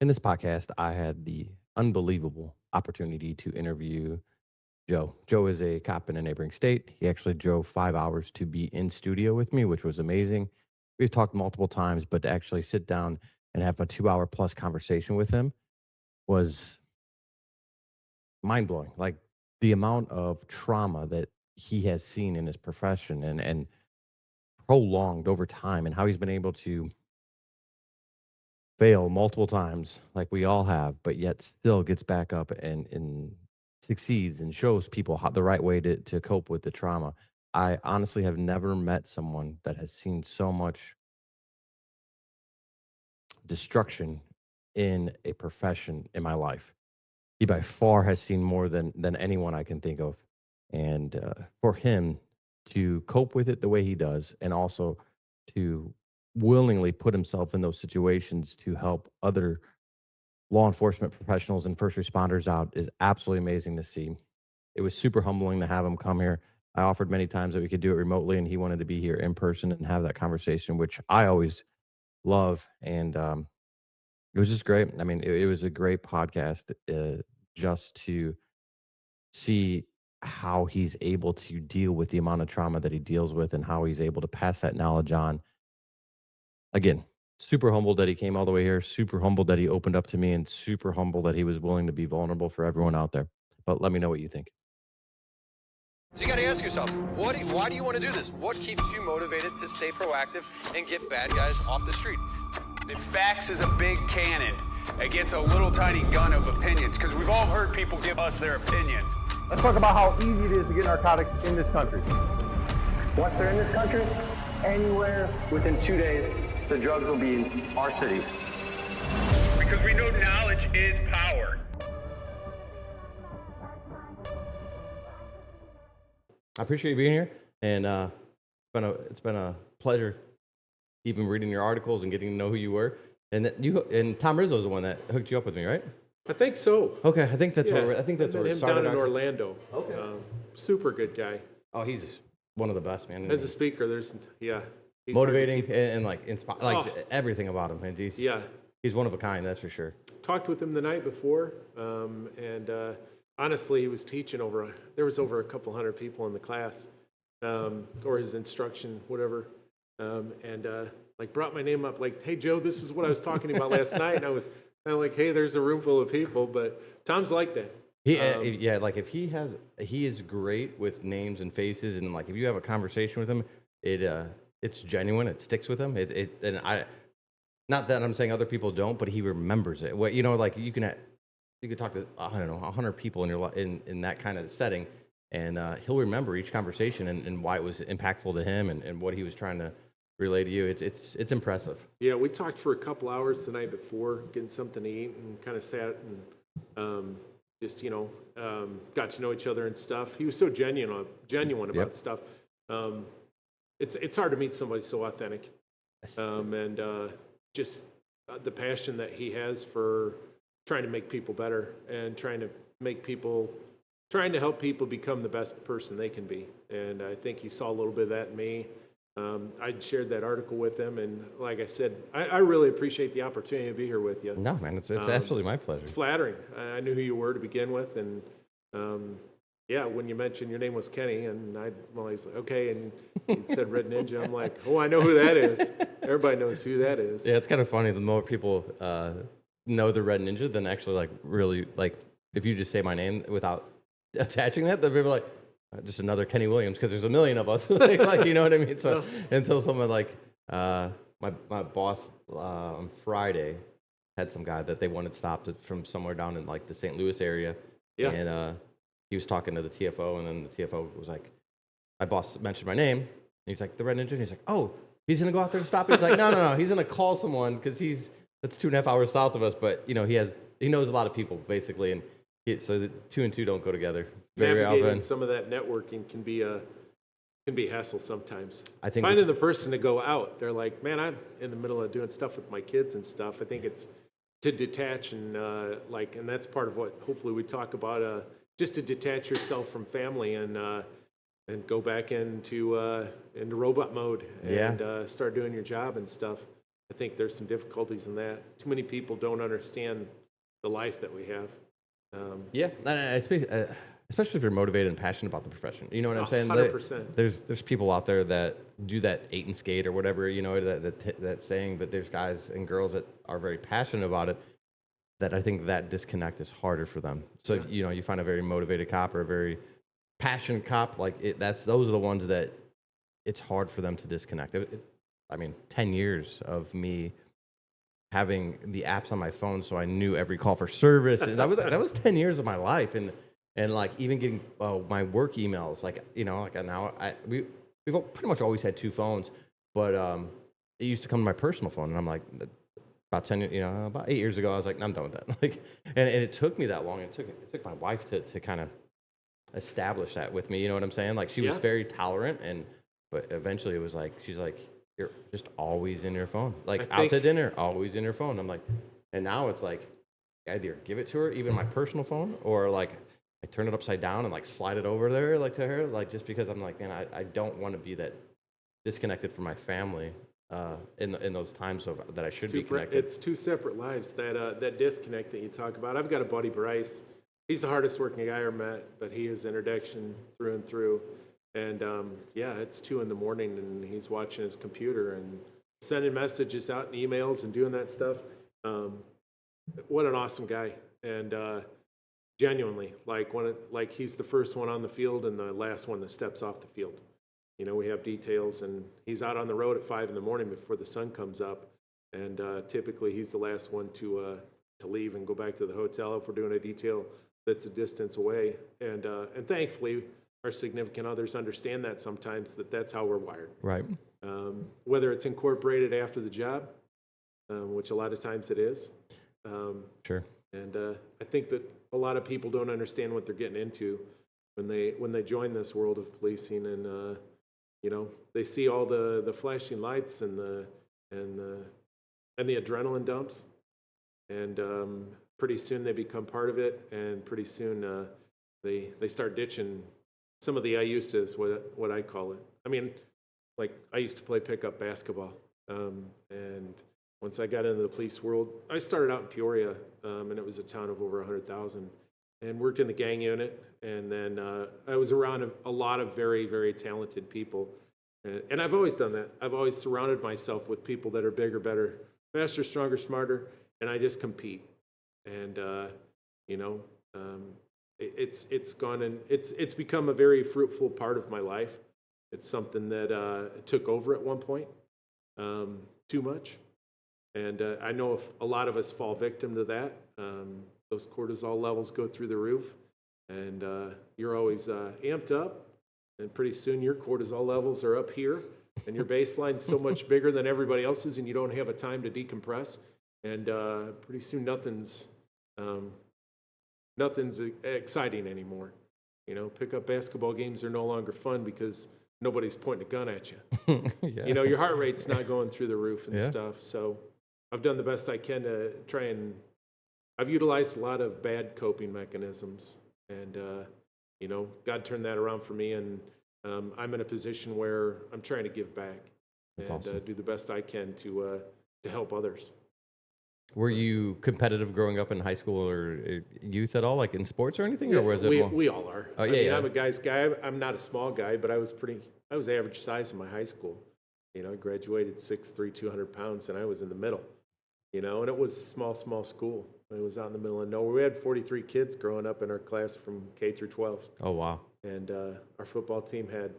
In this podcast, I had the unbelievable opportunity to interview Joe. Joe is a cop in a neighboring state. He actually drove 5 hours to be in studio with me, which was amazing. We've talked multiple times, but to actually sit down and have a 2 hour plus conversation with him was mind blowing. Like the amount of trauma that he has seen in his profession and prolonged over time, and how he's been able to fail multiple times like we all have, but yet still gets back up and succeeds and shows people how the right way to cope with the trauma. I honestly have never met someone that has seen so much destruction in a profession in my life. He by far has seen more than anyone I can think of, and for him to cope with it the way he does, and also to willingly put himself in those situations to help other law enforcement professionals and first responders out is absolutely amazing to see. It was super humbling to have him come here. I offered many times that we could do it remotely, and he wanted to be here in person and have that conversation, which I always love. And it was just great. I mean, it was a great podcast just to see how he's able to deal with the amount of trauma that he deals with and how he's able to pass that knowledge on. Again, super humbled that he came all the way here, super humbled that he opened up to me, and super humble that he was willing to be vulnerable for everyone out there. But let me know what you think. So you got to ask yourself, why do you want to do this? What keeps you motivated to stay proactive and get bad guys off the street? The facts is a big cannon against a little tiny gun of opinions, because we've all heard people give us their opinions. Let's talk about how easy it is to get narcotics in this country. Once they're in this country, anywhere within 2 days, the drugs will be in our cities. Because we know knowledge is power. I appreciate you being here, and it's been a pleasure even reading your articles and getting to know who you were. And that you and Tom Rizzo is the one that hooked you up with me, right? I think so. Okay, I think that's Yeah, where it him started. down in Orlando. Okay. Super good guy. Oh, he's one of the best, man. As a speaker, he's Motivating and like inspire, like Oh. everything about him. And he's one of a kind, that's for sure. Talked with him the night before, and honestly, he was teaching there was over a couple hundred people in the class, or his instruction, whatever, and like brought my name up, like, hey, Joe, this is what I was talking about last night, and I was kind of like, hey, there's a room full of people, but Tom's like that. Like if he is great with names and faces, and like if you have a conversation with him, it's genuine, it sticks with him. Not that I'm saying other people don't, but he remembers it. What like you could talk to 100 people in your in that kind of setting, and he'll remember each conversation and why it was impactful to him and what he was trying to relay to you. It's impressive. Yeah, we talked for a couple hours the night before, getting something to eat, and kind of sat and just got to know each other and stuff. He was so genuine about Yep. stuff. It's hard to meet somebody so authentic, and just the passion that he has for trying to make people better and trying to help people become the best person they can be. And I think he saw a little bit of that in me. I shared that article with him, and like I said, I really appreciate the opportunity to be here with you. No, man, it's absolutely my pleasure. It's flattering. I knew who you were to begin with, and when you mentioned your name was Kenny, and he's like, okay, and he said Red Ninja. I'm like, oh, I know who that is. Everybody knows who that is. Yeah, it's kind of funny. The more people know the Red Ninja than actually like really like if you just say my name without attaching that, they'll be like, just another Kenny Williams, because there's a million of us. like you know what I mean? So until someone like my boss on Friday had some guy that they wanted stopped from somewhere down in like the St. Louis area. Yeah. And he was talking to the TFO, and then the TFO was like, my boss mentioned my name, and he's like, the Red Ninja, and he's like, oh, he's gonna go out there and stop it. He's like, no, he's gonna call someone because that's 2.5 hours south of us, but he knows a lot of people basically, and so the 2 and 2 don't go together very Navigating often. some of that networking can be a hassle sometimes. I think finding the person to go out, they're like, man, I'm in the middle of doing stuff with my kids and stuff. I think it's to detach and and that's part of what hopefully we talk about. Just to detach yourself from family and go back into robot mode and start doing your job and stuff. I think there's some difficulties in that. Too many people don't understand the life that we have. Yeah, and especially if you're motivated and passionate about the profession. You know what I'm saying? 100%. There's people out there that do that eat and skate or whatever, you know, that saying, but there's guys and girls that are very passionate about it, that I think that disconnect is harder for them. So, Yeah. you know, you find a very motivated cop or a very passionate cop, those are the ones that it's hard for them to disconnect. I mean, 10 years of me having the apps on my phone, so I knew every call for service. And that was 10 years of my life, and like even getting my work emails, like, you know, like now we've pretty much always had two phones, but it used to come to my personal phone, and I'm like, about 8 years ago, I was like, I'm done with that. Like, and it took me that long. It took my wife to kind of establish that with me. You know what I'm saying? Like, she was very tolerant, but eventually it was like, she's like, you're just always in your phone. Like, out to dinner, always in your phone. I'm like, and now it's like, I either give it to her, even my personal phone, or like I turn it upside down and like slide it over there, like to her, like, just because I'm like, man, I don't want to be that disconnected from my family in those times that I should be connected. It's two separate lives, that disconnect that you talk about. I've got a buddy, Bryce. He's the hardest working guy I ever met, but he is interdiction through and through. And it's 2 a.m. and he's watching his computer and sending messages out and emails and doing that stuff. What an awesome guy. And genuinely, like he's the first one on the field and the last one that steps off the field. You know, we have details, and he's out on the road at 5 a.m. before the sun comes up. And typically he's the last one to leave and go back to the hotel if we're doing a detail that's a distance away. And thankfully, our significant others understand that sometimes, that's how we're wired. Right. Whether it's incorporated after the job, which a lot of times it is. Sure. And I think that a lot of people don't understand what they're getting into when they join this world of policing, and you know, they see all the flashing lights and the adrenaline dumps, and pretty soon they become part of it, and pretty soon they start ditching some of the I used to, is what I call it. I mean, like, I used to play pickup basketball, and once I got into the police world, I started out in Peoria, and it was a town of over 100,000, and worked in the gang unit. And then I was around a lot of very, very talented people. And I've always done that. I've always surrounded myself with people that are bigger, better, faster, stronger, smarter, and I just compete. And, you know, it's gone, and it's become a very fruitful part of my life. It's something that took over at one point, too much. And I know if a lot of us fall victim to that, those cortisol levels go through the roof, and you're always amped up, and pretty soon your cortisol levels are up here, and your baseline's so much bigger than everybody else's, and you don't have a time to decompress, and pretty soon nothing's exciting anymore. You know, pickup basketball games are no longer fun because nobody's pointing a gun at you. Yeah. You know, your heart rate's not going through the roof and stuff. So I've done the best I can to try, and I've utilized a lot of bad coping mechanisms, and you know, God turned that around for me, and I'm in a position where I'm trying to give back. That's and awesome. Do the best I can to help others. Were you competitive growing up in high school or youth at all, like in sports or anything, or was it more? We all are. Oh, I yeah, mean, yeah. I'm a guy's guy. I'm not a small guy, but I was average size in my high school. You know, I graduated 6'3", 200 pounds, and I was in the middle. You know, and it was a small school. It was out in the middle of nowhere. We had 43 kids growing up in our class from K through 12. Oh, wow. And our football team had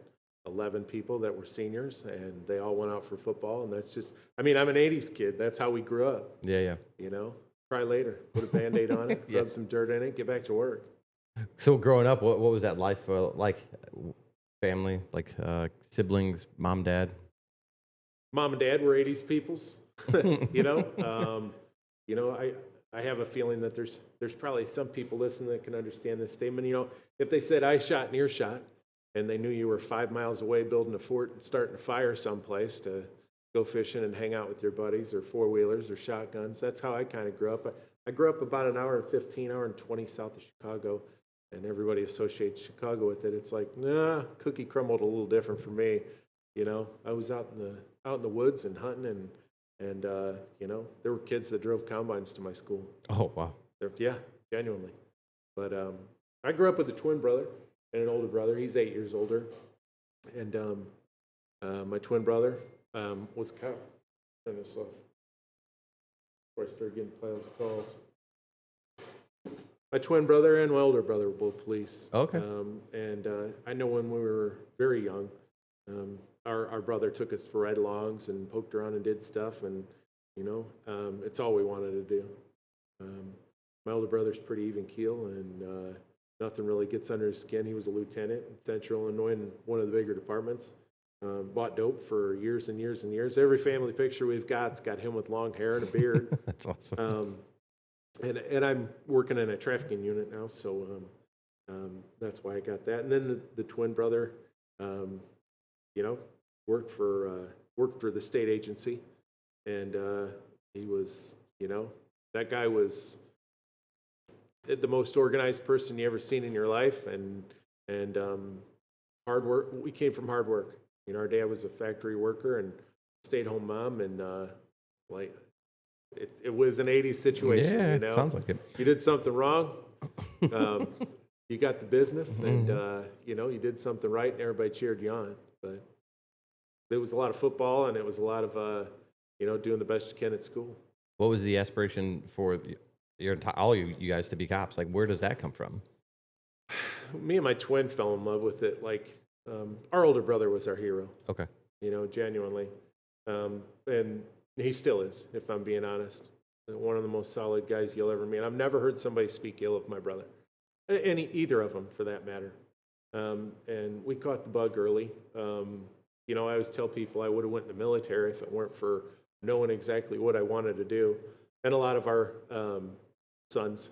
11 people that were seniors, and they all went out for football. And that's just, I mean, I'm an 80s kid. That's how we grew up. Yeah, yeah. You know, cry later, put a Band-Aid on it, rub some dirt in it, get back to work. So growing up, what was that life like? Family, like siblings, mom, dad? Mom and dad were 80s peoples, you know. You know, I have a feeling that there's probably some people listening that can understand this statement. You know, if they said I shot in earshot, and they knew you were 5 miles away building a fort and starting a fire someplace to go fishing and hang out with your buddies, or four-wheelers or shotguns, that's how I kind of grew up. I grew up about an hour and 20 south of Chicago, and everybody associates Chicago with it. It's like, nah, cookie crumbled a little different for me. You know, I was out in the woods and hunting And, you know, there were kids that drove combines to my school. Oh, wow. Yeah, genuinely. But I grew up with a twin brother and an older brother. He's 8 years older. And my twin brother was a cop. Turn this off before I start getting piles of calls. My twin brother and my older brother were both police. Okay. And I know when we were very young, our brother took us for ride-alongs and poked around and did stuff, and you know, it's all we wanted to do. My older brother's pretty even keel, and nothing really gets under his skin. He was a lieutenant in Central Illinois in one of the bigger departments. Bought dope for years and years and years. Every family picture we've got's got him with long hair and a beard. That's awesome. And I'm working in a trafficking unit now, so that's why I got that. And then the twin brother, you know, worked for the state agency, and he was, you know, that guy was the most organized person you ever seen in your life, and hard work. We came from hard work. You know, our dad was a factory worker and stay-at-home mom, and like. It was an 80s situation. Yeah, you know? sounds like it. You did something wrong, you got the business, and you know, you did something right, and everybody cheered you on. But there was a lot of football, and it was a lot of you know, doing the best you can at school. What was the aspiration for all you guys to be cops? Like, where does that come from? Me and my twin fell in love with it. Like, our older brother was our hero. Okay. You know, genuinely, and he still is, if I'm being honest. One of the most solid guys you'll ever meet. I've never heard somebody speak ill of my brother, either of them for that matter. And we caught the bug early. You know, I always tell people I would have went in the military if it weren't for knowing exactly what I wanted to do. And a lot of our sons,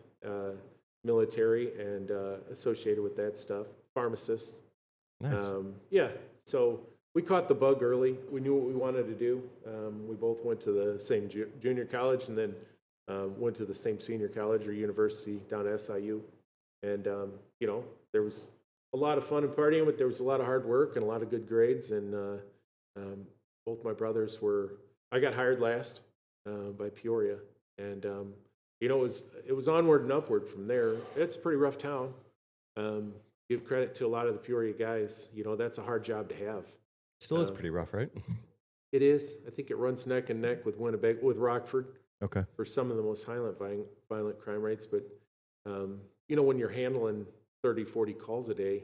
military and associated with that stuff, pharmacists. Nice. Yeah, so we caught the bug early. We knew what we wanted to do. We both went to the same junior college, and then went to the same senior college or university down at SIU. And, you know, there was a lot of fun and partying, but there was a lot of hard work and a lot of good grades. And both my brothers I got hired last by Peoria. And, you know, it was onward and upward from there. It's a pretty rough town. Give credit to a lot of the Peoria guys. You know, that's a hard job to have. Still is pretty rough, right? It is. I think it runs neck and neck with Rockford. Okay. For some of the most violent crime rates. But, you know, when you're handling 30, 40 calls a day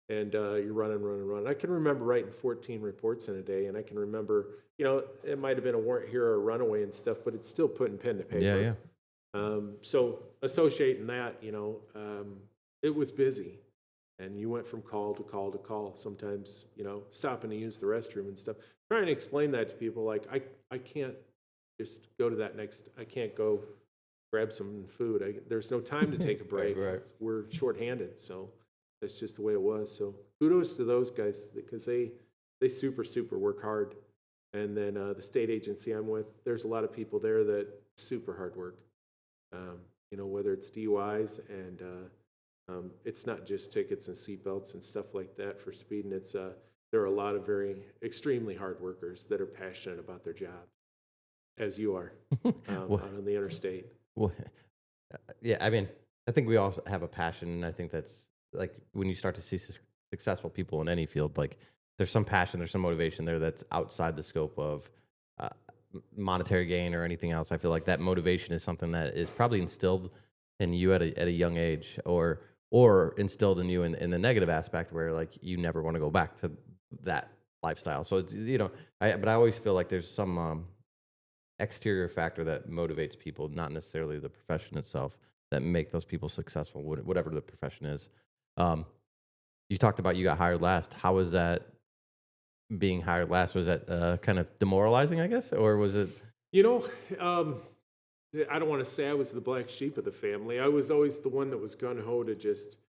and you're running. I can remember writing 14 reports in a day, and I can remember, you know, it might have been a warrant here or a runaway and stuff, but it's still putting pen to paper. Yeah, yeah. So associating that, you know, it was busy. And you went from call to call to call, sometimes, you know, stopping to use the restroom and stuff. Trying to explain that to people, like, I can't just go to I can't go grab some food. There's no time to take a break. Right. We're shorthanded, so that's just the way it was. So kudos to those guys, because they super work hard. And then the state agency I'm with, there's a lot of people there that super hard work. You know, whether it's DUIs and it's not just tickets and seatbelts and stuff like that for speeding. It's there are a lot of extremely hard workers that are passionate about their job, as you are, out on the interstate. Well, yeah, I mean, I think we all have a passion, and I think that's like when you start to see successful people in any field, like there's some passion, there's some motivation there that's outside the scope of monetary gain or anything else. I feel like that motivation is something that is probably instilled in you at a young age, or instilled in you in the negative aspect where like you never want to go back to that lifestyle. So it's, you know, but I always feel like there's some exterior factor that motivates people, not necessarily the profession itself, that make those people successful, whatever the profession is. You talked about you got hired last. How was that being hired last? Was that kind of demoralizing, I guess, or was it? You know, I don't want to say I was the black sheep of the family. I was always the one that was gung-ho to just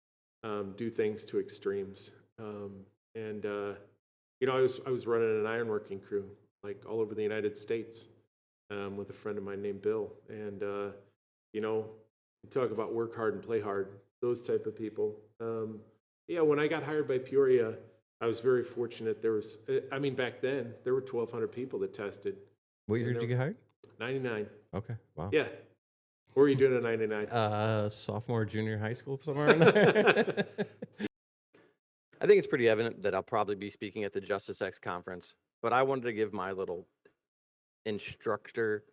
do things to extremes. And you know, I was running an ironworking crew, like all over the United States, with a friend of mine named Bill. And you know, talk about work hard and play hard, those type of people. Yeah, when I got hired by Peoria, I was very fortunate. There was, I mean, back then, there were 1,200 people that tested. What year did you get hired? 99. Okay, wow. Yeah. What were you doing in 99? Sophomore, junior high school, somewhere in there. I think it's pretty evident that I'll probably be speaking at the Justice X conference, but I wanted to give my little instructor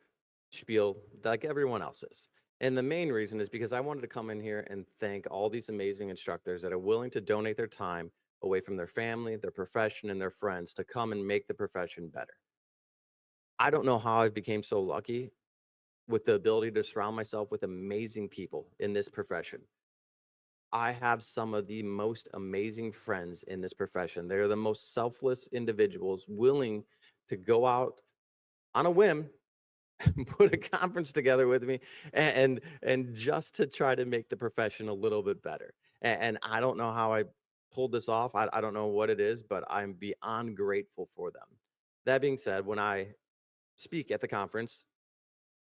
spiel like everyone else's. And the main reason is because I wanted to come in here and thank all these amazing instructors that are willing to donate their time away from their family, their profession, and their friends to come and make the profession better. I don't know how I became so lucky with the ability to surround myself with amazing people in this profession. I have some of the most amazing friends in this profession. They're the most selfless individuals willing to go out on a whim and put a conference together with me and just to try to make the profession a little bit better. And I don't know how I pulled this off. I don't know what it is, but I'm beyond grateful for them. That being said, when I speak at the conference,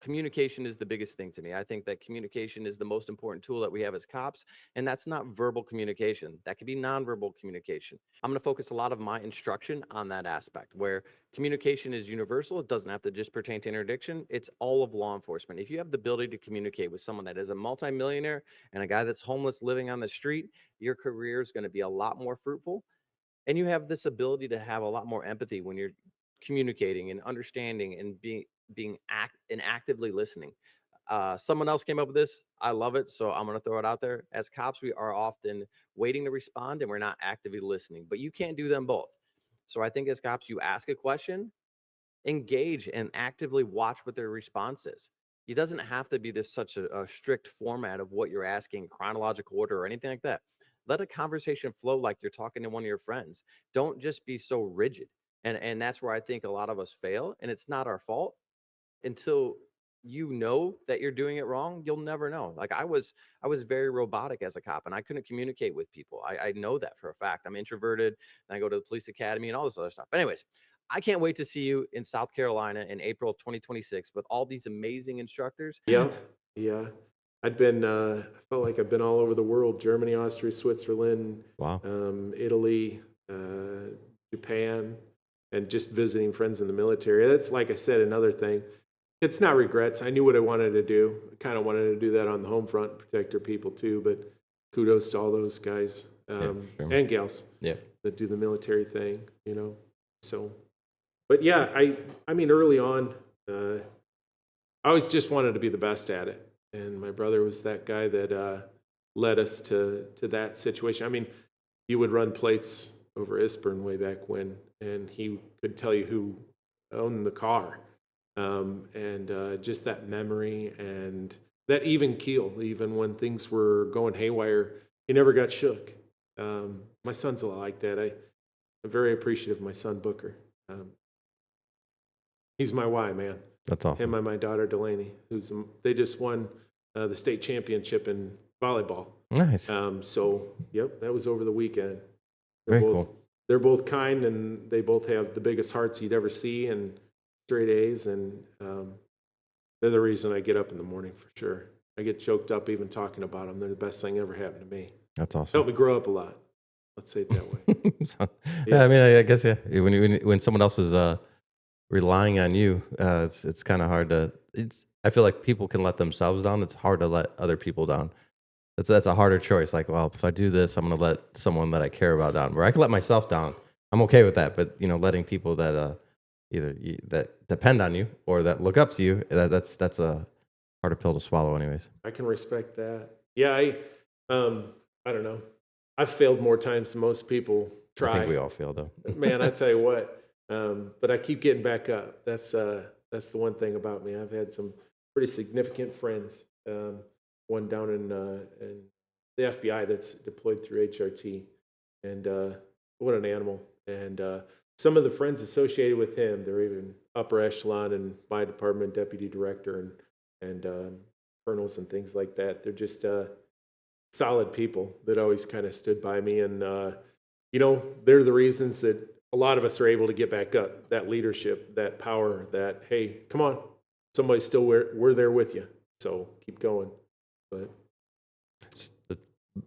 communication is the biggest thing to me. I think that communication is the most important tool that we have as cops, and that's not verbal communication. That could be nonverbal communication. I'm going to focus a lot of my instruction on that aspect where communication is universal. It doesn't have to just pertain to interdiction. It's all of law enforcement. If you have the ability to communicate with someone that is a multimillionaire and a guy that's homeless living on the street, your career is going to be a lot more fruitful. And you have this ability to have a lot more empathy when you're communicating and understanding and being actively listening. Someone else came up with this. I love it, so I'm going to throw it out there. As cops, we are often waiting to respond and we're not actively listening, but you can't do them both. So I think as cops, you ask a question, engage, and actively watch what their response is. It doesn't have to be this such a strict format of what you're asking, chronological order or anything like that. Let a conversation flow like you're talking to one of your friends. Don't just be so rigid. And that's where I think a lot of us fail, and it's not our fault until you know that you're doing it wrong. You'll never know. Like I was very robotic as a cop, and I couldn't communicate with people. I know that for a fact. I'm introverted, and I go to the police academy and all this other stuff. But anyways, I can't wait to see you in South Carolina in April of 2026 with all these amazing instructors. Yeah. Yeah. I felt like I've been all over the world: Germany, Austria, Switzerland, Wow. Italy, Japan, and just visiting friends in the military. That's, like I said, another thing. It's not regrets. I knew what I wanted to do. I kind of wanted to do that on the home front, protect our people too. But kudos to all those guys Sure. and gals Yeah. that do the military thing, you know. So, but yeah, I mean, early on, I always just wanted to be the best at it, and my brother was that guy that led us to that situation. I mean, you would run plates over Ispern way back when, and he could tell you who owned the car. And just that memory and that even keel, even when things were going haywire, he never got shook. My son's a lot like that. I'm very appreciative of my son, Booker. He's my why, man. That's awesome. Him and my daughter, Delaney, they just won the state championship in volleyball. Nice. So, yep, that was over the weekend. Very cool. They're both kind, and they both have the biggest hearts you'd ever see, and straight A's, and they're the reason I get up in the morning for sure. I get choked up even talking about them. They're the best thing ever happened to me. That's awesome. Helped me grow up a lot. Let's say it that way. Yeah, I mean, I guess yeah. When someone else is relying on you, it's kind of hard to. I feel like people can let themselves down. It's hard to let other people down. That's a harder choice. Like, well, if I do this, I'm going to let someone that I care about down. Where I can let myself down, I'm okay with that. But letting people that that depend on you or that look up to you, that's a harder pill to swallow, anyways. I can respect that. Yeah, I don't know. I've failed more times than most people try. I think we all fail, though. Man, I tell you what. But I keep getting back up. That's the one thing about me. I've had some pretty significant friends. One down in the FBI that's deployed through HRT, and what an animal. And some of the friends associated with him, they're even upper echelon in my department, deputy director and colonels and things like that. They're just solid people that always kind of stood by me. And, they're the reasons that a lot of us are able to get back up, that leadership, that power, that, hey, come on, somebody's still, we're there with you. So keep going. But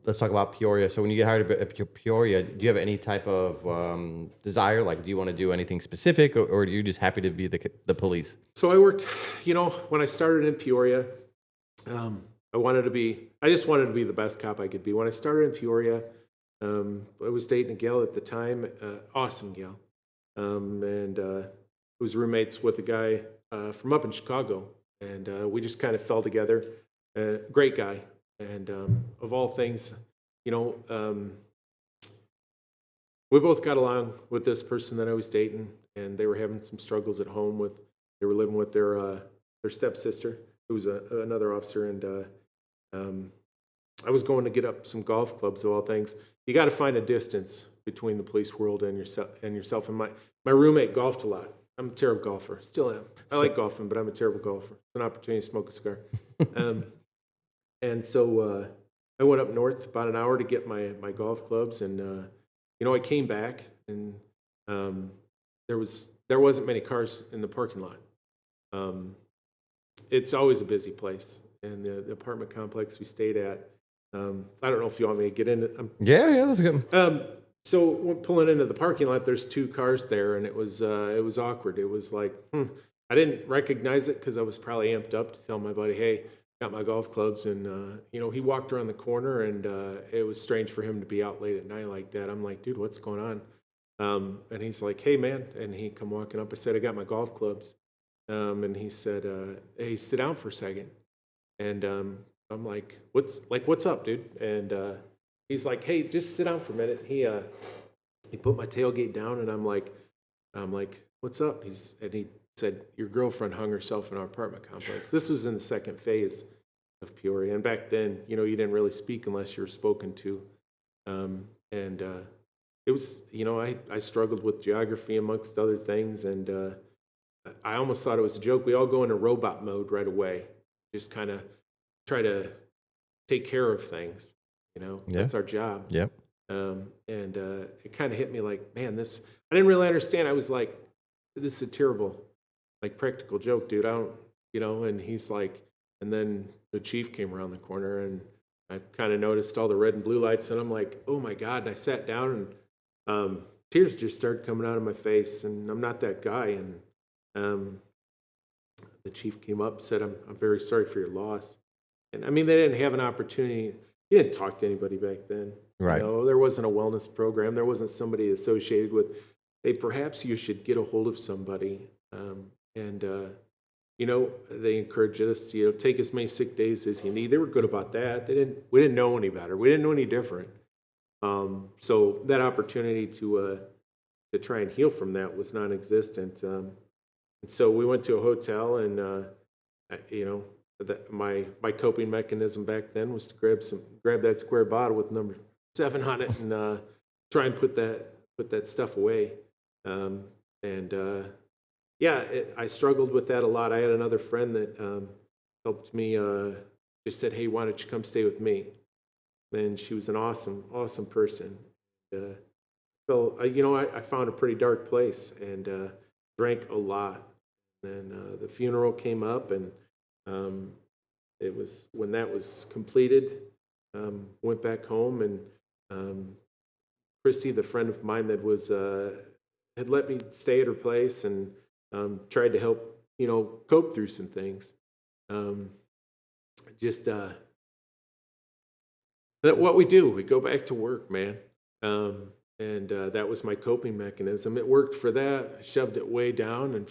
let's talk about Peoria. So when you get hired at Peoria, do you have any type of desire? Like, do you want to do anything specific, or are you just happy to be the police? So I worked, when I started in Peoria, I just wanted to be the best cop I could be. When I started in Peoria, I was dating a gal at the time, awesome gal. And was roommates with a guy from up in Chicago. And we just kind of fell together. Great guy. And of all things, we both got along with this person that I was dating. And they were having some struggles at home they were living with their stepsister, who was another officer. And I was going to get up some golf clubs, of all things. You got to find a distance between the police world and yourself. And my roommate golfed a lot. I'm a terrible golfer. Still am. I like golfing, but I'm a terrible golfer. It's an opportunity to smoke a cigar. And so I went up north about an hour to get my golf clubs. And, I came back, and there wasn't many cars in the parking lot. It's always a busy place. And the apartment complex we stayed at, I don't know if you want me to get into. Yeah, that's good. So when pulling into the parking lot, there's two cars there, and it was awkward. It was like, I didn't recognize it because I was probably amped up to tell my buddy, hey, got my golf clubs. And he walked around the corner, and it was strange for him to be out late at night like that. I'm like, dude, what's going on? And he's like, hey, man. And he come walking up. I said, I got my golf clubs. And he said, hey, sit down for a second. And I'm like, what's up, dude? And he's like, hey, just sit down for a minute. He put my tailgate down, and I'm like, what's up? He said, your girlfriend hung herself in our apartment complex. This was in the second phase of Peoria, and back then, you didn't really speak unless you were spoken to. And it was, I struggled with geography amongst other things, and I almost thought it was a joke. We all go into robot mode right away, just kind of try to take care of things. That's our job. Yep. And it kind of hit me like, man, I didn't really understand. I was like, this is a terrible, practical joke, dude. I don't, and he's like, and then the chief came around the corner, and I kind of noticed all the red and blue lights, and I'm like, oh my God. And I sat down, and tears just started coming out of my face, and I'm not that guy. And the chief came up and said, I'm very sorry for your loss. And I mean, they didn't have an opportunity. You didn't talk to anybody back then. Right. There wasn't a wellness program. There wasn't somebody associated with, hey, perhaps you should get a hold of somebody. They encouraged us to, take as many sick days as you need. They were good about that. We didn't know any better. We didn't know any different. So that opportunity to try and heal from that was non-existent. And so we went to a hotel, and my coping mechanism back then was to grab that square bottle with number 7 on it, and try and put that stuff away. I struggled with that a lot. I had another friend that helped me. Just said, hey, why don't you come stay with me? And she was an awesome person. I found a pretty dark place, and drank a lot. And the funeral came up, and it was when that was completed. Went back home, and Christy, the friend of mine that was had let me stay at her place, and tried to help cope through some things. That what we do, we go back to work, man. And that was my coping mechanism. It worked for that. I shoved it way down and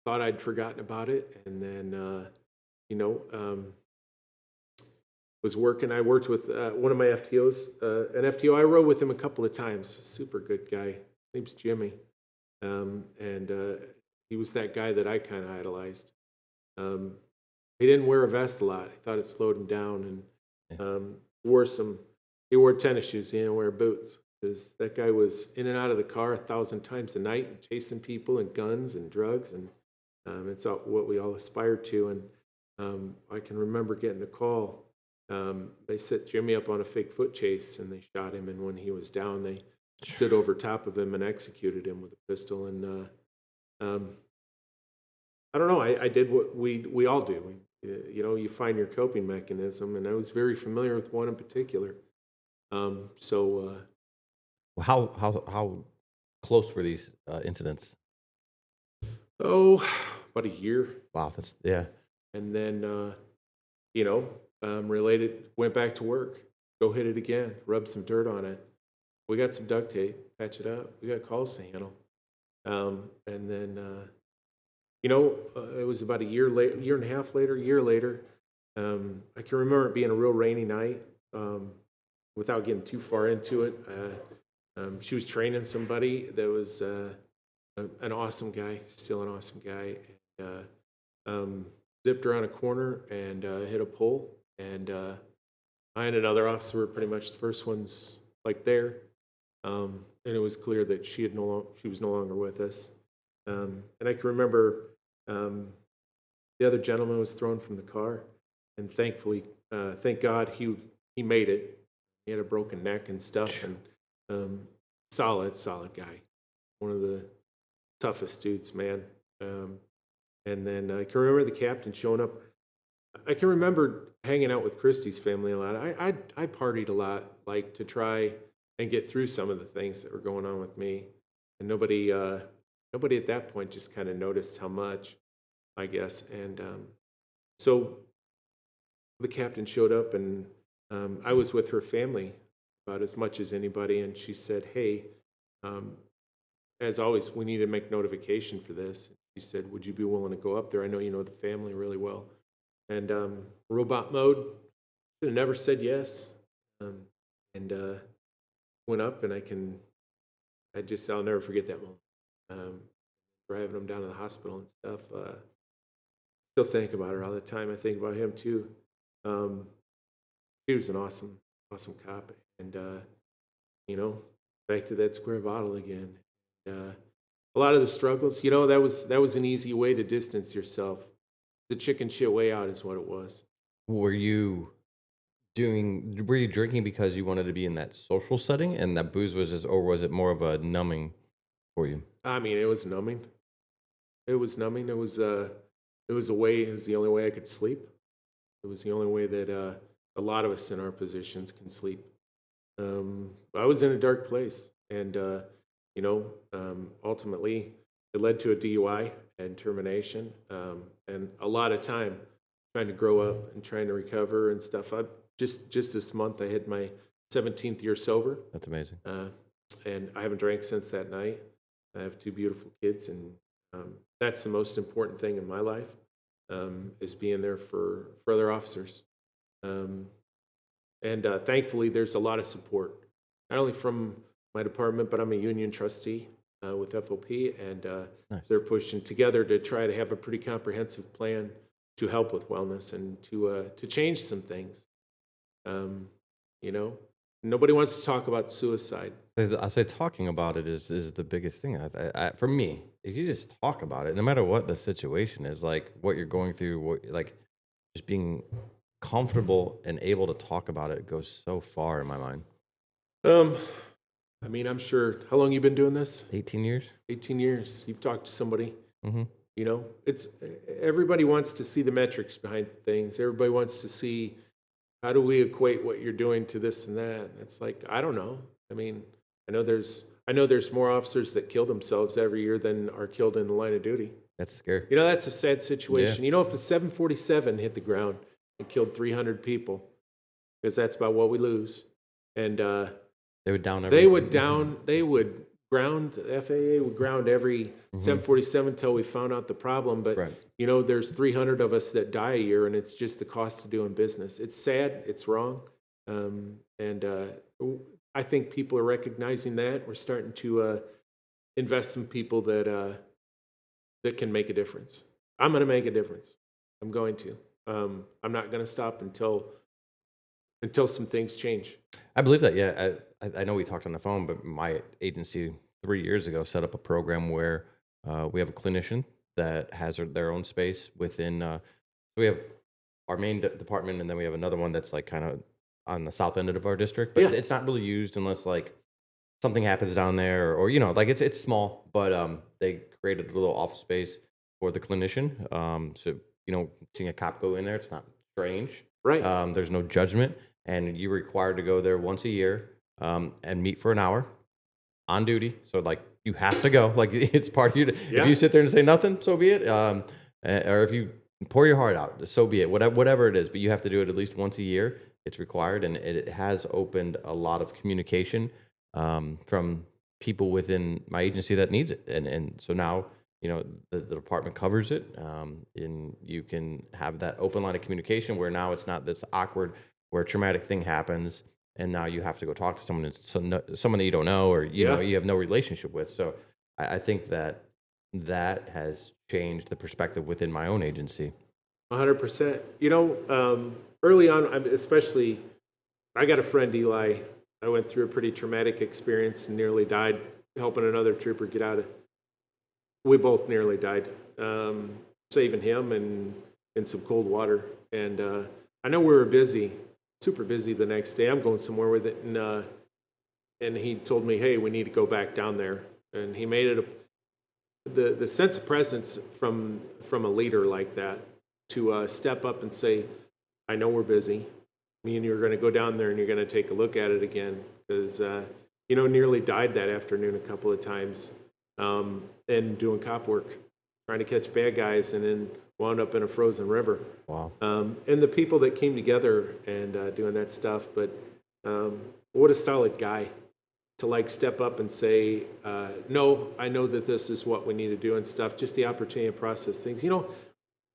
thought I'd forgotten about it. And then, was working. I worked with one of my FTOs, an FTO. I rode with him a couple of times. Super good guy. His name's Jimmy. He was that guy that I kind of idolized. He didn't wear a vest a lot. I thought it slowed him down. And he wore tennis shoes. He didn't wear boots. Because that guy was in and out of the car 1,000 times a night, and chasing people and guns and drugs, and it's what we all aspire to. And I can remember getting the call. They set Jimmy up on a fake foot chase, and they shot him. And when he was down, they stood over top of him and executed him with a pistol. And I don't know. I did what we all do. You find your coping mechanism, and I was very familiar with one in particular. So Well, how close were these incidents? oh, about a year, Wow, that's yeah. and then you know, related, went back to work, go hit it again, rub some dirt on it. We got some duct tape, patch it up. We got calls to handle, and then it was about a year later, year and a half later, year later. I can remember it being a real rainy night. Without getting too far into it, she was training somebody that was an awesome guy, still an awesome guy. And, zipped around a corner and hit a pole. And I and another officer were pretty much the first ones like there. And it was clear that she was no longer with us. And I can remember the other gentleman was thrown from the car, and thankfully, thank God, he made it. He had a broken neck and stuff, and solid guy, one of the toughest dudes, man. And then I can remember the captain showing up. I can remember hanging out with Christy's family a lot. I partied a lot, like to try and get through some of the things that were going on with me, and nobody at that point just kind of noticed how much, I guess. And so the captain showed up, and I was with her family about as much as anybody, and she said, "Hey, as always, we need to make notification for this." She said, "Would you be willing to go up there? I know you know the family really well." And robot mode, should have never said yes, and went up, and I'll never forget that moment. Driving him down to the hospital and stuff. Still think about her all the time. I think about him too. He was an awesome cop, and back to that square bottle again. A lot of the struggles, that was an easy way to distance yourself. The chicken shit way out is what it was. Were you drinking because you wanted to be in that social setting, and that booze was just, or was it more of a numbing for you? I mean, it was numbing. It was numbing. It was a way. It was the only way I could sleep. It was the only way that a lot of us in our positions can sleep. I was in a dark place, and ultimately it led to a DUI and termination, and a lot of time trying to grow up and trying to recover and stuff. Just this month I hit my 17th year sober. That's amazing. And I haven't drank since that night. I have 2 beautiful kids, and that's the most important thing in my life, is being there for other officers. And thankfully, there's a lot of support, not only from my department, but I'm a union trustee with FOP, and Nice. they're pushing together to try to have a pretty comprehensive plan to help with wellness and to change some things. Nobody wants to talk about suicide. I say talking about it is the biggest thing. For me, if you just talk about it, no matter what the situation is, like what you're going through, like just being comfortable and able to talk about it goes so far in my mind. I mean, I'm sure. How long you been doing this? 18 years. 18 years. You've talked to somebody. Mm-hmm. It's everybody wants to see the metrics behind things. Everybody wants to see, how do we equate what you're doing to this and that. It's like, I don't know. I mean, I know there's more officers that kill themselves every year than are killed in the line of duty. That's scary. That's a sad situation. Yeah. If a 747 hit the ground and killed 300 people, because that's about what we lose, and They would down the FAA would ground every 747 until we found out the problem. But, Right. There's 300 of us that die a year, and it's just the cost of doing business. It's sad. It's wrong. And I think people are recognizing that. We're starting to invest in people that can make a difference. I'm going to make a difference. I'm going to. I'm not going to stop until some things change. I believe that. Yeah, I know we talked on the phone, but my agency 3 years ago set up a program where we have a clinician that has their own space within. We have our main department, and then we have another one that's like kind of on the south end of our district, but Yeah. it's not really used unless like something happens down there, or like it's small. But they created a little office space for the clinician. So seeing a cop go in there, it's not strange. Right. There's no judgment. and you're required to go there once a year and meet for an hour on duty. So like you have to go. Like it's part of you. Yeah. If you sit there and say nothing, so be it. Or if you pour your heart out, so be it. Whatever it is, but you have to do it at least once a year. It's required, and it has opened a lot of communication from people within my agency that needs it. And so now, you know, the department covers it, and you can have that open line of communication where now it's not this awkward where a traumatic thing happens and now you have to go talk to someone that you don't know, or you know, you have no relationship with. So I think that has changed the perspective within my own agency. 100%. You know, early on, especially, I got a friend, Eli. I went through a pretty traumatic experience and nearly died helping another trooper get out of. We both nearly died, saving him and in some cold water. And I know we were busy, super busy the next day. I'm going somewhere with it, and he told me, "Hey, we need to go back down there." And he made it the sense of presence from a leader like that to step up and say, "I know we're busy. Me and you are going to go down there and you're going to take a look at it again," because you know, nearly died that afternoon a couple of times, and doing cop work, trying to catch bad guys, and then wound up in a frozen river. Wow. And the people that came together and doing that stuff, but what a solid guy to like step up and say, no, I know that this is what we need to do and stuff, just the opportunity to process things. You know,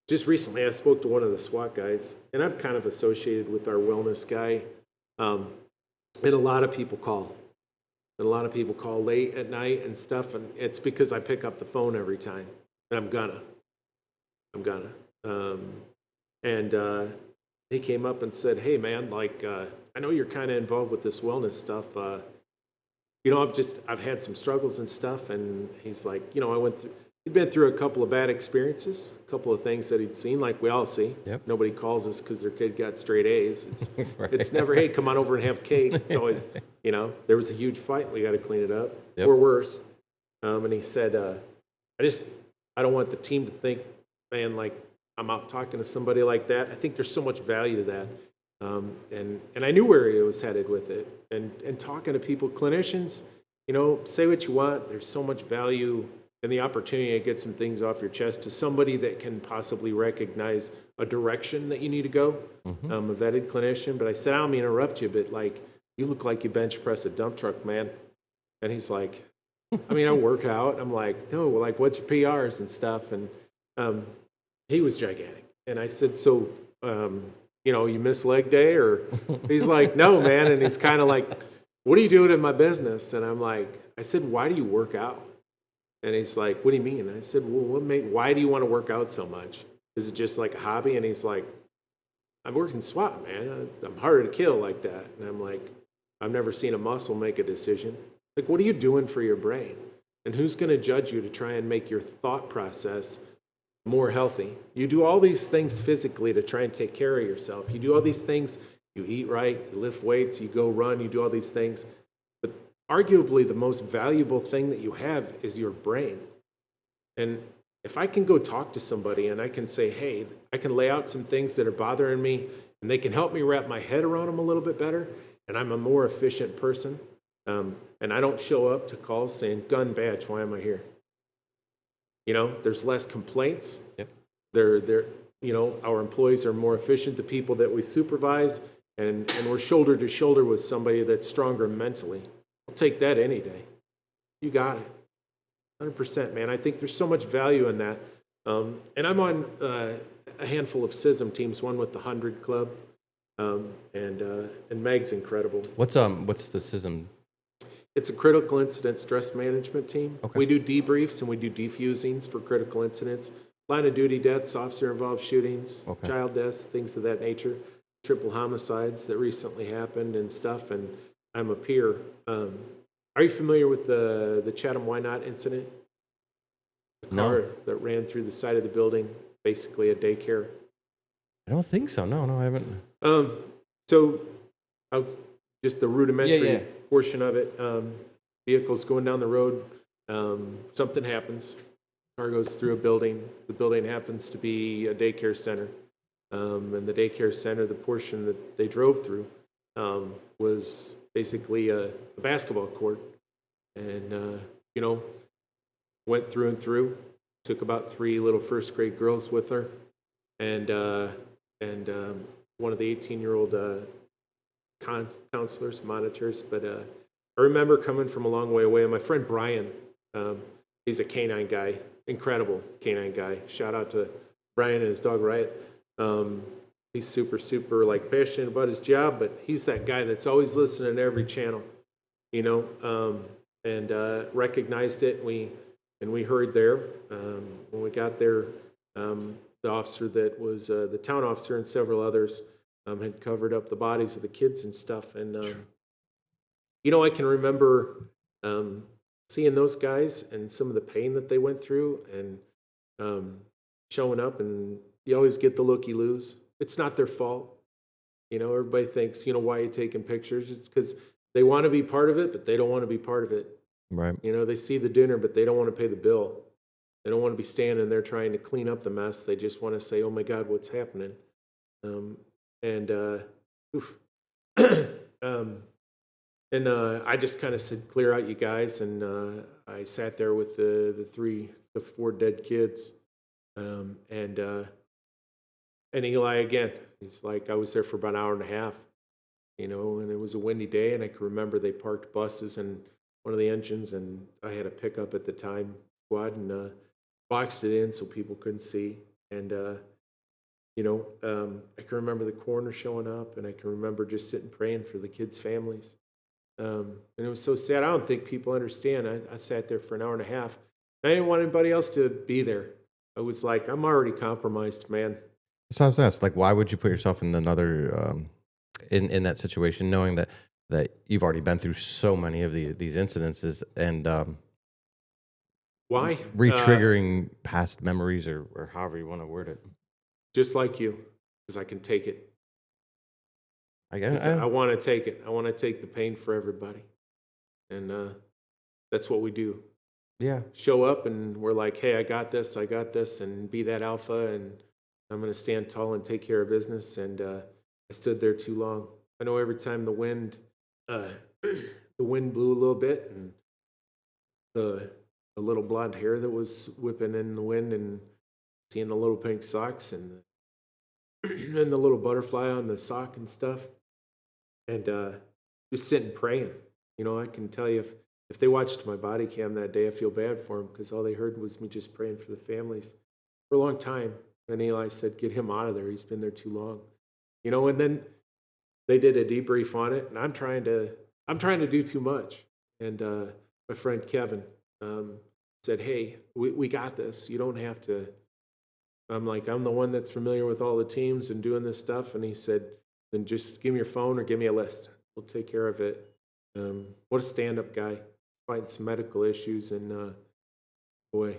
just recently I spoke to one of the SWAT guys, and I'm kind of associated with our wellness guy, and a lot of people call. And a lot of people call late at night and stuff, and it's because I pick up the phone every time, and I'm gonna. And he came up and said, "Hey, man, like, I know you're kind of involved with this wellness stuff. You know, I've had some struggles and stuff." And he's like, you know, he'd been through a couple of bad experiences, a couple of things that he'd seen, like we all see. Yep. Nobody calls us because their kid got straight A's. It's Right. it's never, "Hey, come on over and have cake." It's always, you know, there was a huge fight, we got to clean it up, Yep. or worse. And he said, I don't want the team to think, man, like I'm out talking to somebody like that. I think there's so much value to that. And I knew where he was headed with it. And talking to people, clinicians, you know, say what you want. There's so much value in the opportunity to get some things off your chest to somebody that can possibly recognize a direction that you need to go. Mm-hmm. A vetted clinician. But I said, I don't mean to interrupt you, but like, you look like you bench press a dump truck, man. And he's like, I mean, I work out. I'm like, no, like, what's your PRs and stuff? And he was gigantic. And I said, so, you know, you miss leg day? Or he's like, no, man. And he's kind of like, what are you doing in my business? And I'm like, I said, why do you work out? And he's like, what do you mean? I said, well, why do you want to work out so much? Is it just like a hobby? And he's like, I'm working SWAT, man. I'm harder to kill like that. And I'm like, I've never seen a muscle make a decision. Like, what are you doing for your brain? And who's going to judge you to try and make your thought process more healthy? You do all these things physically to try and take care of yourself. You do all these things. You eat right, you lift weights, you go run, you do all these things. But arguably the most valuable thing that you have is your brain. And if I can go talk to somebody and I can say, hey, I can lay out some things that are bothering me and they can help me wrap my head around them a little bit better, and I'm a more efficient person, and I don't show up to calls saying, gun badge, why am I here? You know, there's less complaints. Yep. They're, you know, our employees are more efficient, the people that we supervise, and we're shoulder to shoulder with somebody that's stronger mentally. I'll take that any day. You got it. 100%, man. I think there's so much value in that. And I'm on a handful of CISM teams, one with the 100 Club, and Meg's incredible. What's the CISM? It's a critical incident stress management team. Okay. We do debriefs and we do defusings for critical incidents, line of duty deaths, officer-involved shootings, Okay. child deaths, things of that nature, triple homicides that recently happened and stuff. And I'm a peer. Are you familiar with the Chatham Why Not incident? The No. car that ran through the side of the building, basically a daycare. I don't think so. No, I haven't. So just the rudimentary Yeah. portion of it, vehicles going down the road, something happens, car goes through a building, the building happens to be a daycare center, and the daycare center, the portion that they drove through, was basically a basketball court. And, you know, went through and through, took about 3 little first grade girls with her, and one of the 18-year-old counselors, monitors. But I remember coming from a long way away. And my friend Brian, he's a canine guy, incredible canine guy. Shout out to Brian and his dog Riot. He's super, super like passionate about his job, but he's that guy that's always listening to every channel, you know, and recognized it. And we hurried there. When we got there, the officer that was the town officer and several others had covered up the bodies of the kids and stuff. And, you know, I can remember seeing those guys and some of the pain that they went through and showing up, and you always get the looky-loos. It's not their fault. You know, everybody thinks, you know, why are you taking pictures? It's because they want to be part of it, but they don't want to be part of it. Right. You know, they see the dinner, but they don't want to pay the bill. They don't want to be standing there trying to clean up the mess. They just want to say, oh my God, what's happening? I just kind of said, clear out, you guys. And I sat there with the 4 dead kids. And Eli again, he's like, I was there for about an hour and a half, you know, and it was a windy day. And I can remember they parked buses in one of the engines, and I had a pickup at the time, squad, and boxed it in so people couldn't see. And, you know, I can remember the coroner showing up, and I can remember just sitting praying for the kids' families. And it was so sad. I don't think people understand. I sat there for an hour and a half. I didn't want anybody else to be there. I was like, I'm already compromised, man. So I was asked, like, why would you put yourself in another in that situation, knowing that you've already been through so many of these incidences, and Why? Retriggering past memories, or however you want to word it. Just like you, because I can take it. I guess I want to take it. I want to take the pain for everybody. And that's what we do. Yeah. Show up and we're like, hey, I got this, and be that alpha, and I'm going to stand tall and take care of business. And I stood there too long. I know every time the wind blew a little bit, and the little blonde hair that was whipping in the wind, and seeing the little pink socks, and and the little butterfly on the sock and stuff, and just sitting praying. You know, I can tell you, if they watched my body cam that day, I feel bad for them, because all they heard was me just praying for the families for a long time. And Eli said, get him out of there. He's been there too long. You know, and then they did a debrief on it, and I'm trying to do too much. And my friend Kevin said, hey, we got this. You don't have to. I'm like, I'm the one that's familiar with all the teams and doing this stuff. And he said, then just give me your phone or give me a list. We'll take care of it. What a stand-up guy. Fighting some medical issues, and boy,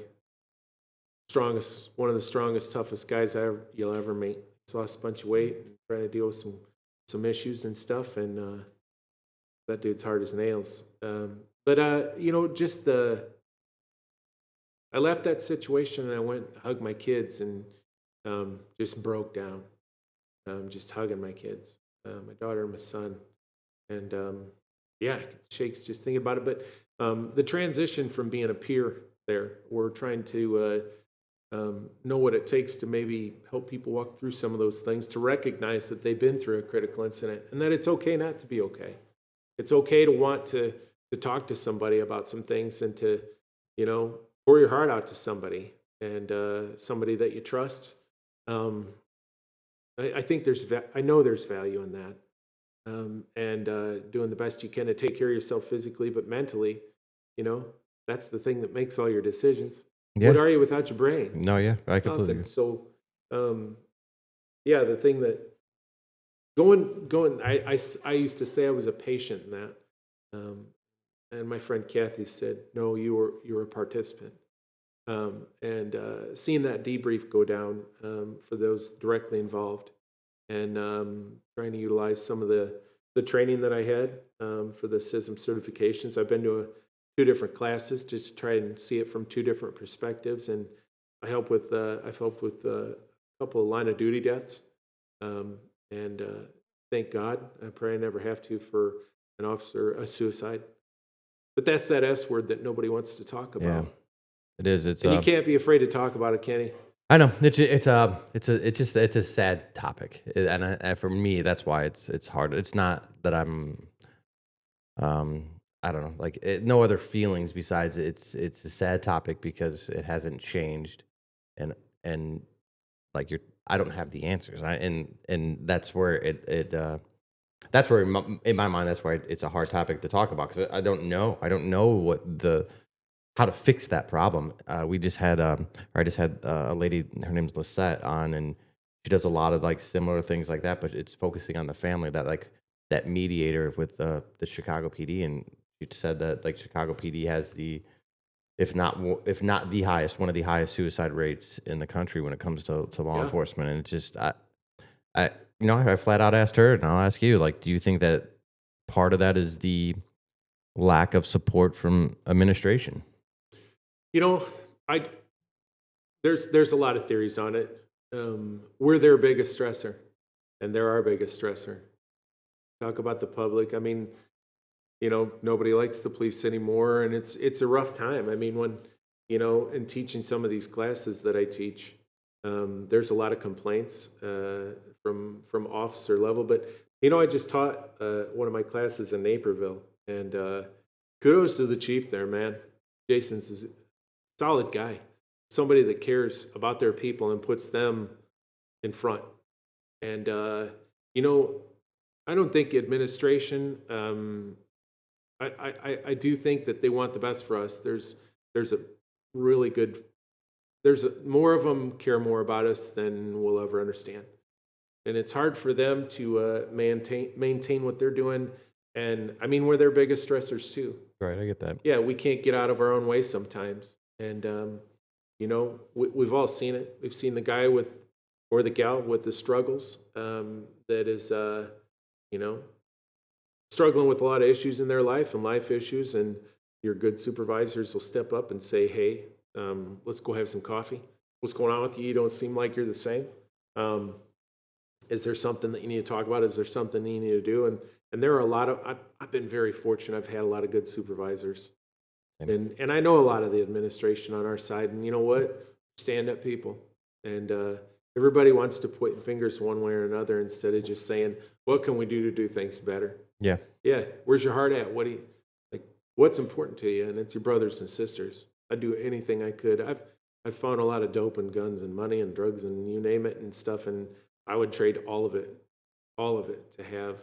one of the strongest, toughest guys you'll ever meet. He's lost a bunch of weight, and trying to deal with some issues and stuff, and that dude's hard as nails. But you know, just I left that situation, and I went and hugged my kids, and just broke down, just hugging my kids, my daughter and my son. And yeah, it shakes just thinking about it. But the transition from being a peer there, we're trying to know what it takes to maybe help people walk through some of those things, to recognize that they've been through a critical incident, and that it's okay not to be okay. It's okay to want to talk to somebody about some things, and to, you know, pour your heart out to somebody, and somebody that you trust. I think I know there's value in that. And doing the best you can to take care of yourself physically, but mentally, you know, that's the thing that makes all your decisions. Yeah. What are you without your brain? No, yeah, I completely agree. So, yeah, the thing that going, I used to say I was a patient in that, and my friend Kathy said, no, you were a participant. And seeing that debrief go down for those directly involved, and trying to utilize some of the training that I had for the CISM certifications. I've been to 2 different classes just to try and see it from 2 different perspectives, and I've helped with a couple of line of duty deaths, and thank God. I pray I never have to for an officer, a suicide. But that's that S word that nobody wants to talk about. Yeah, it is. It's And you can't be afraid to talk about it, Kenny. I know it's a sad topic, and for me that's why it's hard. It's not that I'm I don't know, like no other feelings besides it's a sad topic because it hasn't changed, and like I don't have the answers, and that's where that's where in my mind that's why it's a hard topic to talk about because I don't know what how to fix that problem. I just had a lady, her name's Lisette, on, and she does a lot of like similar things like that, but it's focusing on the family, that mediator with the Chicago PD, and she said that like Chicago PD has if not the highest, one of the highest suicide rates in the country when it comes to law enforcement, and it's just I flat out asked her, and I'll ask you, like, do you think that part of that is the lack of support from administration? There's a lot of theories on it. We're their biggest stressor, and they're our biggest stressor. Talk about the public. I mean, nobody likes the police anymore, and it's a rough time. I mean, when in teaching some of these classes that I teach, there's a lot of complaints from officer level. But I just taught one of my classes in Naperville, and kudos to the chief there, man. Jason's solid guy, somebody that cares about their people and puts them in front. And I don't think administration. I do think that they want the best for us. There's a really good. More of them care more about us than we'll ever understand, and it's hard for them to maintain what they're doing. And I mean, we're their biggest stressors too. Right, I get that. Yeah, we can't get out of our own way sometimes. And, we've all seen it. We've seen the guy or the gal with the struggles that is, struggling with a lot of issues in their life and life issues. And your good supervisors will step up and say, hey, let's go have some coffee. What's going on with you? You don't seem like you're the same. Is there something that you need to talk about? Is there something you need to do? And there are a lot of, I've been very fortunate. I've had a lot of good supervisors. And I know a lot of the administration on our side. And you know what? Stand-up people. And everybody wants to point fingers one way or another instead of just saying, what can we do to do things better? Yeah. Yeah. Where's your heart at? What's important to you? And it's your brothers and sisters. I'd do anything I could. I've found a lot of dope and guns and money and drugs and you name it and stuff. And I would trade all of it to have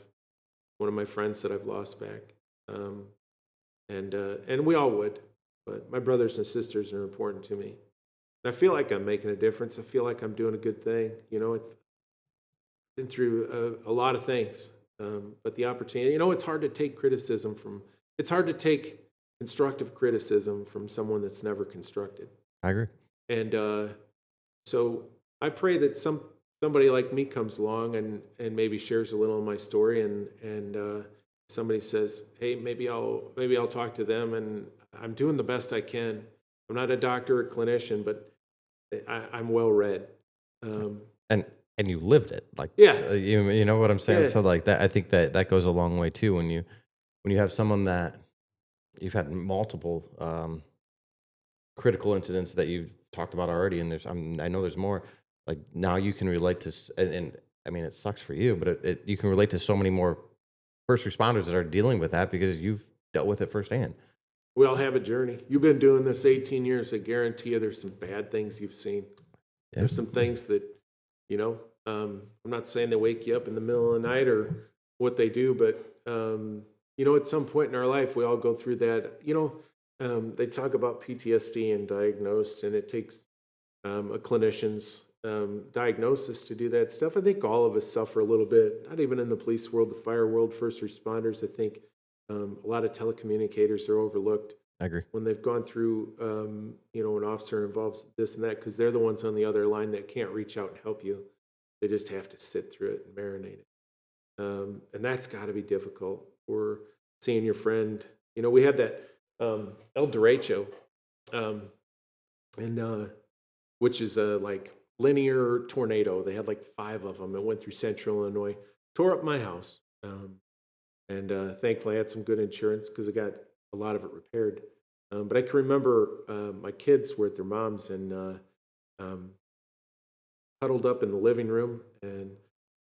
one of my friends that I've lost back. And we all would, but my brothers and sisters are important to me. And I feel like I'm making a difference. I feel like I'm doing a good thing. I've been through a lot of things, but the opportunity, it's hard to take it's hard to take constructive criticism from someone that's never constructed. I agree. And so I pray that somebody like me comes along and maybe shares a little of my story and somebody says, hey, maybe I'll talk to them, and I'm doing the best I can. I'm not a doctor or clinician, but I'm well read. And you lived it, like, yeah, you know what I'm saying. Yeah. So like that, I think that goes a long way too. When you have someone that you've had multiple critical incidents that you've talked about already, and I know there's more. Like now you can relate to, and I mean it sucks for you, but you can relate to so many more first responders that are dealing with that because you've dealt with it firsthand. We all have a journey. You've been doing this 18 years. I guarantee you there's some bad things you've seen. Yeah. There's some things that, I'm not saying they wake you up in the middle of the night or what they do, but, at some point in our life, we all go through that. They talk about PTSD and diagnosed, and it takes a clinician's diagnosis to do that stuff. I think all of us suffer a little bit, not even in the police world, the fire world, first responders. I think a lot of telecommunicators are overlooked. I agree. When they've gone through, an officer involves this and that, because they're the ones on the other line that can't reach out and help you. They just have to sit through it and marinate it. And that's got to be difficult. Or seeing your friend, we had that El Derecho, which is a like linear tornado. They had like 5 of them. It went through central Illinois. tore up my house. And thankfully I had some good insurance because I got a lot of it repaired. But I can remember my kids were at their mom's and um, huddled up in the living room, and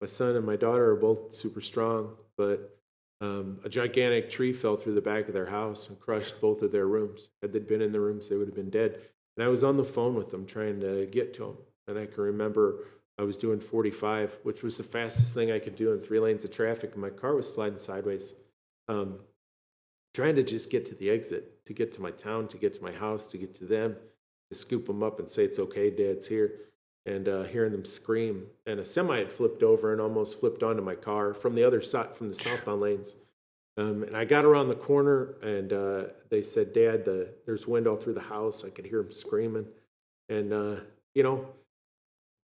my son and my daughter are both super strong, but a gigantic tree fell through the back of their house and crushed both of their rooms. Had they been in the rooms, they would have been dead. And I was on the phone with them trying to get to them. And I can remember I was doing 45, which was the fastest thing I could do in 3 lanes of traffic, and my car was sliding sideways. Trying to just get to the exit, to get to my town, to get to my house, to get to them, to scoop them up and say, it's okay, Dad's here. And hearing them scream. And a semi had flipped over and almost flipped onto my car from the other side, from the southbound lanes. And I got around the corner, and they said, Dad, there's wind all through the house. I could hear them screaming. And,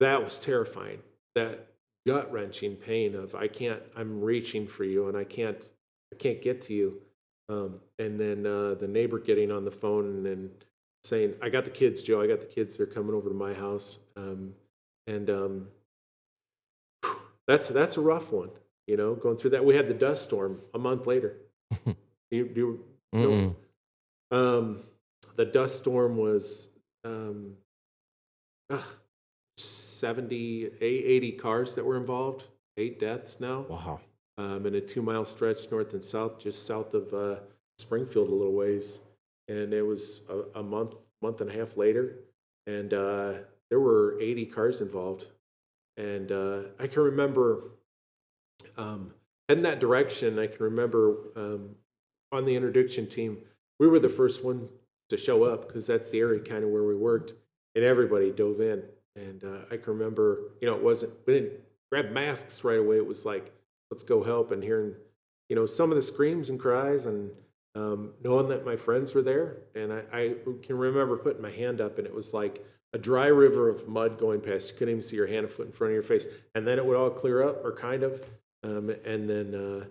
that was terrifying. That gut-wrenching pain of, I'm reaching for you, and I can't get to you. And then the neighbor getting on the phone and saying, I got the kids, Joe, I got the kids. They're coming over to my house. That's a rough one, going through that. We had the dust storm a month later. You know, the dust storm was 80 cars that were involved, 8 deaths now. Wow. In a 2-mile stretch north and south, just south of Springfield a little ways. And it was a month and a half later, and there were 80 cars involved. And I can remember heading that direction. I can remember on the interdiction team, we were the first one to show up because that's the area kind of where we worked, and everybody dove in. And I can remember, we didn't grab masks right away. It was like, let's go help, and hearing, some of the screams and cries, and knowing that my friends were there. And I can remember putting my hand up, and it was like a dry river of mud going past. You couldn't even see your hand, a foot in front of your face. And then it would all clear up, or kind of. And then,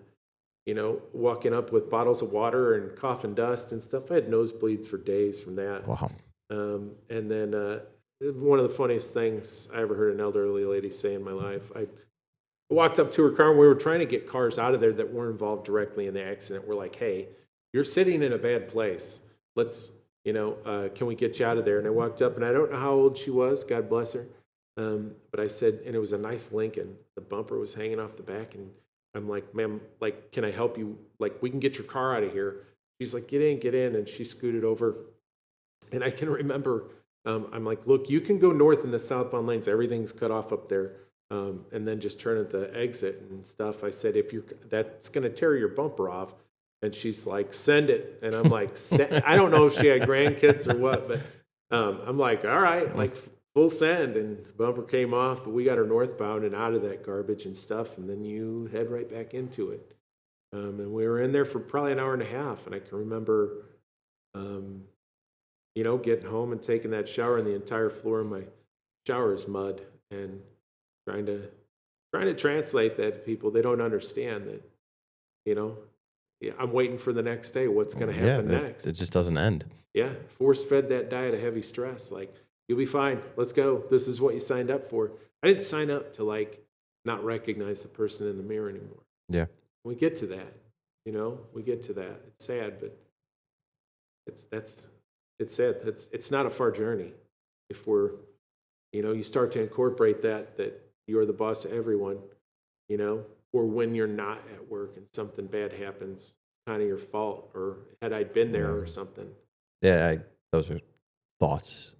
walking up with bottles of water and coughing dust and stuff. I had nosebleeds for days from that. Wow. And then one of the funniest things I ever heard an elderly lady say in my life, I walked up to her car, and we were trying to get cars out of there that weren't involved directly in the accident. We're like, hey, you're sitting in a bad place. Let's, can we get you out of there? And I walked up, and I don't know how old she was, God bless her. But I said, and it was a nice Lincoln. The bumper was hanging off the back, and I'm like, ma'am, can I help you? We can get your car out of here. She's like, get in. And she scooted over. And I can remember, I'm like, look, you can go north in the southbound lanes. Everything's cut off up there. And then just turn at the exit and stuff. I said, that's going to tear your bumper off. And she's like, send it. And I'm like, I don't know if she had grandkids or what, but I'm like, all right, full send. And the bumper came off, but we got her northbound and out of that garbage and stuff. And then you head right back into it. And we were in there for probably an hour and a half. And I can remember, getting home and taking that shower, and the entire floor of my shower is mud, and trying to translate that to people. They don't understand that, I'm waiting for the next day. What's going to happen next? It just doesn't end. Yeah. Force fed that diet of heavy stress. You'll be fine. Let's go. This is what you signed up for. I didn't sign up to not recognize the person in the mirror anymore. Yeah. We get to that, we get to that. It's sad, but it's sad. It's not a far journey. If we're, you start to incorporate that you're the boss of everyone, or when you're not at work and something bad happens, kind of your fault, or had I been there or something. Yeah, those are thoughts.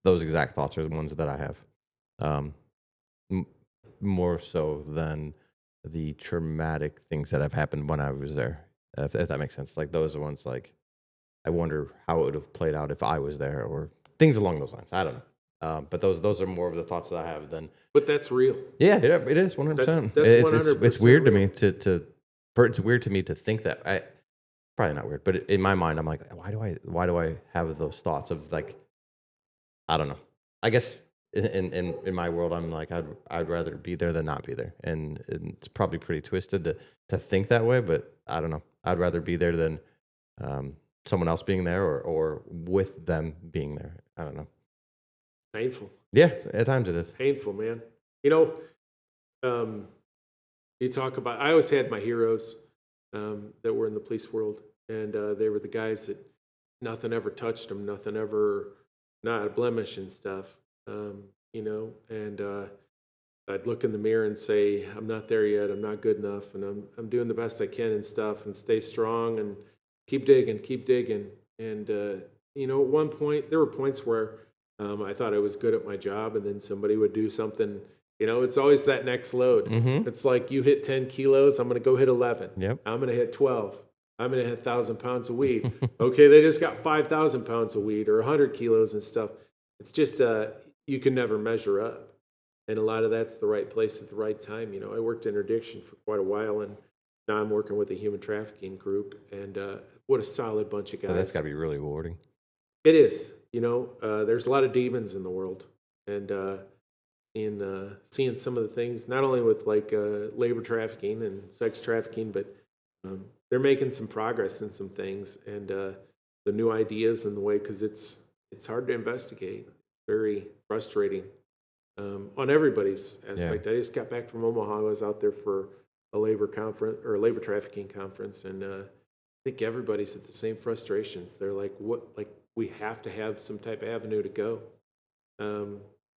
Those exact thoughts are the ones that I have. More so than the traumatic things that have happened when I was there, if that makes sense. Those are ones I wonder how it would have played out if I was there, or things along those lines. I don't know. But those are more of the thoughts that I have than. But that's real. Yeah, it is 100%. It's weird to me it's weird to me to think that. Probably not weird, but in my mind, I'm like, why do I have those thoughts of I don't know. I guess in my world, I'm like, I'd rather be there than not be there, and it's probably pretty twisted to think that way. But I don't know. I'd rather be there than someone else being there, or with them being there. I don't know. Painful. Yeah, at times it is. Painful, man. You talk about, I always had my heroes that were in the police world, and they were the guys that nothing ever touched them, nothing ever, not a blemish and stuff, you know, and I'd look in the mirror and say, I'm not there yet, I'm not good enough, and I'm doing the best I can and stuff, and stay strong and keep digging. And, you know, at one point, there were points where I thought I was good at my job, and then somebody would do something. You know, it's always that next load. It's like you hit 10 kilos, I'm going to go hit 11. Yep. I'm going to hit 12. I'm going to hit 1,000 pounds of weed. Okay, they just got 5,000 pounds of weed or 100 kilos and stuff. It's just, you can never measure up. And a lot of that's the right place at the right time. You know, I worked in interdiction for quite a while, and now I'm working with a human trafficking group. And what a solid bunch of guys. So that's got to be really rewarding. It is. You know, there's a lot of demons in the world. And, seeing some of the things, not only with like labor trafficking and sex trafficking, but they're making some progress in some things, and the new ideas and the way, because it's hard to investigate, very frustrating on everybody's aspect. Yeah. I just got back from Omaha. I was out there for a labor conference or a labor trafficking conference, and I think everybody's at the same frustrations. They're like, what? Like, we have to have some type of avenue to go.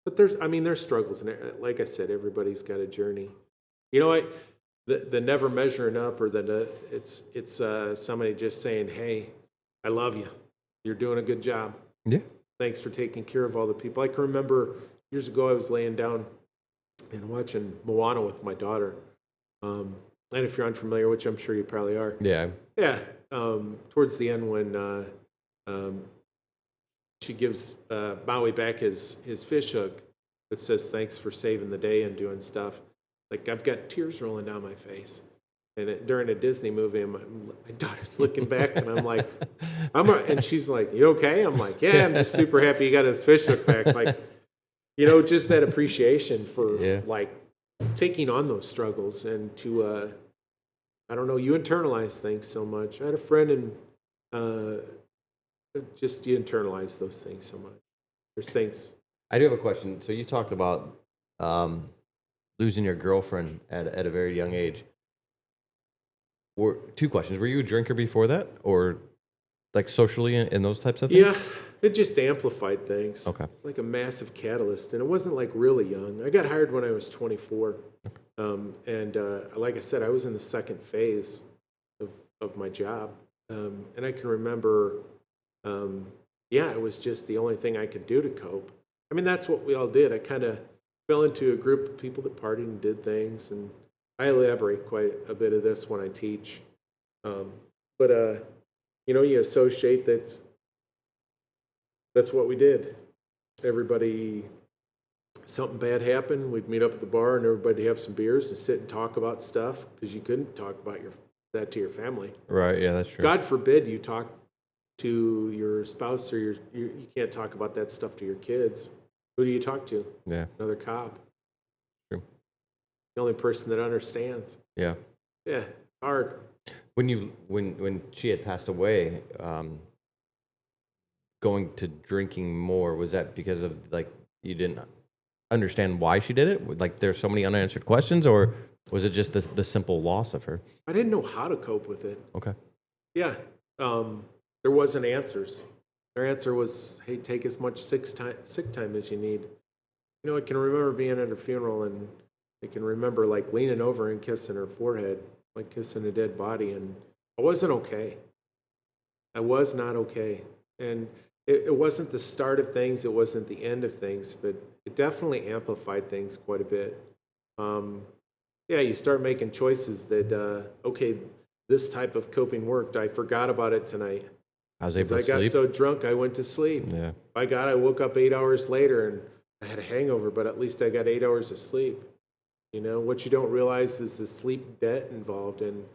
But there's struggles, and like I said, everybody's got a journey. You know, the never measuring up, or it's somebody just saying, "Hey, I love you. You're doing a good job. Yeah. Thanks for taking care of all the people." I can remember years ago, I was laying down and watching Moana with my daughter. And if you're unfamiliar, which I'm sure you probably are, Yeah. yeah. Towards the end, when she gives Maui back his fish hook that says thanks for saving the day and doing stuff. Like, I've got tears rolling down my face. And during a Disney movie, and my daughter's looking back, and I'm like, and she's like, "You okay?" I'm like, "Yeah, I'm just super happy he got his fish hook back." Like, you know, just that appreciation for like taking on those struggles, and to, I don't know, you internalize things so much. I had a friend, and just you internalize those things so much. There's things. I do have a question. So you talked about losing your girlfriend at a very young age. Two questions. Were you a drinker before that, or like socially in those types of things? Yeah, it just amplified things. Okay. It's like a massive catalyst, and it wasn't like really young. I got hired when I was 24. And like I said, I was in the second phase of my job. And I can remember, it was just the only thing I could do to cope. I mean, that's what we all did. I kind of fell into a group of people that partied and did things, and I elaborate quite a bit of this when I teach. You know, you associate that's what we did. Everybody, something bad happened, we'd meet up at the bar and everybody have some beers and sit and talk about stuff, because you couldn't talk about that to your family. Right, yeah, that's true. God forbid you talk to your spouse, or you can't talk about that stuff to your kids. Who do you talk to? Yeah. Another cop. True. The only person that understands. Yeah. Yeah, hard. When she had passed away, going to drinking more, was that because of, like, you didn't understand why she did it? Like, there's so many unanswered questions, or was it just the simple loss of her? I didn't know how to cope with it. Okay. Yeah. There wasn't answers. Their answer was, "Hey, take as much sick time as you need." You know, I can remember being at her funeral, and I can remember like leaning over and kissing her forehead, like kissing a dead body, and I wasn't okay. I was not okay. And it wasn't the start of things, it wasn't the end of things, but it definitely amplified things quite a bit. You start making choices that, okay, this type of coping worked. I forgot about it tonight. I was able to sleep. I got so drunk, I went to sleep. Yeah. By God, I woke up 8 hours later and I had a hangover, but at least I got 8 hours of sleep. You know, what you don't realize is the sleep debt involved, and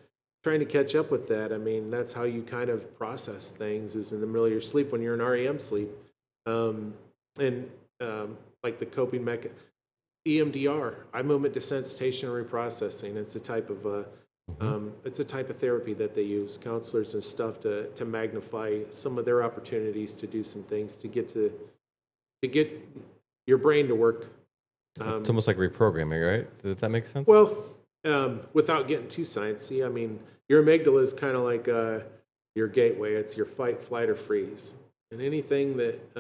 trying to catch up with that. I mean, that's how you kind of process things, is in the middle of your sleep when you're in REM sleep. Like the coping mechanism, EMDR, eye movement desensitization and reprocessing. It's a type of therapy that they use, counselors and stuff, to magnify some of their opportunities to do some things to get your brain to work. It's almost like reprogramming, right? Does that make sense? Well, without getting too sciencey, I mean, your amygdala is kind of like your gateway. It's your fight, flight, or freeze, and anything that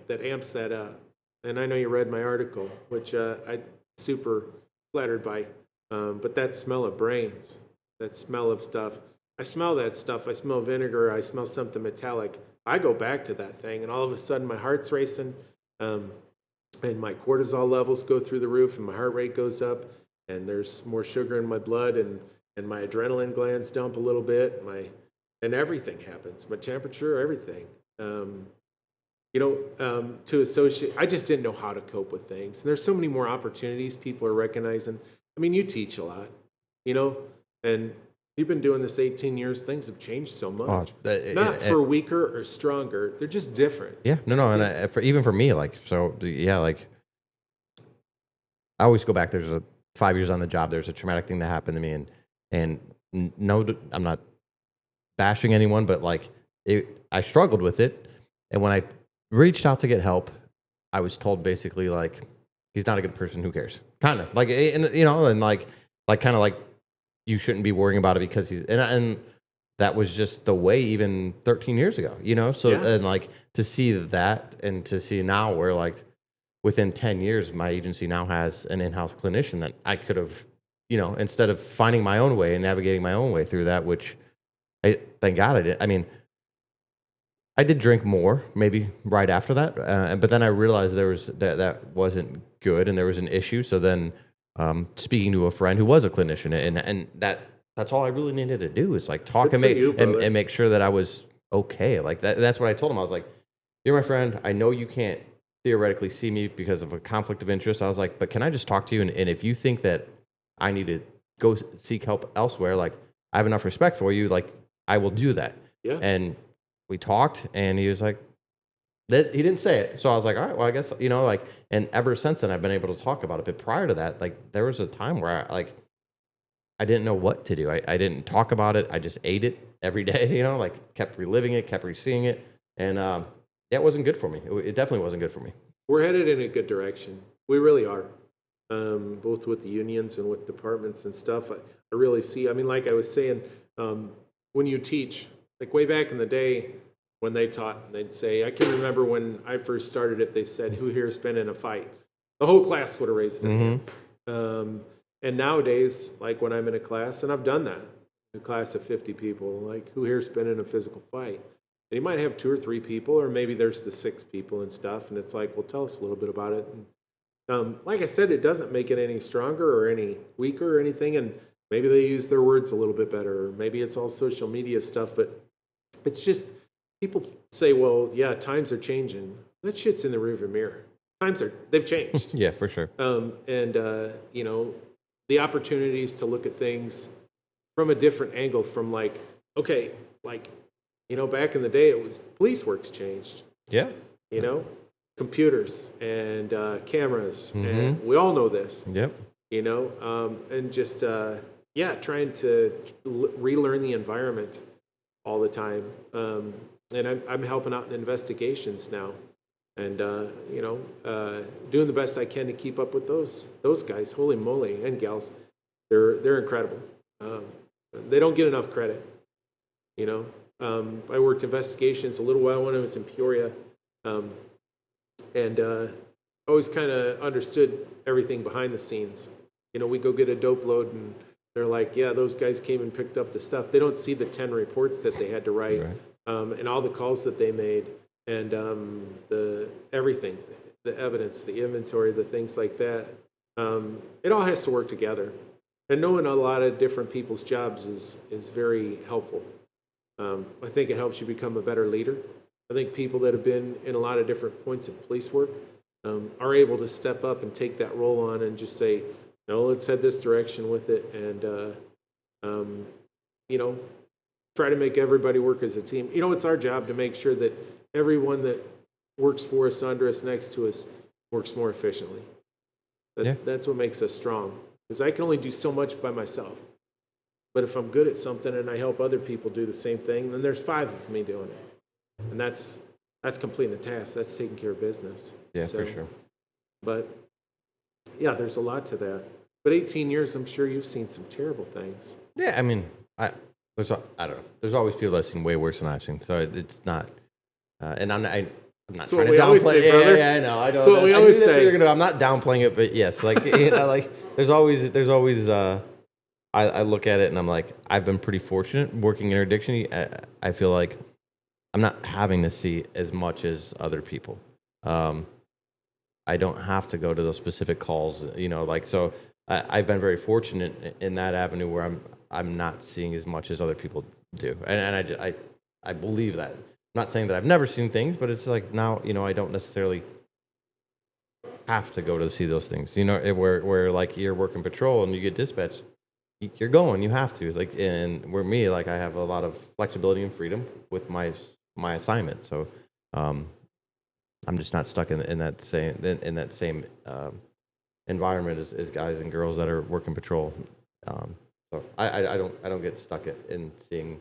that amps that up. And I know you read my article, which I'm super flattered by. But that smell of brains, that smell of stuff, I smell that stuff. I smell vinegar. I smell something metallic. I go back to that thing, and all of a sudden my heart's racing, and my cortisol levels go through the roof, and my heart rate goes up, and there's more sugar in my blood, and my adrenaline glands dump a little bit. And everything happens. My temperature, everything. To associate, I just didn't know how to cope with things. And there's so many more opportunities people are recognizing. I mean, you teach a lot, and you've been doing this 18 years. Things have changed so much. Not for weaker or stronger. They're just different. Yeah, no. And even for me, like, so, yeah, like, I always go back. There's 5 years on the job. There's a traumatic thing that happened to me. And no, I'm not bashing anyone, but like, I struggled with it. And when I reached out to get help, I was told basically, like, he's not a good person. Who cares? Kind of like, and like kind of like, you shouldn't be worrying about it because he's, and that was just the way even 13 years ago, So, Yeah. And like, to see that and to see now where, like, within 10 years, my agency now has an in-house clinician that I could have, instead of finding my own way and navigating my own way through that, which thank God I did. I mean, I did drink more maybe right after that, but then I realized there was that wasn't good and there was an issue. So then speaking to a friend who was a clinician, and that's all I really needed to do is like talk and make sure that I was okay. Like that's what I told him. I was like, you're my friend. I know you can't theoretically see me because of a conflict of interest. I was like, but can I just talk to you? And if you think that I need to go seek help elsewhere, like, I have enough respect for you, like, I will do that. Yeah. And we talked, and he was like, that he didn't say it. So I was like, all right, well, I guess, like, and ever since then I've been able to talk about it. But prior to that, like, there was a time where I didn't know what to do. I didn't talk about it. I just ate it every day, like, kept reliving it, kept re-seeing it. And it wasn't good for me. It definitely wasn't good for me. We're headed in a good direction. We really are. Both with the unions and with departments and stuff. I really see, I mean, like I was saying, when you teach, like way back in the day when they taught, they'd say, I can remember when I first started, if they said, who here has been in a fight? The whole class would have raised their hands. And nowadays, like when I'm in a class, and I've done that, a class of 50 people, like, who here's been in a physical fight? And you might have 2 or 3 people, or maybe there's the 6 people and stuff, and it's like, well, tell us a little bit about it. And, like I said, it doesn't make it any stronger or any weaker or anything, and maybe they use their words a little bit better, or maybe it's all social media stuff, but it's just, people say, well, yeah, times are changing. That shit's in the rearview mirror. They've changed. Yeah, for sure. The opportunities to look at things from a different angle, from like, okay, like, back in the day, it was police work's changed. Yeah. Computers and cameras, and we all know this. Yep. And just trying to relearn the environment all the time. And I'm helping out in investigations now, and doing the best I can to keep up with those guys. Holy moly, and gals, they're incredible. They don't get enough credit. I worked investigations a little while when I was in Peoria, and always kind of understood everything behind the scenes. We go get a dope load, and they're like, yeah, those guys came and picked up the stuff. They don't see the 10 reports that they had to write, and all the calls that they made, and the everything, the evidence, the inventory, the things like that. It all has to work together. And knowing a lot of different people's jobs is very helpful. I think it helps you become a better leader. I think people that have been in a lot of different points of police work are able to step up and take that role on and just say, no, let's head this direction with it, and try to make everybody work as a team. It's our job to make sure that everyone that works for us, under us, next to us, works more efficiently. That's what makes us strong, because I can only do so much by myself. But if I'm good at something and I help other people do the same thing, then there's 5 of me doing it. And that's completing the task. That's taking care of business. Yeah, for sure. But yeah, there's a lot to that. But 18 years, I'm sure you've seen some terrible things. Yeah, I mean, I don't know. There's always people that seen way worse than I've seen, so it's not. And I'm not That's trying what to we always downplay. say, brother. Yeah, I know. I know. That's what we I knew always that's what say. you're gonna. I'm not downplaying it, but yes, like like there's always. I look at it and I'm like, I've been pretty fortunate working interdiction. I feel like I'm not having to see as much as other people. I don't have to go to those specific calls, like so. I've been very fortunate in that avenue where I'm not seeing as much as other people do, and I believe that. I'm not saying that I've never seen things, but it's like now, I don't necessarily have to go to see those things. Where like you're working patrol and you get dispatched, you're going. You have to. It's like, and where me, like I have a lot of flexibility and freedom with my assignment. So, I'm just not stuck in that same environment as guys and girls that are working patrol. So I don't get stuck in seeing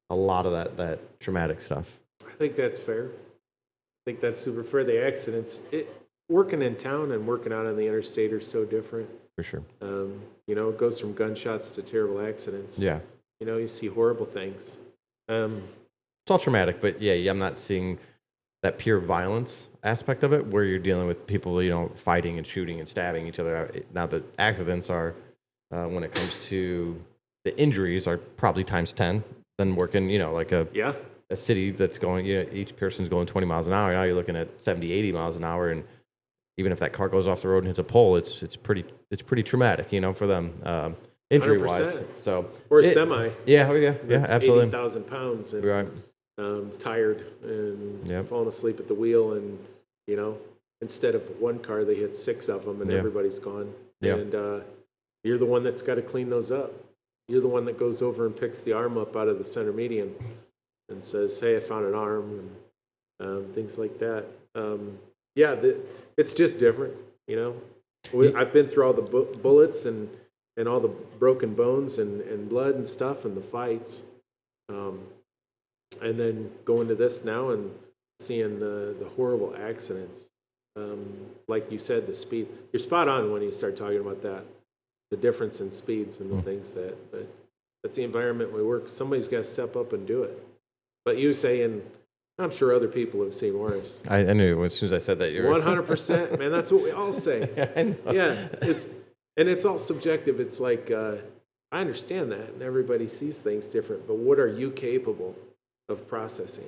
a lot of that traumatic stuff. I think that's fair. I think that's super fair. The accidents, working in town and working out on the interstate are so different. For sure. It goes from gunshots to terrible accidents. Yeah. You see horrible things. It's all traumatic, but yeah, I'm not seeing that pure violence aspect of it where you're dealing with people, fighting and shooting and stabbing each other. Now the accidents are, when it comes to the injuries, are probably times 10 than working, like a city that's going, each person's going 20 miles an hour. Now you're looking at 70, 80 miles an hour. And even if that car goes off the road and hits a pole, it's pretty traumatic, for them, injury wise. 100%. So Or a semi. Yeah. Yeah. That's Absolutely. 80,000 pounds and Right. Tired and Yep. falling asleep at the wheel. And, instead of one car, they hit 6 of them and Yeah. everybody's gone. Yeah. And you're the one that's got to clean those up. You're the one that goes over and picks the arm up out of the center median and says, hey, I found an arm, and things like that. It's just different, I've been through all the bullets and all the broken bones and blood and stuff and the fights. And then going to this now and seeing the horrible accidents. Like you said, the speed. You're spot on when you start talking about that. The difference in speeds and the things but that's the environment we work. Somebody's got to step up and do it. But you saying, I'm sure other people have seen worse. I knew as soon as I said that. You're 100%, man. That's what we all say. I know. Yeah, it's all subjective. It's like I understand that, and everybody sees things different. But what are you capable of processing?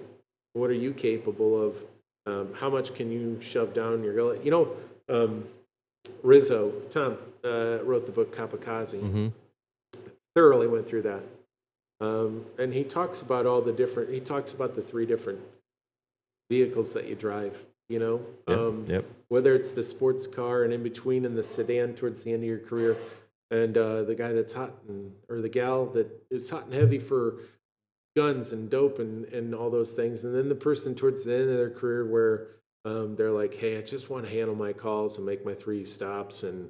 What are you capable of? How much can you shove down your gullet? Rizzo, Tom, wrote the book Kamikaze. Mm-hmm. Thoroughly went through that. And he talks about he talks about the 3 different vehicles that you drive, Yep. Whether it's the sports car and in between and the sedan towards the end of your career, and the guy that's hot or the gal that is hot and heavy for guns and dope and all those things. And then the person towards the end of their career where they're like, hey, I just want to handle my calls and make my 3 stops. And,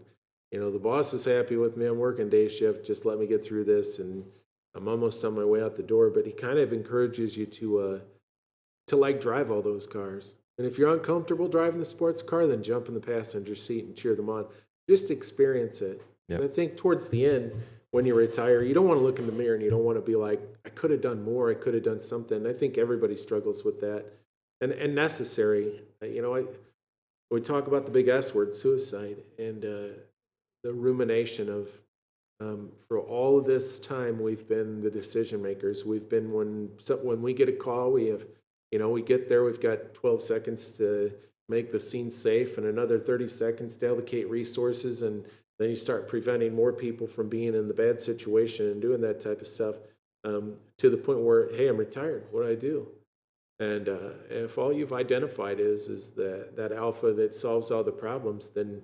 the boss is happy with me. I'm working day shift. Just let me get through this. And I'm almost on my way out the door. But he kind of encourages you to drive all those cars. And if you're uncomfortable driving the sports car, then jump in the passenger seat and cheer them on. Just experience it. Yep. I think towards the end, when you retire, you don't want to look in the mirror and you don't want to be like, I could have done more. I could have done something. I think everybody struggles with that. And necessary. We talk about the big S word, suicide, and the rumination of for all of this time we've been the decision makers. We've been when we get a call, we have, we get there, we've got 12 seconds to make the scene safe and another 30 seconds to allocate resources, and then you start preventing more people from being in the bad situation and doing that type of stuff, to the point where, hey, I'm retired. What do I do? And if all you've identified is that alpha that solves all the problems, then,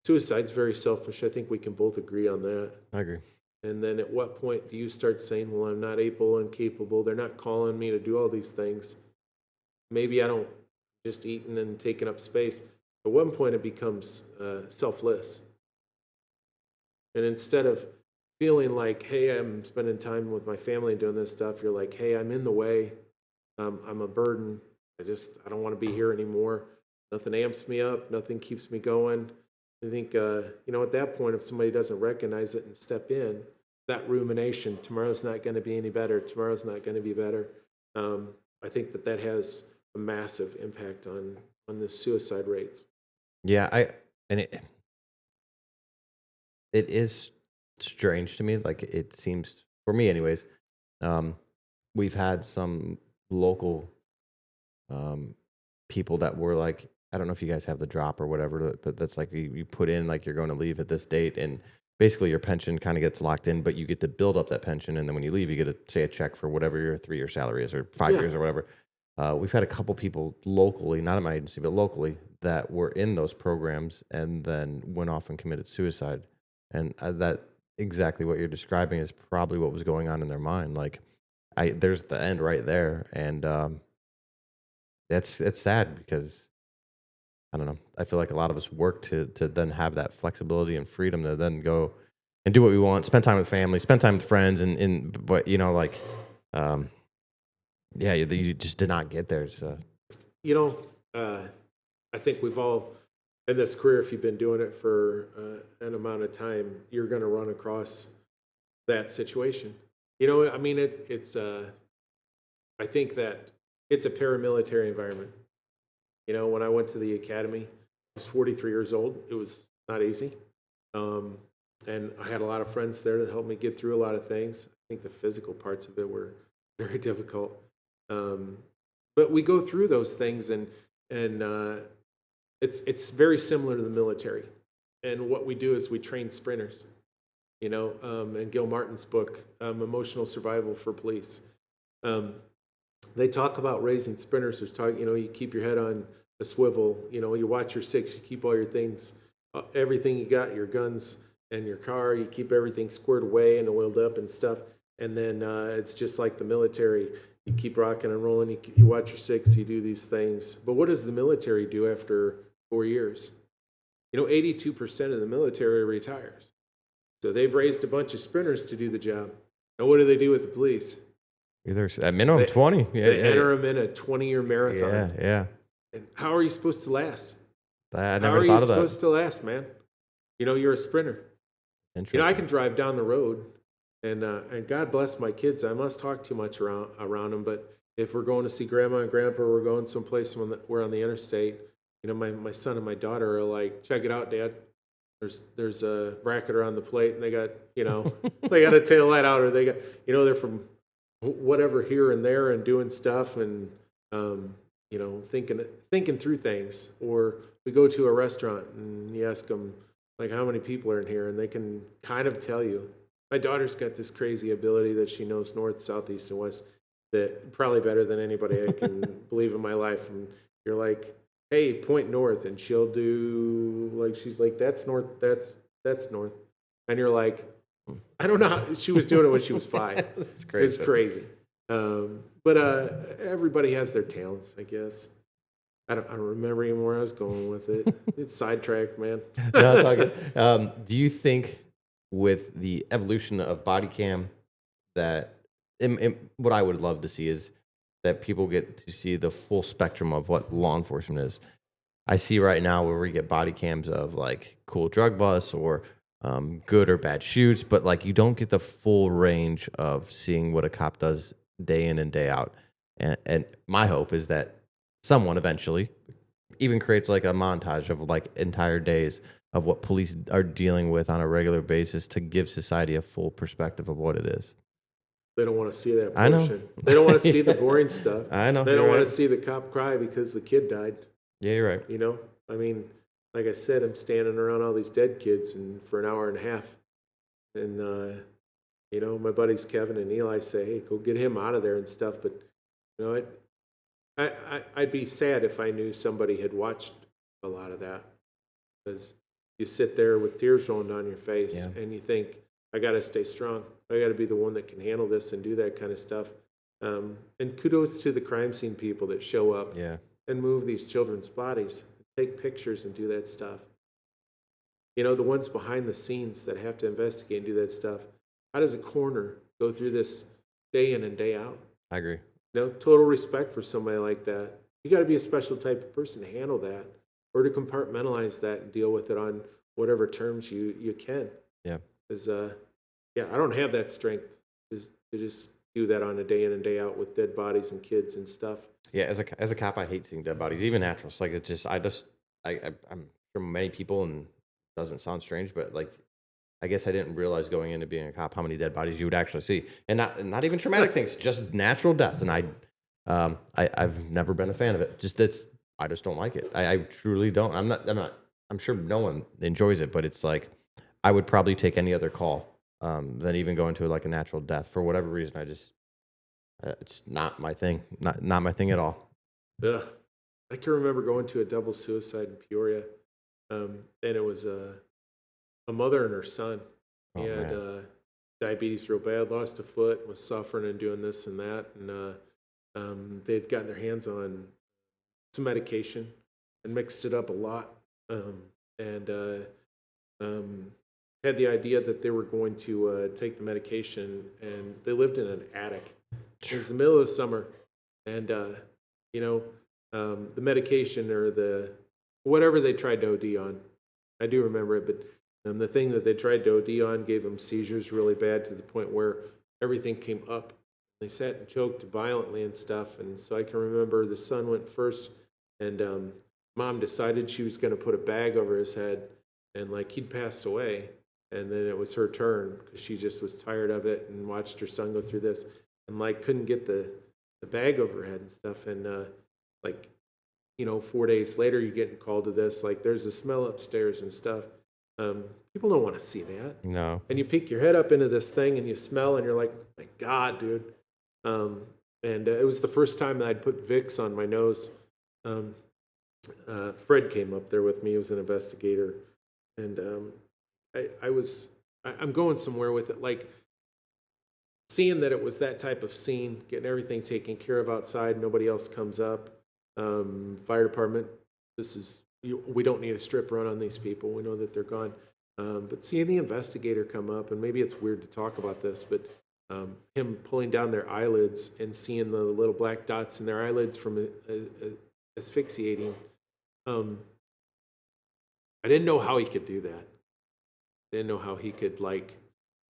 suicide's very selfish. I think we can both agree on that. I agree. And then at what point do you start saying, well, I'm not able and capable. They're not calling me to do all these things. Maybe I don't, just eating and taking up space. At one point it becomes selfless. And instead of feeling like, hey, I'm spending time with my family and doing this stuff, you're like, hey, I'm in the way. I'm a burden. I don't want to be here anymore. Nothing amps me up. Nothing keeps me going. I think, at that point, if somebody doesn't recognize it and step in, that rumination, tomorrow's not going to be any better, tomorrow's not going to be better. I think that has a massive impact on the suicide rates. Yeah, it is strange to me. Like, it seems, for me anyways, we've had some local people that were like, I don't know if you guys have the drop or whatever, but that's like you put in like you're going to leave at this date, and basically your pension kind of gets locked in, but you get to build up that pension, and then when you leave, you get a check for whatever your 3-year salary is or 5 years or whatever. We've had a couple people locally, not at my agency, but locally, that were in those programs and then went off and committed suicide. And that exactly what you're describing is probably what was going on in their mind. Like, there's the end right there, and it's sad because I don't know. I feel like a lot of us work to then have that flexibility and freedom to then go and do what we want, spend time with family, spend time with friends, but you just did not get there. So, I think we've all, in this career, if you've been doing it for an amount of time, you're going to run across that situation. I mean, I think that it's a paramilitary environment. When I went to the academy, I was 43 years old. It was not easy. And I had a lot of friends there that helped me get through a lot of things. I think the physical parts of it were very difficult. But we go through those things, and it's very similar to the military. And what we do is we train sprinters. And Gil Martin's book, Emotional Survival for Police. They talk about raising sprinters. You keep your head on a swivel. You watch your six. You keep all your things, everything you got, your guns and your car. You keep everything squared away and oiled up and stuff. And then it's just like the military. You keep rocking and rolling. You watch your six. You do these things. But what does the military do after 4 years? 82% of the military retires. So they've raised a bunch of sprinters to do the job. And what do they do with the police? Either at minimum 20. They enter them in a 20-year marathon. Yeah. And how are you supposed to last? I never how are you thought of that. supposed to last, man? You're a sprinter. Interesting. I can drive down the road, and God bless my kids. I must talk too much around them, but if we're going to see grandma and grandpa, or we're going someplace when we're on the interstate, my son and my daughter are like, check it out, Dad. There's a bracketer on the plate, and they got, they got a tail light out, or they got, they're from whatever here and there and doing stuff and, thinking through things. Or we go to a restaurant and you ask them, like, how many people are in here? And they can kind of tell you. My daughter's got this crazy ability that she knows north, south, east, and west, that probably better than anybody I can believe in my life. And you're like, hey, point north, and she'll do, like, she's like, that's north, that's north. And you're like, I don't know how, she was doing it when she was 5. That's crazy. It's crazy. But everybody has their talents, I guess. I don't remember even where I was going with it. It's sidetracked, man. No, it's all good. Do you think with the evolution of body cam that what I would love to see is that people get to see the full spectrum of what law enforcement is? I see right now where we get body cams of like cool drug busts or good or bad shoots, but like you don't get the full range of seeing what a cop does day in and day out. And my hope is that someone eventually even creates like a montage of like entire days of what police are dealing with on a regular basis to give society a full perspective of what it is. They don't want to see that portion. I know. They don't want to see the boring stuff. I know. They don't want to see the cop cry because the kid died. Yeah, you're right. I mean, like I said, I'm standing around all these dead kids and for an hour and a half. And, my buddies Kevin and Eli say, hey, go get him out of there and stuff. But, I'd be sad if I knew somebody had watched a lot of that. Because you sit there with tears rolling down your face and you think, I got to stay strong. I got to be the one that can handle this and do that kind of stuff. And kudos to the crime scene people that show up and move these children's bodies, take pictures and do that stuff. The ones behind the scenes that have to investigate and do that stuff. How does a coroner go through this day in and day out? I agree. Total respect for somebody like that. You got to be a special type of person to handle that or to compartmentalize that and deal with it on whatever terms you can. Yeah. Because yeah, I don't have that strength to just do that on a day in and day out with dead bodies and kids and stuff. Yeah, as a cop, I hate seeing dead bodies, even naturals. Like it's just I'm sure many people, and it doesn't sound strange, but like I guess I didn't realize going into being a cop how many dead bodies you would actually see, and not even traumatic things, just natural deaths. And I've never been a fan of it. I just don't like it. I truly don't. I'm sure no one enjoys it, but it's like I would probably take any other call than even going to like a natural death for whatever reason. It's not my thing. Not my thing at all. Yeah, I can remember going to a double suicide in Peoria, and it was a mother and her son. He Oh, had man. diabetes real bad, lost a foot, was suffering and doing this and that, and they had gotten their hands on some medication and mixed it up a lot, and had the idea that they were going to take the medication, and they lived in an attic. It was the middle of the summer, and you know, the medication or the whatever they tried to OD on, I do remember it, but the thing that they tried to OD on gave them seizures really bad to the point where everything came up. They sat and choked violently and stuff, and so I can remember the son went first, and mom decided she was going to put a bag over his head, and like he'd passed away, and then it was her turn because she just was tired of it and watched her son go through this, and like couldn't get the bag over her head and stuff, and like 4 days later you're getting called to this, like there's a smell upstairs and stuff. People don't want to see that. No. And you peek your head up into this thing and you smell and you're like, my God, dude. And it was the first time that I'd put Vicks on my nose. Fred came up there with me. He was an investigator. And I'm going somewhere with it. Like seeing that it was that type of scene, getting everything taken care of outside, nobody else comes up. Fire department, we don't need a strip run on these people. We know that they're gone. But seeing the investigator come up, and maybe it's weird to talk about this, but him pulling down their eyelids and seeing the little black dots in their eyelids from asphyxiating, I didn't know how he could do that. I didn't know how he could like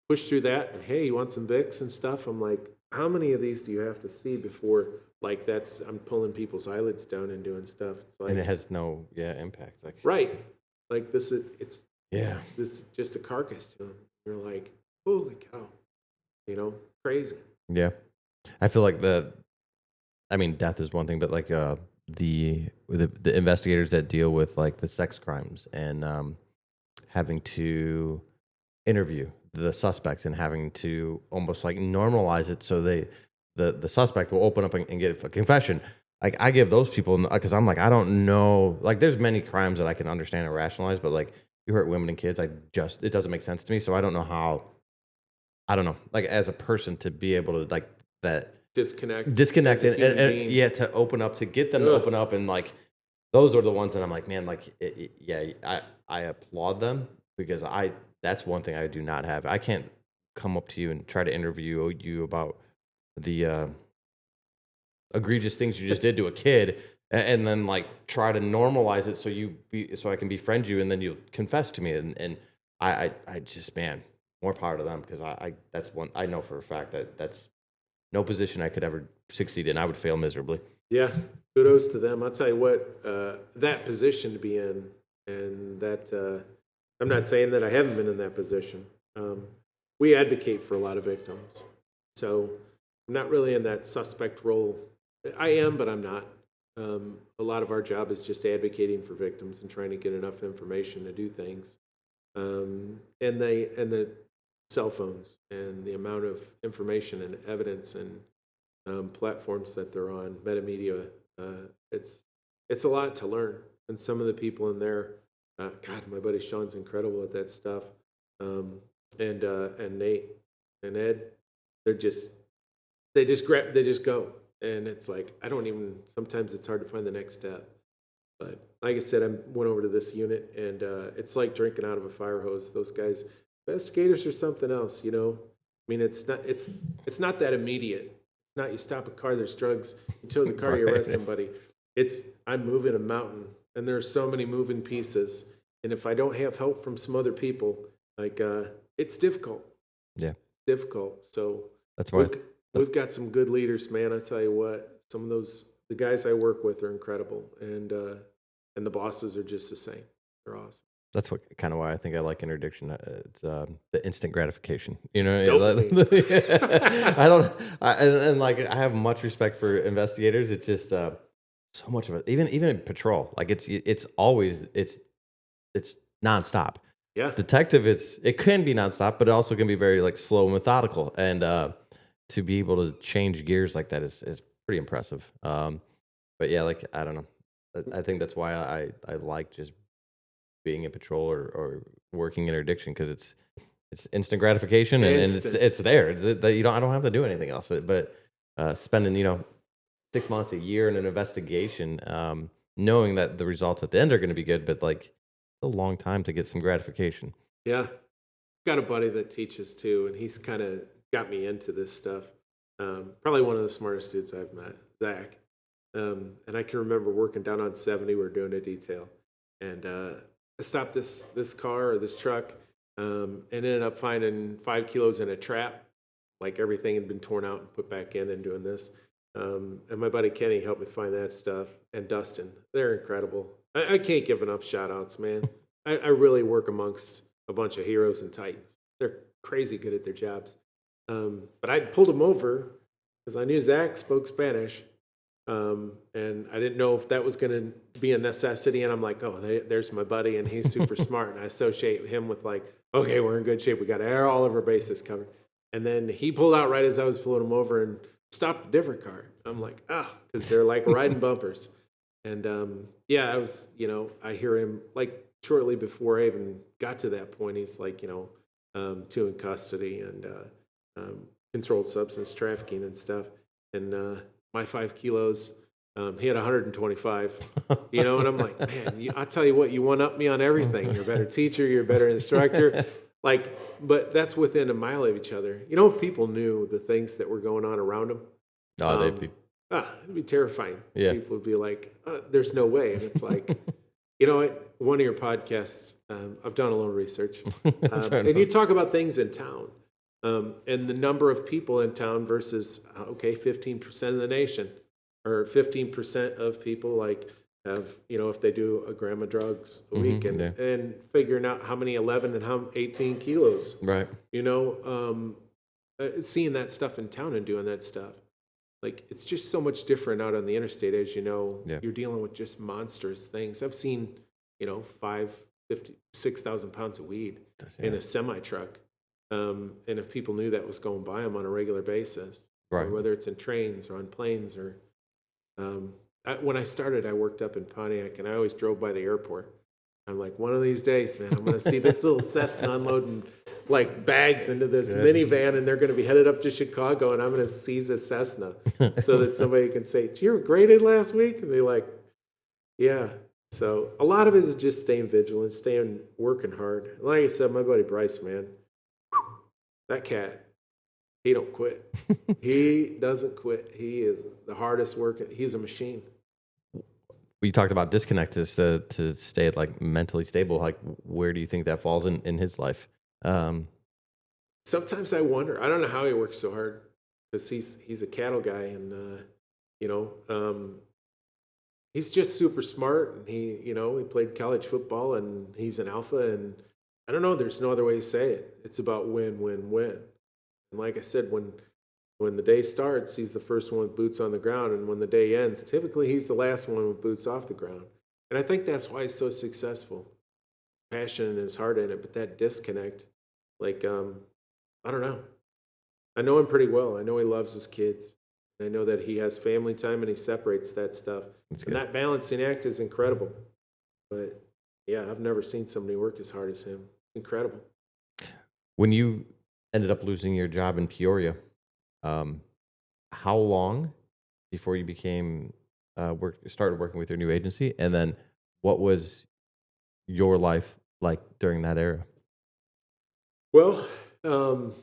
push through that. And hey, you want some Vicks and stuff? I'm like, how many of these do you have to see before like I'm pulling people's eyelids down and doing stuff? It's like, And it has no impact. Like right, like this is Yeah. this is just a carcass to him. You're like, holy cow, crazy. Yeah. I feel like death is one thing, but like the investigators that deal with like the sex crimes and having to interview the suspects and having to almost like normalize it so the suspect will open up and get a confession. Like I give those people, because I'm like, I don't know, like there's many crimes that I can understand and rationalize, but like you hurt women and kids, it doesn't make sense to me. So I don't know like as a person to be able to like that Disconnect and being. yeah, to open up, to get them to open up. And like, those are the ones that I'm like, man, like, I applaud them because that's one thing I do not have. I can't come up to you and try to interview you about the egregious things you just did to a kid and then like try to normalize it so I can befriend you and then you'll confess to me. And I just, man, more power to them because that's one I know for a fact that's no position I could ever succeed in. I would fail miserably. Yeah, kudos to them. I'll tell you what, that position to be in, and that I'm not saying that I haven't been in that position. We advocate for a lot of victims. So I'm not really in that suspect role. I am, but I'm not. A lot of our job is just advocating for victims and trying to get enough information to do things. And the cell phones and the amount of information and evidence and platforms that they're on, metamedia, it's a lot to learn. And some of the people in there, God, my buddy Sean's incredible at that stuff. And Nate and Ed, they just go. And it's like, sometimes it's hard to find the next step. But like I said, I went over to this unit and it's like drinking out of a fire hose. Those guys, investigators are something else, I mean, it's not that immediate. It's not you stop a car, there's drugs, you tow the car, you arrest somebody. I'm moving a mountain and there are so many moving pieces And if I don't have help from some other people, like, it's difficult. Yeah. Difficult. So That's why. we've got some good leaders, man. I tell you what, some of the guys I work with are incredible. And the bosses are just the same. They're awesome. That's what kind of why I think I like interdiction. It's the instant gratification. You know, Dopamine. I don't, and like I have much respect for investigators. It's just so much of it. Even in patrol, like it's always it's nonstop. Yeah. Detective, it can be nonstop, but it also can be very like slow and methodical. And to be able to change gears like that is pretty impressive. But yeah, like I don't know. I think that's why I like just being in patrol or working interdiction, because it's instant gratification and it's there. I don't have to do anything else. But spending 6 months, a year in an investigation, knowing that the results at the end are going to be good, but like it's a long time to get some gratification. Yeah. Got a buddy that teaches too, and he's kind of got me into this stuff. Probably one of the smartest dudes I've met, Zach. And I can remember working down on 70. We were doing a detail, and I stopped this car or this truck, and ended up finding 5 kilos in a trap. Like everything had been torn out and put back in, and doing this. And my buddy Kenny helped me find that stuff, and Dustin. They're incredible. I can't give enough shout outs, man. I really work amongst a bunch of heroes and titans. They're crazy good at their jobs. But I pulled them over because I knew Zach spoke Spanish. And I didn't know if that was going to be a necessity. And I'm like, oh, there's my buddy, and he's super smart. And I associate him with like, okay, we're in good shape. We got all of our bases covered. And then he pulled out right as I was pulling him over and stopped a different car. I'm like, because they're like riding bumpers. And I was, I hear him like shortly before I even got to that point. He's like, 2 in custody and controlled substance trafficking and stuff. And my 5 kilos, he had 125, and I'm like, man, I'll tell you what, you one-up me on everything. You're a better teacher, you're a better instructor. But that's within a mile of each other. If people knew the things that were going on around them, it'd be terrifying. Yeah. People would be like, there's no way. And it's like, one of your podcasts, I've done a little research, and you talk about things in town. And the number of people in town versus 15% of the nation, or 15% of people like have, if they do a gram of drugs a week, and figuring out how many 11 and how 18 kilos, right? Seeing that stuff in town and doing that stuff, like it's just so much different out on the interstate. As you know, you're dealing with just monstrous things. I've seen 6,000 pounds of weed in a semi truck. And if people knew that was going by them on a regular basis, right, or whether it's in trains or on planes, or when I started, I worked up in Pontiac, and I always drove by the airport. I'm like, one of these days, man, I'm going to see this little Cessna unloading like bags into this minivan, and they're going to be headed up to Chicago, and I'm going to seize a Cessna so that somebody can say, you were graded last week? And they're like, yeah. So a lot of it is just staying vigilant, working hard. Like I said, my buddy Bryce, man, that cat, he don't quit. He doesn't quit. He is the hardest working. He's a machine. We talked about disconnect to stay like mentally stable. Like, where do you think that falls in his life? Sometimes I wonder. I don't know how he works so hard, because he's a cattle guy, and he's just super smart. And he played college football, and he's an alpha. And I don't know. There's no other way to say it. It's about win, win, win. And like I said, when the day starts, he's the first one with boots on the ground, and when the day ends, typically he's the last one with boots off the ground. And I think that's why he's so successful. Passion and his heart in it, but that disconnect, like, I don't know. I know him pretty well. I know he loves his kids. I know that he has family time, and he separates that stuff. And that balancing act is incredible. But yeah, I've never seen somebody work as hard as him. Incredible. When you ended up losing your job in Peoria, how long before you became started working with your new agency, and then what was your life like during that era? Well, in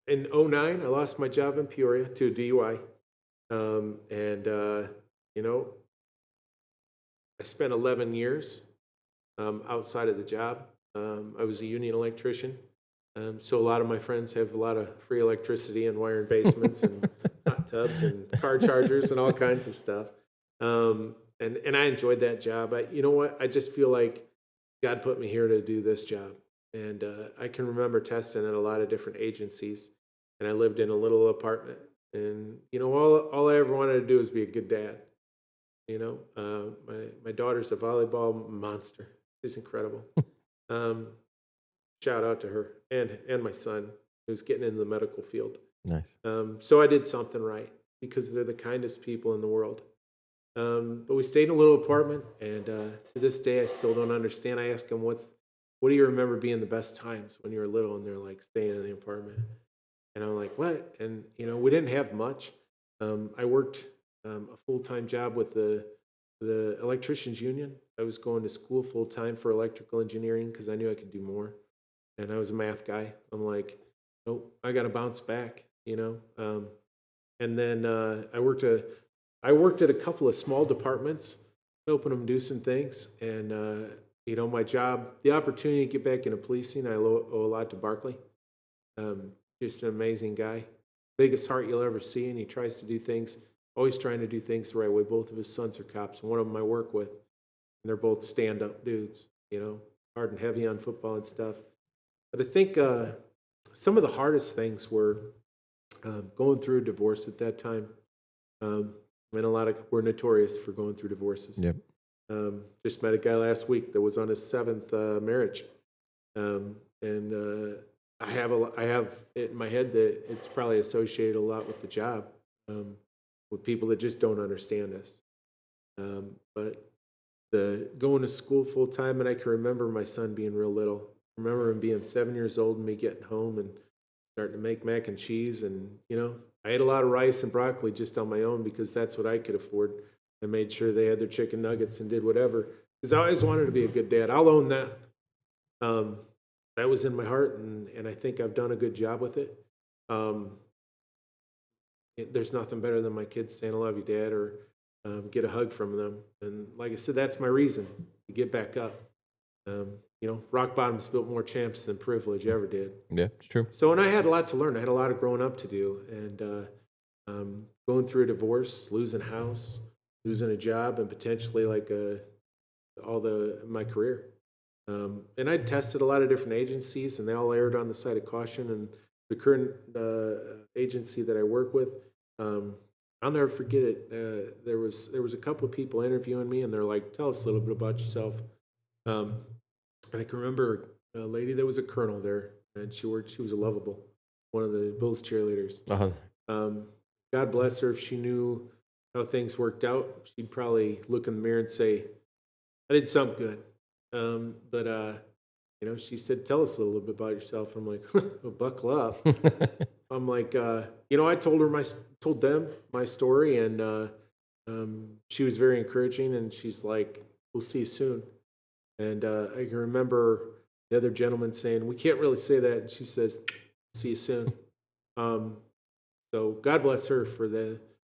2009, I lost my job in Peoria to a DUI, and I spent 11 years outside of the job. I was a union electrician. So a lot of my friends have a lot of free electricity and wiring basements and hot tubs and car chargers and all kinds of stuff. And I enjoyed that job. You know what? I just feel like God put me here to do this job. And I can remember testing at a lot of different agencies. And I lived in a little apartment. And, you know, all I ever wanted to do was be a good dad. You know, my daughter's a volleyball monster. She's incredible. Shout out to her and my son, who's getting into the medical field. Nice. So I did something right because they're the kindest people in the world. But we stayed in a little apartment, and to this day, I still don't understand. I ask them, what do you remember being the best times when you were little? And they're like, staying in the apartment. And I'm like, what? And, you know, we didn't have much. I worked a full-time job with the electricians union. I was going to school full-time for electrical engineering because I knew I could do more. And I was a math guy. I'm like, nope, I got to bounce back, you know. And then I worked at a couple of small departments, helping them do some things. And, you know, my job, the opportunity to get back into policing, I owe a lot to Barkley. Just an amazing guy. Biggest heart you'll ever see, and he tries to do things, always trying to do things the right way. Both of his sons are cops. One of them I work with, and they're both stand-up dudes, you know, hard and heavy on football and stuff. But I think some of the hardest things were going through a divorce at that time. We're notorious for going through divorces. Yep. Just met a guy last week that was on his 7th marriage. I have it in my head that it's probably associated a lot with the job, with people that just don't understand us. But the going to school full time, and I can remember my son being real little. I remember him being 7 years old and me getting home and starting to make mac and cheese. And, you know, I ate a lot of rice and broccoli just on my own because that's what I could afford. I made sure they had their chicken nuggets and did whatever. Because I always wanted to be a good dad. I'll own that. That was in my heart, and I think I've done a good job with it. There's nothing better than my kids saying, I love you, Dad, or get a hug from them. And like I said, that's my reason to get back up. You know, rock bottom's built more champs than privilege ever did. Yeah, it's true. So, and I had a lot to learn. I had a lot of growing up to do. And going through a divorce, losing a house, losing a job, and potentially like my career. And I'd tested a lot of different agencies, and they all erred on the side of caution. And the current agency that I work with, I'll never forget it. There was a couple of people interviewing me, and they're like, "Tell us a little bit about yourself." And I can remember a lady that was a colonel there, and she was a lovable, one of the Bulls cheerleaders. God bless her. If she knew how things worked out, she'd probably look in the mirror and say, "I did something good." But you know, she said, "Tell us a little bit about yourself." I'm like, well, "Buckle up." I'm like, you know, I told them my story, and she was very encouraging, and she's like, "We'll see you soon." And I can remember the other gentleman saying, "We can't really say that," and she says, "See you soon." So God bless her for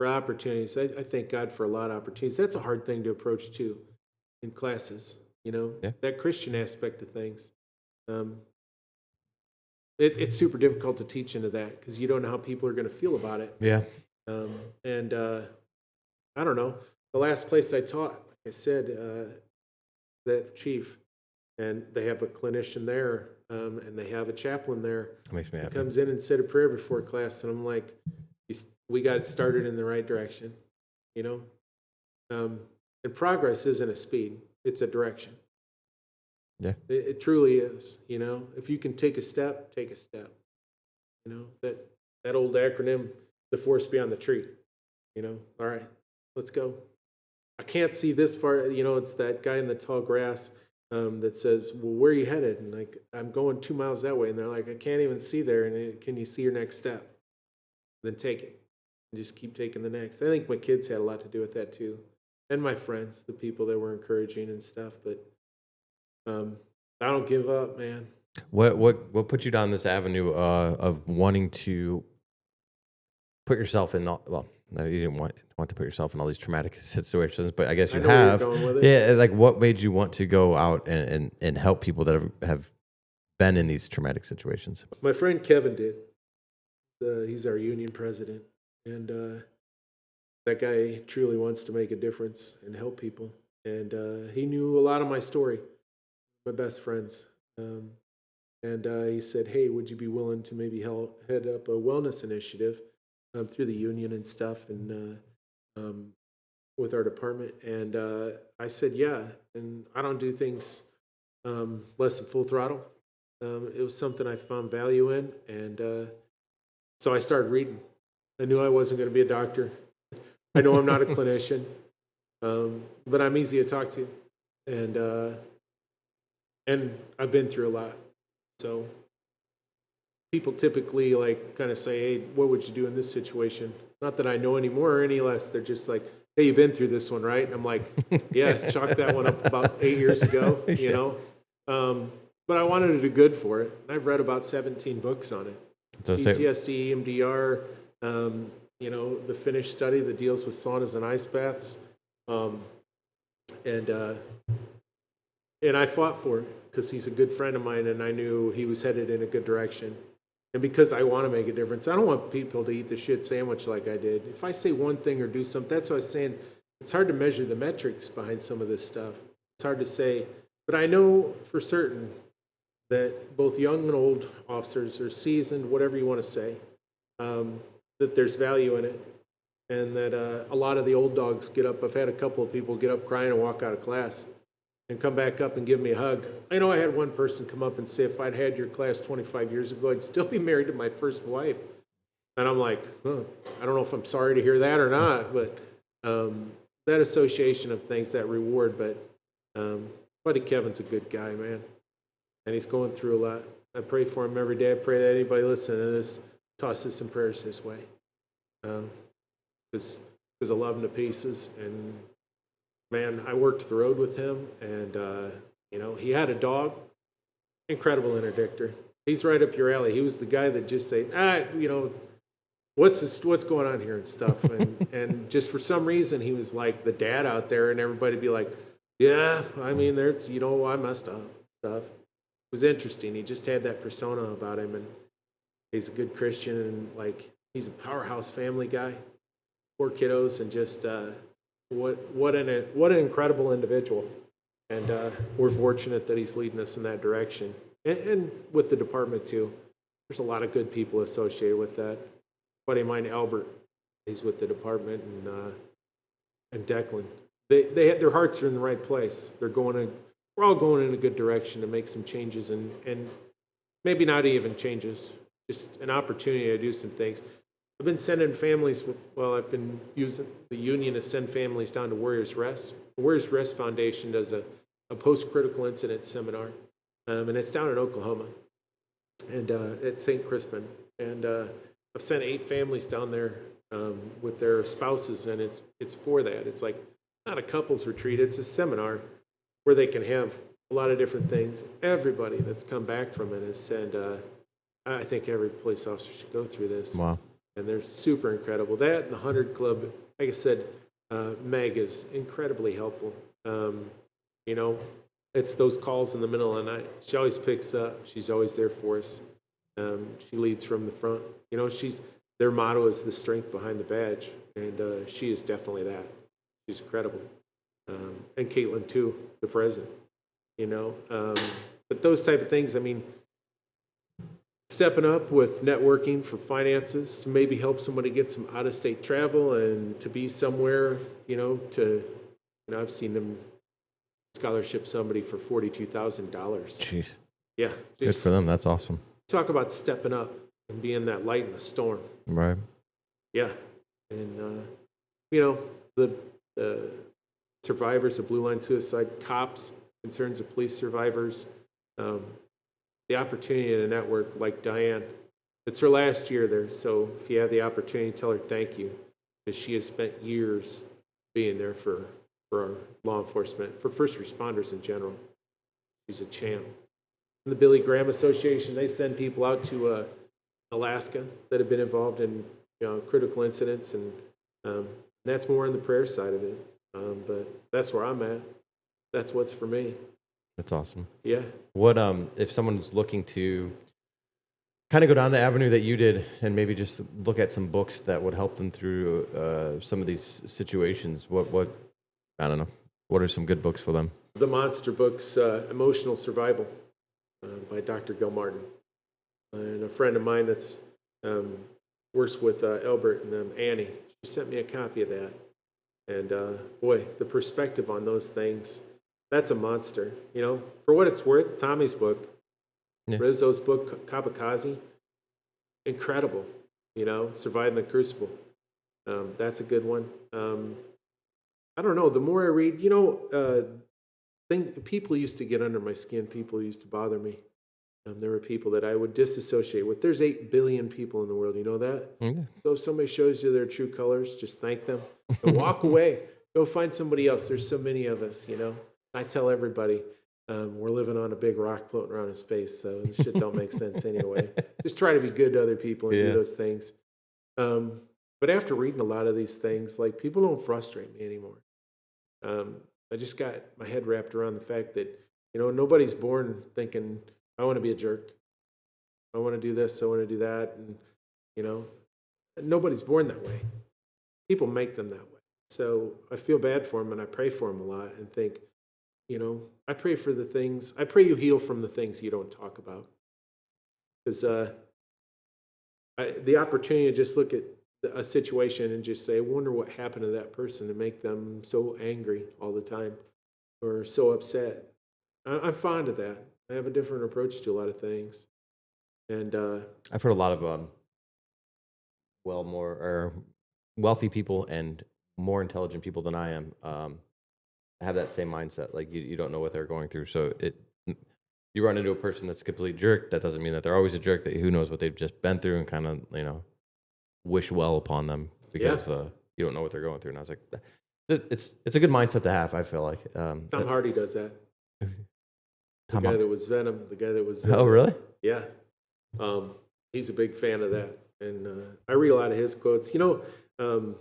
opportunities. I thank God for a lot of opportunities. That's a hard thing to approach too, in classes. You know, that Christian aspect of things. It's super difficult to teach into that because you don't know how people are going to feel about it. Yeah. And I don't know. The last place I taught, like I said, that chief, and they have a clinician there, and they have a chaplain there. That makes me happy. Comes in and said a prayer before class, and I'm like, we got it started in the right direction, you know. And progress isn't a speed; it's a direction. Yeah, it truly is. You know, if you can take a step, take a step. You know, that old acronym, the forest beyond the tree. You know, all right, let's go. I can't see this far. You know, it's that guy in the tall grass that says, "Well, where are you headed?" And like, "I'm going 2 miles that way." And they're like, "I can't even see there." And can you see your next step? Then take it and just keep taking the next. I think my kids had a lot to do with that too, and my friends, the people that were encouraging and stuff. But I don't give up, man. What put you down this avenue of wanting to put yourself in? Well, No, you didn't want to put yourself in all these traumatic situations, but I guess I you know where you're have. going with it. Yeah, like what made you want to go out and help people that have been in these traumatic situations? My friend Kevin did. He's our union president, and that guy truly wants to make a difference and help people. And he knew a lot of my story, my best friends. And he said, hey, would you be willing to maybe head up a wellness initiative through the union and stuff and with our department? And I said, yeah. And I don't do things less than full throttle. It was something I found value in. And so I started reading. I knew I wasn't going to be a doctor. I know I'm not a clinician, but I'm easy to talk to. And I've been through a lot. So people typically like kind of say, hey, what would you do in this situation? Not that I know anymore or any less. They're just like, hey, you've been through this one, right? And I'm like, yeah, chalked that one up about 8 years ago, you know? But I wanted to do good for it. And I've read about 17 books on it. PTSD, EMDR, you know, the Finnish study that deals with saunas and ice baths. And I fought for it because he's a good friend of mine and I knew he was headed in a good direction. And because I want to make a difference, I don't want people to eat the shit sandwich like I did. If I say one thing or do something, that's what I was saying. It's hard to measure the metrics behind some of this stuff. It's hard to say. But I know for certain that both young and old officers are seasoned, whatever you want to say, that there's value in it. And that a lot of the old dogs get up. I've had a couple of people get up crying and walk out of class and come back up and give me a hug. I know I had one person come up and say, if I'd had your class 25 years ago, I'd still be married to my first wife. And I'm like, I don't know if I'm sorry to hear that or not, but that association of things, that reward. But buddy Kevin's a good guy, man. And he's going through a lot. I pray for him every day. I pray that anybody listening to this tosses some prayers his way. Because I love him to pieces. And man, I worked the road with him, and you know, he had a dog, incredible interdictor. He's right up your alley. He was the guy that just say, you know, what's going on here and stuff, and just for some reason he was like the dad out there, and everybody'd be like, yeah, I mean, there's, you know, I messed up stuff. It was interesting. He just had that persona about him, and he's a good Christian, and like he's a powerhouse family guy, 4 kiddos, and just. What an incredible individual, and we're fortunate that he's leading us in that direction, and with the department too. There's a lot of good people associated with that. Buddy of mine, Albert, he's with the department, and Declan. They their hearts are in the right place. We're all going in a good direction to make some changes, and maybe not even changes, just an opportunity to do some things. I've been sending families, I've been using the union to send families down to Warriors Rest. The Warriors Rest Foundation does a post-critical incident seminar, and it's down in Oklahoma, and at St. Crispin. And I've sent 8 families down there with their spouses, and it's for that. It's like not a couples retreat, it's a seminar where they can have a lot of different things. Everybody that's come back from it has said, I think every police officer should go through this. Wow. And they're super incredible. That and the 100 Club, like I said, Meg is incredibly helpful. You know, it's those calls in the middle of the night. She always picks up. She's always there for us. She leads from the front. You know, their motto is the strength behind the badge, and she is definitely that. She's incredible. And Caitlin too, the president. You know, but those type of things. I mean. Stepping up with networking for finances to maybe help somebody get some out-of-state travel and to be somewhere, I've seen them scholarship somebody for $42,000. Jeez. Yeah. Good for them. That's awesome. Talk about stepping up and being that light in the storm. Right. Yeah. And, the survivors of Blue Line suicide, cops, concerns of police survivors, the opportunity to network like Diane. It's her last year there, so if you have the opportunity, tell her thank you, because she has spent years being there for our law enforcement, for first responders in general. She's a champ. And the Billy Graham Association, they send people out to Alaska that have been involved in critical incidents, and That's more on the prayer side of it. But that's where I'm at. That's what's for me. That's awesome. Yeah. What if someone's looking to kind of go down the avenue that you did and maybe just look at some books that would help them through some of these situations? What I don't know. What are some good books for them? The monster books, Emotional Survival by Dr. Gil Martin. And a friend of mine that's works with Albert and Annie, she sent me a copy of that. And boy, the perspective on those things, that's a monster. You know, for what it's worth, Tommy's book, Yeah. Rizzo's book, Kamikaze, incredible. You know, Surviving the Crucible. That's a good one. I don't know. The more I read, you know, people used to get under my skin. People used to bother me. There were people that I would disassociate with. There's 8 billion people in the world. You know that? Yeah. So if somebody shows you their true colors, just thank them and walk away. Go find somebody else. There's so many of us, you know. I tell everybody we're living on a big rock floating around in space, so this shit don't make sense anyway. Just try to be good to other people and do those things. But after reading a lot of these things, like, people don't frustrate me anymore. I just got my head wrapped around the fact that, you know, nobody's born thinking, I want to be a jerk. I want to do this. I want to do that. And, you know, nobody's born that way. People make them that way. So I feel bad for them, and I pray for them a lot and think, you know, I pray for the things, I pray you heal from the things you don't talk about. Because the opportunity to just look at a situation and just say, I wonder what happened to that person to make them so angry all the time or so upset. I'm fond of that. I have a different approach to a lot of things. And I've heard a lot of more wealthy people and more intelligent people than I am have that same mindset. Like, you don't know what they're going through. So you run into a person that's a complete jerk. That doesn't mean that they're always a jerk. That who knows what they've just been through, and kind of, you know, wish well upon them because you don't know what they're going through. And I was like, it's a good mindset to have. I feel like Tom Hardy does that. The Tom guy Hardy. that was Venom, the guy that was Oh, really? Yeah. He's a big fan of that. And I read a lot of his quotes. You know,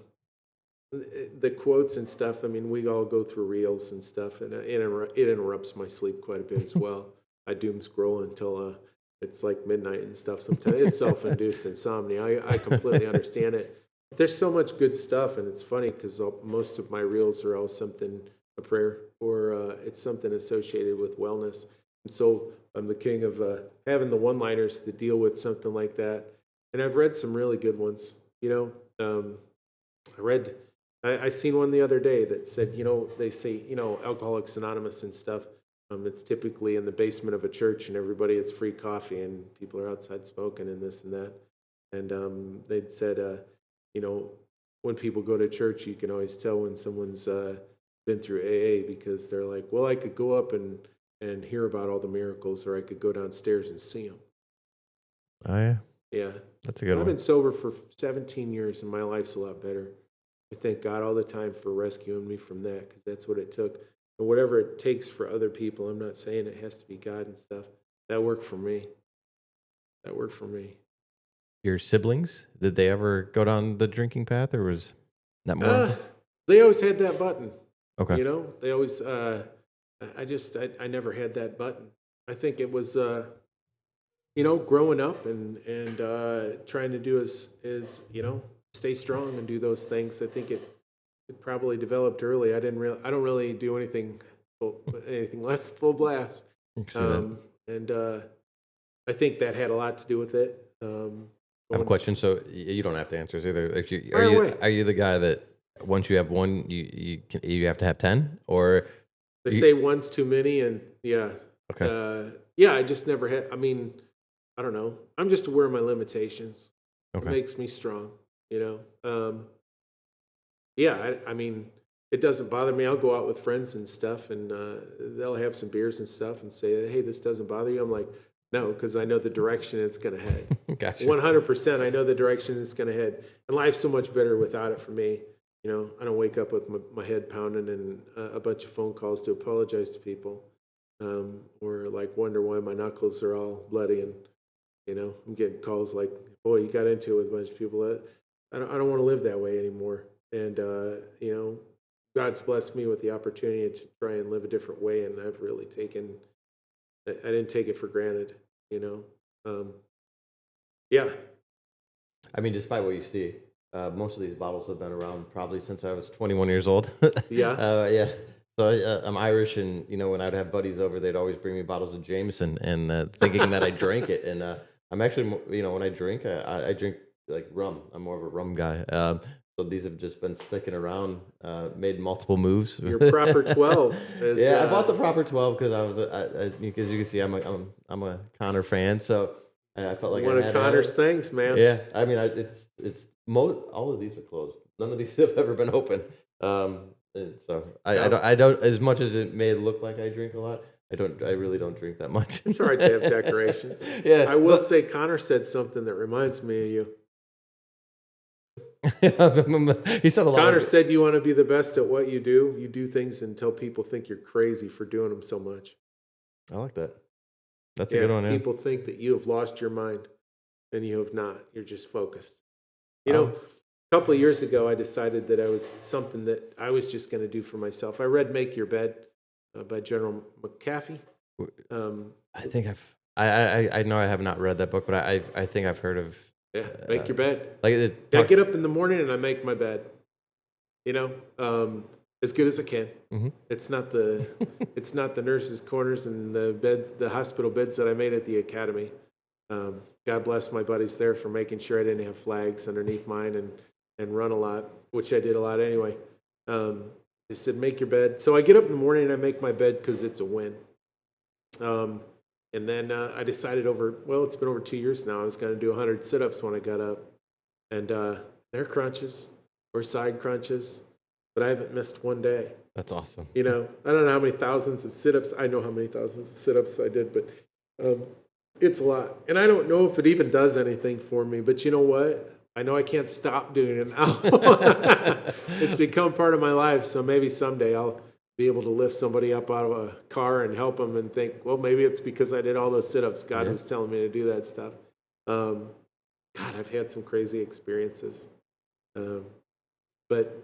the quotes and stuff, I mean, we all go through reels and stuff, and it interrupts my sleep quite a bit as well. I doom scroll until it's like midnight and stuff sometimes. It's self-induced insomnia. I completely understand it. There's so much good stuff, and it's funny because most of my reels are all something, a prayer, or it's something associated with wellness. And so I'm the king of having the one-liners to deal with something like that. And I've read some really good ones. You know, I seen one the other day that said, you know, they say, you know, Alcoholics Anonymous and stuff. It's typically in the basement of a church, and everybody, it's free coffee, and people are outside smoking and this and that. And they'd said, you know, when people go to church, you can always tell when someone's been through AA, because they're like, well, I could go up and hear about all the miracles, or I could go downstairs and see them. Oh, yeah. Yeah. That's a good I've one. been sober for 17 years, and my life's a lot better. I thank God all the time for rescuing me from that, because that's what it took. And whatever it takes for other people, I'm not saying it has to be God and stuff. That worked for me. That worked for me. Your siblings, did they ever go down the drinking path, or was that more? They always had that button. Okay. You know, they always, I never had that button. I think it was, you know, growing up and trying to do is, you know, stay strong and do those things. I think it probably developed early. I don't really do anything less full blast. And I think that had a lot to do with it. I have a question, so you don't have to answer this either. If Fire are you the guy that once you have one, you have to have 10, or They say one's too many, and yeah. Okay. Yeah, I just never had, I mean, I don't know. I'm just aware of my limitations. Okay. It makes me strong, you know? Yeah, I mean, it doesn't bother me. I'll go out with friends and stuff, and they'll have some beers and stuff and say, hey, this doesn't bother you? I'm like, no, because I know the direction it's going to head. Gotcha. 100%, I know the direction it's going to head. And life's so much better without it for me. You know, I don't wake up with my head pounding and a bunch of phone calls to apologize to people, or like wonder why my knuckles are all bloody. And, you know, I'm getting calls like, boy, you got into it with a bunch of people. I don't want to live that way anymore. And, God's blessed me with the opportunity to try and live a different way. And I've really I didn't take it for granted, yeah. I mean, despite what you see, most of these bottles have been around probably since I was 21 years old. Yeah. Yeah. So I'm Irish, and when I'd have buddies over, they'd always bring me bottles of Jameson, and thinking that I drank it. And I'm actually, when I drink, I drink like rum. I'm more of a rum guy. So these have just been sticking around. Made multiple moves. Your proper 12. Yeah, I bought the proper 12 because I was, because you can see, I'm a Connor fan, so I felt like one I of had Connor's things, man. Yeah, I mean, all of these are closed. None of these have ever been open. And so I don't, as much as it may look like I drink a lot, I really don't drink that much. It's all right to have decorations. Yeah, I will say Connor said something that reminds me of you. He said a lot. Connor said you want to be the best at what you do. You do things until people think you're crazy for doing them so much. I like that. That's a good one. Yeah. People think that you have lost your mind, and you have not. You're just focused. A couple of years ago, I decided that I was something that I was just going to do for myself. I read "Make Your Bed" by General McAfee. I think I know I have not read that book, but I think I've heard of. Yeah, make your bed. Like I get up in the morning and I make my bed. As good as I can. Mm-hmm. It's not the nurses' corners and the hospital beds that I made at the academy. God bless my buddies there for making sure I didn't have flags underneath mine and run a lot, which I did a lot anyway. They said, make your bed. So I get up in the morning and I make my bed because it's a win. And then I decided it's been over 2 years now, I was going to do 100 sit-ups when I got up. And they're crunches or side crunches, but I haven't missed one day. That's awesome. I don't know how many thousands of sit-ups. I know how many thousands of sit-ups I did, but it's a lot. And I don't know if it even does anything for me, but you know what? I know I can't stop doing it now. It's become part of my life, so maybe someday I'll be able to lift somebody up out of a car and help them and think, well, maybe it's because I did all those sit-ups. God was telling me to do that stuff. God, I've had some crazy experiences. But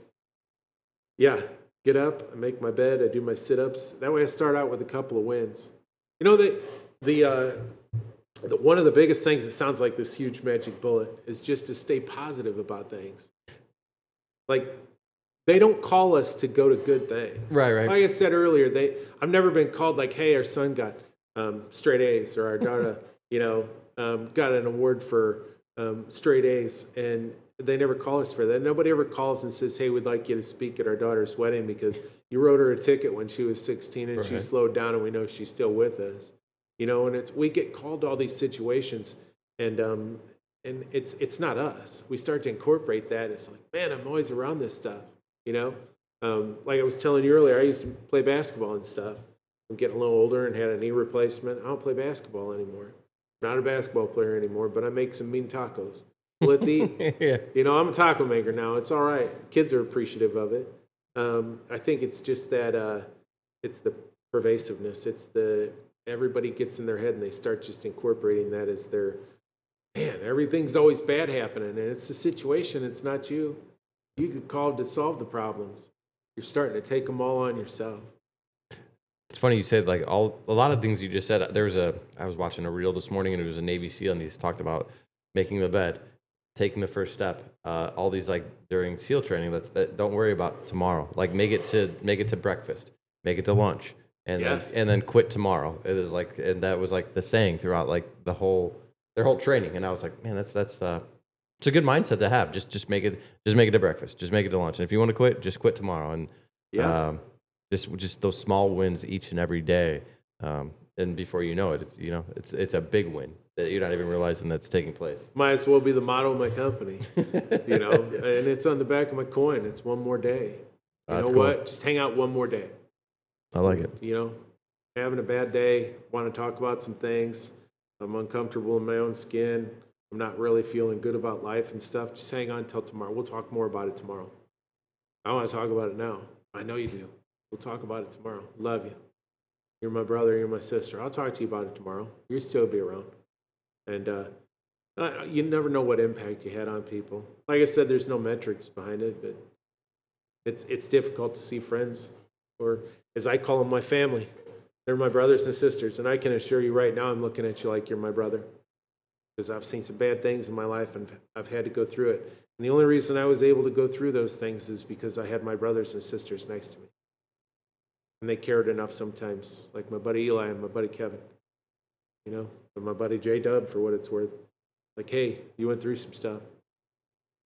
yeah, get up, I make my bed, I do my sit-ups. That way I start out with a couple of wins. One of the biggest things that sounds like this huge magic bullet is just to stay positive about things. Like, they don't call us to go to good things. Right. Like I said earlier, I've never been called like, hey, our son got straight A's, or our daughter, got an award for straight A's, and they never call us for that. Nobody ever calls and says, hey, we'd like you to speak at our daughter's wedding because you wrote her a ticket when she was 16 and she slowed down and we know she's still with us. And we get called to all these situations, and it's not us. We start to incorporate that. It's like, man, I'm always around this stuff. Like I was telling you earlier, I used to play basketball and stuff. I'm getting a little older and had a knee replacement. I don't play basketball anymore. Not a basketball player anymore, but I make some mean tacos. Let's eat. Yeah. I'm a taco maker now. It's all right. Kids are appreciative of it. I think it's just that it's the pervasiveness. It's everybody gets in their head and they start just incorporating that as their, man, everything's always bad happening. And it's the situation. It's not you. You get called to solve the problems. You're starting to take them all on yourself. It's funny you said like a lot of things you just said. I was watching a reel this morning and it was a Navy SEAL and he's talked about making the bed, taking the first step. All these like during SEAL training. That don't worry about tomorrow. Like make it to breakfast, make it to lunch, and then quit tomorrow. It is like, and that was like the saying throughout like their whole training. And I was like, man, that's it's a good mindset to have. Just make it to breakfast, just make it to lunch. And if you want to quit, just quit tomorrow. And just those small wins each and every day. And before you know it, it's a big win that you're not even realizing that's taking place. Might as well be the motto of my company, and it's on the back of my coin. It's one more day. You know what? Cool. Just hang out one more day. I like it. Having a bad day, want to talk about some things. I'm uncomfortable in my own skin. I'm not really feeling good about life and stuff. Just hang on until tomorrow. We'll talk more about it tomorrow. I want to talk about it now. I know you do. We'll talk about it tomorrow. Love you. You're my brother. You're my sister. I'll talk to you about it tomorrow. You'll still be around. And you never know what impact you had on people. Like I said, there's no metrics behind it, but It's difficult to see friends, or as I call them, my family. They're my brothers and sisters, and I can assure you right now, I'm looking at you like you're my brother, because I've seen some bad things in my life, and I've had to go through it. And the only reason I was able to go through those things is because I had my brothers and sisters next to me, and they cared enough sometimes, like my buddy Eli and my buddy Kevin, and my buddy J Dub, for what it's worth. Like, hey, you went through some stuff.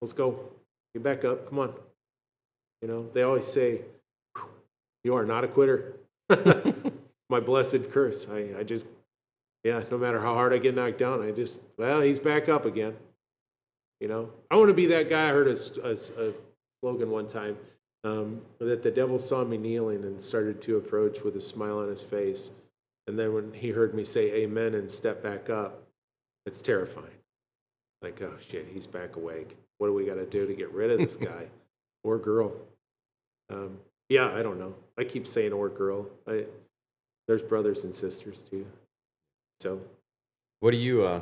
Let's go. Get back up. Come on. They always say, you are not a quitter. My blessed curse. I just, no matter how hard I get knocked down, he's back up again. I want to be that guy. I heard a slogan one time that the devil saw me kneeling and started to approach with a smile on his face. And then when he heard me say amen and step back up, it's terrifying. Like, oh shit, he's back awake. What do we got to do to get rid of this guy or girl? I don't know. I keep saying or girl. There's brothers and sisters too. So, What do you,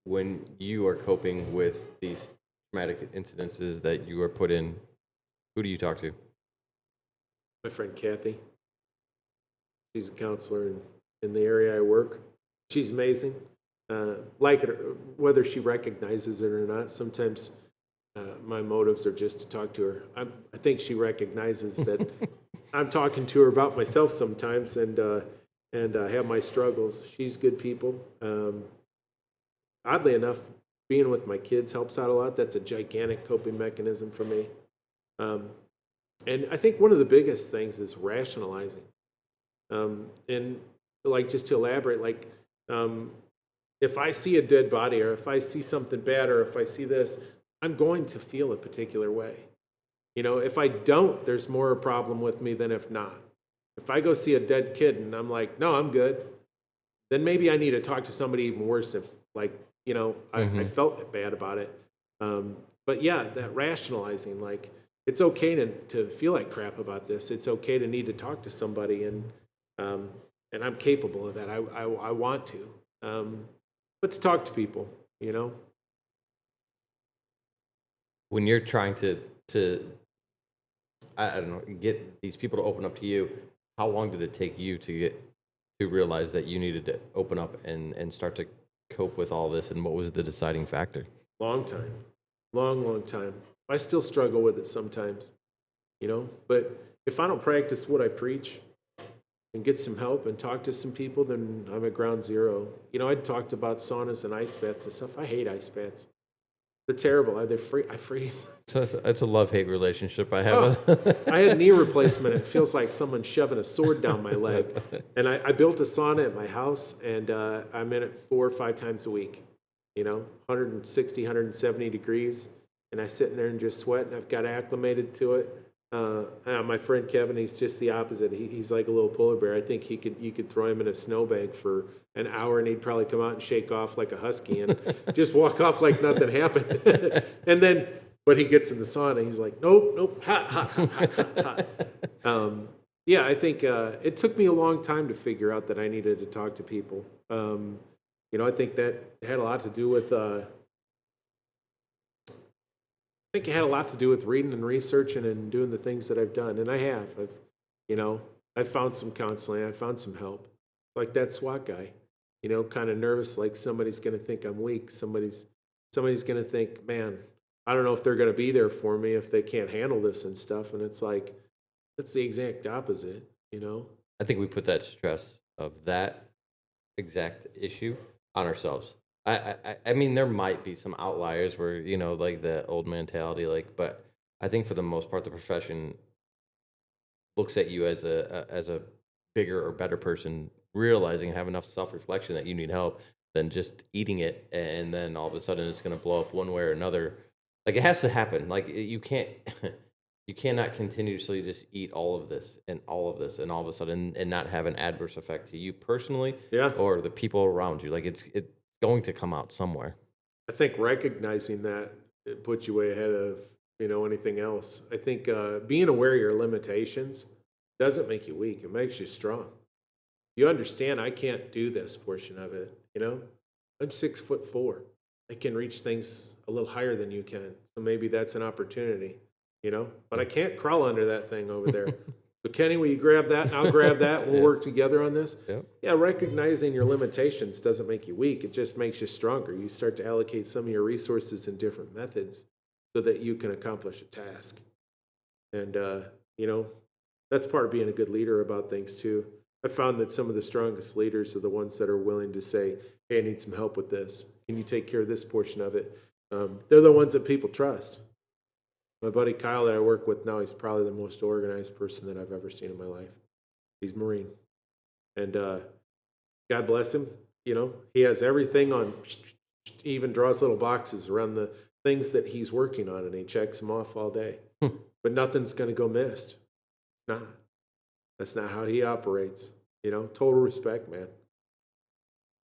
when you are coping with these traumatic incidences that you are put in, who do you talk to? my friend Kathy, she's a counselor in the area I work. She's amazing. Like it, whether she recognizes it or not, sometimes my motives are just to talk to her. I think she recognizes that I'm talking to her about myself sometimes, and I have my struggles. She's good people. Oddly enough, being with my kids helps out a lot. That's a gigantic coping mechanism for me. And I think one of the biggest things is rationalizing. And like, just to elaborate, like, if I see a dead body, or if I see something bad, or if I see this, I'm going to feel a particular way. If I don't, there's more a problem with me than if not. If I go see a dead kid and I'm like, no, I'm good, then maybe I need to talk to somebody even worse if, like, I felt bad about it. But yeah, that rationalizing, like, it's okay to feel like crap about this. It's okay to need to talk to somebody, and I'm capable of that. I want to. But to talk to people, When you're trying to I don't know, get these people to open up to you, how long did it take you to realize that you needed to open up and start to cope with all this, and what was the deciding factor? Long time. Long time. I still struggle with it sometimes, but if I don't practice what I preach and get some help and talk to some people, then I'm at ground zero. I'd talked about saunas and ice baths and stuff. I hate ice baths. They're terrible. I freeze. It's a love-hate relationship I have. I had a knee replacement. It feels like someone shoving a sword down my leg. And I built a sauna at my house, and I'm in it 4 or 5 times a week. 160, 170 degrees. And I sit in there and just sweat, and I've got acclimated to it. And my friend Kevin, he's just the opposite. He's like a little polar bear. I think you could throw him in a snowbank for an hour, and he'd probably come out and shake off like a husky and just walk off like nothing happened. And then when he gets in the sauna, he's like, nope, hot. I think it took me a long time to figure out that I needed to talk to people. I think that had a lot to do with it had a lot to do with reading and researching and doing the things that I've done. And I have. I've found some counseling. I found some help. Like that SWAT guy, kind of nervous, like somebody's going to think I'm weak. Somebody's going to think, man, I don't know if they're going to be there for me if they can't handle this and stuff. And it's like, that's the exact opposite, I think we put that stress of that exact issue on ourselves. I mean, there might be some outliers where, like the old mentality, but I think for the most part, the profession looks at you as a bigger or better person, realizing have enough self-reflection that you need help than just eating it. And then all of a sudden it's going to blow up one way or another. Like, it has to happen. Like, you cannot continuously just eat all of this and all of this and all of a sudden and not have an adverse effect to you personally, or the people around you. Like, it's going to come out somewhere. I think recognizing that, it puts you way ahead of anything else. I think being aware of your limitations doesn't make you weak. It makes you strong. You understand, I can't do this portion of it. I'm 6'4". I can reach things a little higher than you can. So maybe that's an opportunity. but I can't crawl under that thing over there. So Kenny, will you grab that? I'll grab that. We'll work together on this. Yep. Yeah, recognizing your limitations doesn't make you weak. It just makes you stronger. You start to allocate some of your resources in different methods so that you can accomplish a task. And, that's part of being a good leader about things too. I found that some of the strongest leaders are the ones that are willing to say, hey, I need some help with this. Can you take care of this portion of it? They're the ones that people trust. My buddy Kyle that I work with now, he's probably the most organized person that I've ever seen in my life. He's Marine. And God bless him. He has everything on, he even draws little boxes around the things that he's working on, and he checks them off all day. But nothing's going to go missed. Not. That's not how he operates. Total respect, man.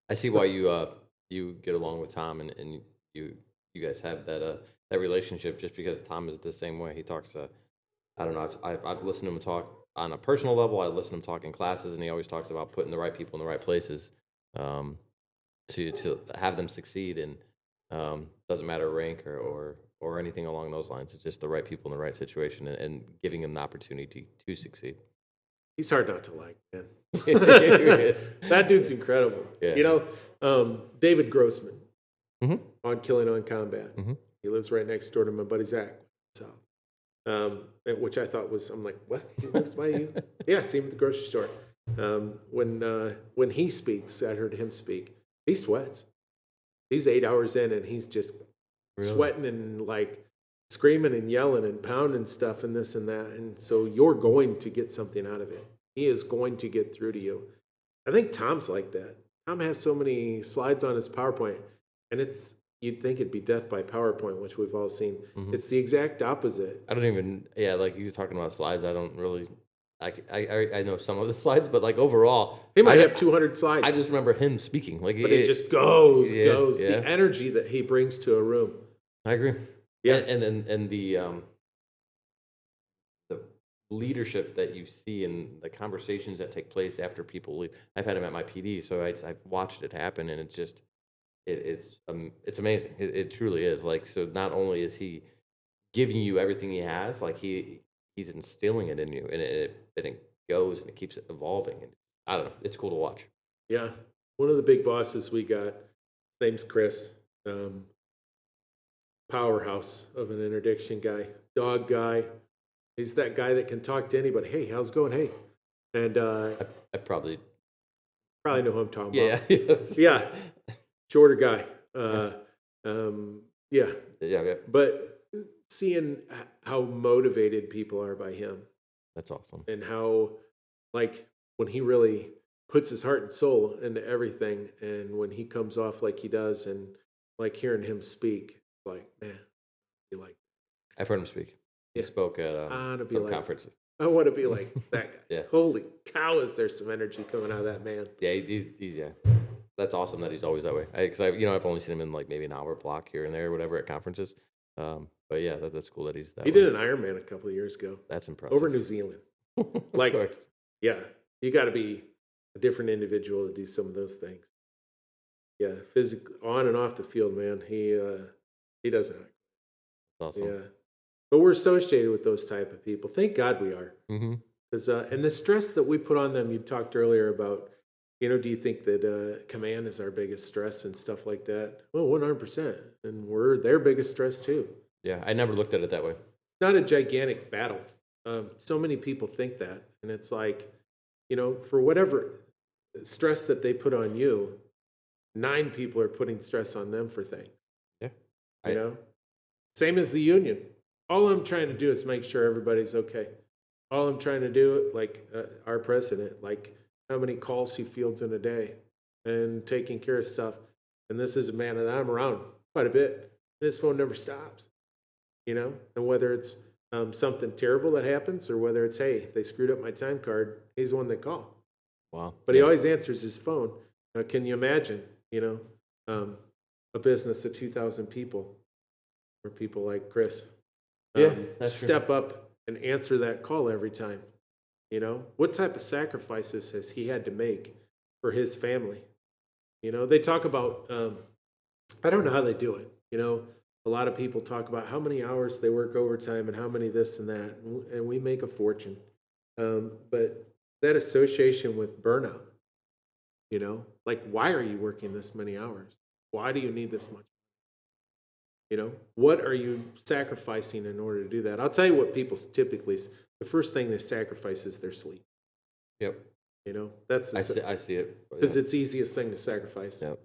I see why you get along with Tom, and you guys have that relationship, just because Tom is the same way. He talks. I don't know. I've listened to him talk on a personal level. I listen to him talk in classes, and he always talks about putting the right people in the right places to have them succeed. And doesn't matter rank or anything along those lines. It's just the right people in the right situation and giving them the opportunity to succeed. He's hard not to like, man. He is. That dude's incredible. Yeah. David Grossman Mm-hmm. on Killing on Combat. Mhm. He lives right next door to my buddy Zach. So, which I thought was, I'm like, what? He lives by you? Yeah, see him at the grocery store. When he speaks, I heard him speak. He sweats. He's 8 hours in, and he's just sweating and like screaming and yelling and pounding stuff and this and that. And so you're going to get something out of it. He is going to get through to you. I think Tom's like that. Tom has so many slides on his PowerPoint, and you'd think it'd be death by PowerPoint, which we've all seen. Mhm. It's the exact opposite. I don't even. Yeah, like you were talking about slides. I don't really. I know some of the slides, but like overall, He might have 200 slides. I just remember him speaking. Like but it just goes. Yeah, The yeah. energy that he brings to a room. I agree. Yeah. And the leadership that you see in the conversations that take place after people leave. I've had him at my PD, so I've watched it happen, and it's just it's amazing. It truly is. Like, so not only is he giving you everything he has, like he's instilling it in you, and it goes and it keeps evolving, and I don't know. It's cool to watch. Yeah. One of the big bosses we got, name's Chris. Powerhouse of an interdiction guy, dog guy. He's that guy that can talk to anybody. Hey, how's it going? Hey. And I probably probably know who I'm talking yeah about. yes. Yeah. Shorter guy. Yeah. yeah. But seeing how motivated people are by him, That's awesome. and how, like, when he really puts his heart and soul into everything, and when he comes off like he does, and like hearing him speak, like, man, you like, I've heard him speak. He Yeah. spoke at I want to be some like, conferences. I want to be like that guy. Yeah. Holy cow, is there some energy coming out of that man? Yeah, he's yeah. That's awesome that he's always that way. Because I've only seen him in like maybe an hour block here and there or whatever at conferences. But yeah, that's cool that he's that He way. did an Ironman a couple of years ago That's impressive. over New Zealand. Of like- course. Yeah, you got to be a different individual to do some of those things. Yeah, physical on and off the field, man. He doesn't. That's awesome. Yeah, but we're associated with those type of people. Thank God we are. Mm-hmm. Because and the stress that we put on them, you talked earlier about, do you think that command is our biggest stress and stuff like that? Well, 100%, and we're their biggest stress too. Yeah, I never looked at it that way. It's not a gigantic battle. So many people think that, and it's like, for whatever stress that they put on you, 9 people are putting stress on them for things. Yeah, Same as the union. All I'm trying to do is make sure everybody's okay. All I'm trying to do, like our president, like how many calls he fields in a day and taking care of stuff. And this is a man that I'm around quite a bit. And his phone never stops, and whether it's something terrible that happens or whether it's, hey, they screwed up my time card, he's the one they call. wow. But he always answers his phone. Now, can you imagine, a business of 2,000 people or people like Chris That's true. step up and answer that call every time? What type of sacrifices has he had to make for his family? They talk about, I don't know how they do it. a lot of people talk about how many hours they work overtime and how many this and that, and we make a fortune. But that association with burnout, like, why are you working this many hours? Why do you need this much? What are you sacrificing in order to do that? I'll tell you what people typically, the first thing they sacrifice is their sleep. Yep. That's I see it. because it's the easiest thing to sacrifice. Yep.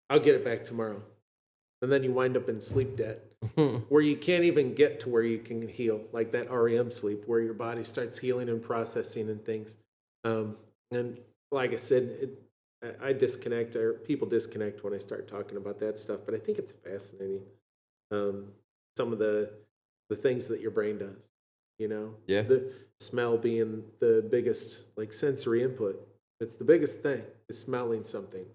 I'll get it back tomorrow. And then you wind up in sleep debt where you can't even get to where you can heal, like that REM sleep, where your body starts healing and processing and things. And like I said, I disconnect, or people disconnect when I start talking about that stuff, but I think it's fascinating. Some of the things that your brain does, Yeah. the smell being the biggest, like, sensory input. It's the biggest thing, is smelling something.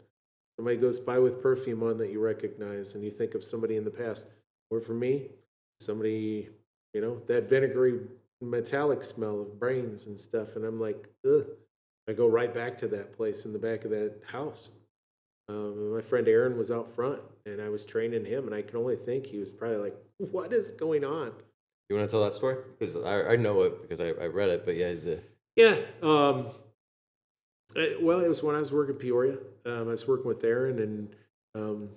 Somebody goes by with perfume on that you recognize, and you think of somebody in the past. Or for me, somebody, that vinegary metallic smell of brains and stuff, and I'm like, ugh. I go right back to that place in the back of that house. My friend Aaron was out front, and I was training him, and I can only think he was probably like, what is going on? You want to tell that story? Because I know it because I read it, but yeah. Yeah. Well, it was when I was working Peoria. I was working with Aaron, and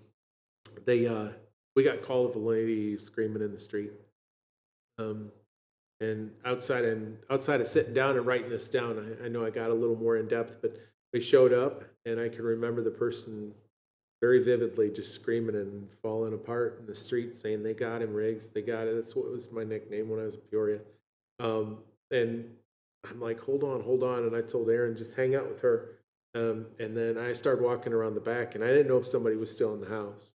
we got call of a lady screaming in the street. And outside of sitting down and writing this down, I know I got a little more in depth, but we showed up, and I can remember the person very vividly just screaming and falling apart in the street, saying, "They got him, Riggs. They got it." That's what was my nickname when I was in Peoria. And I'm like, hold on. And I told Aaron, just hang out with her. And then I started walking around the back, and I didn't know if somebody was still in the house.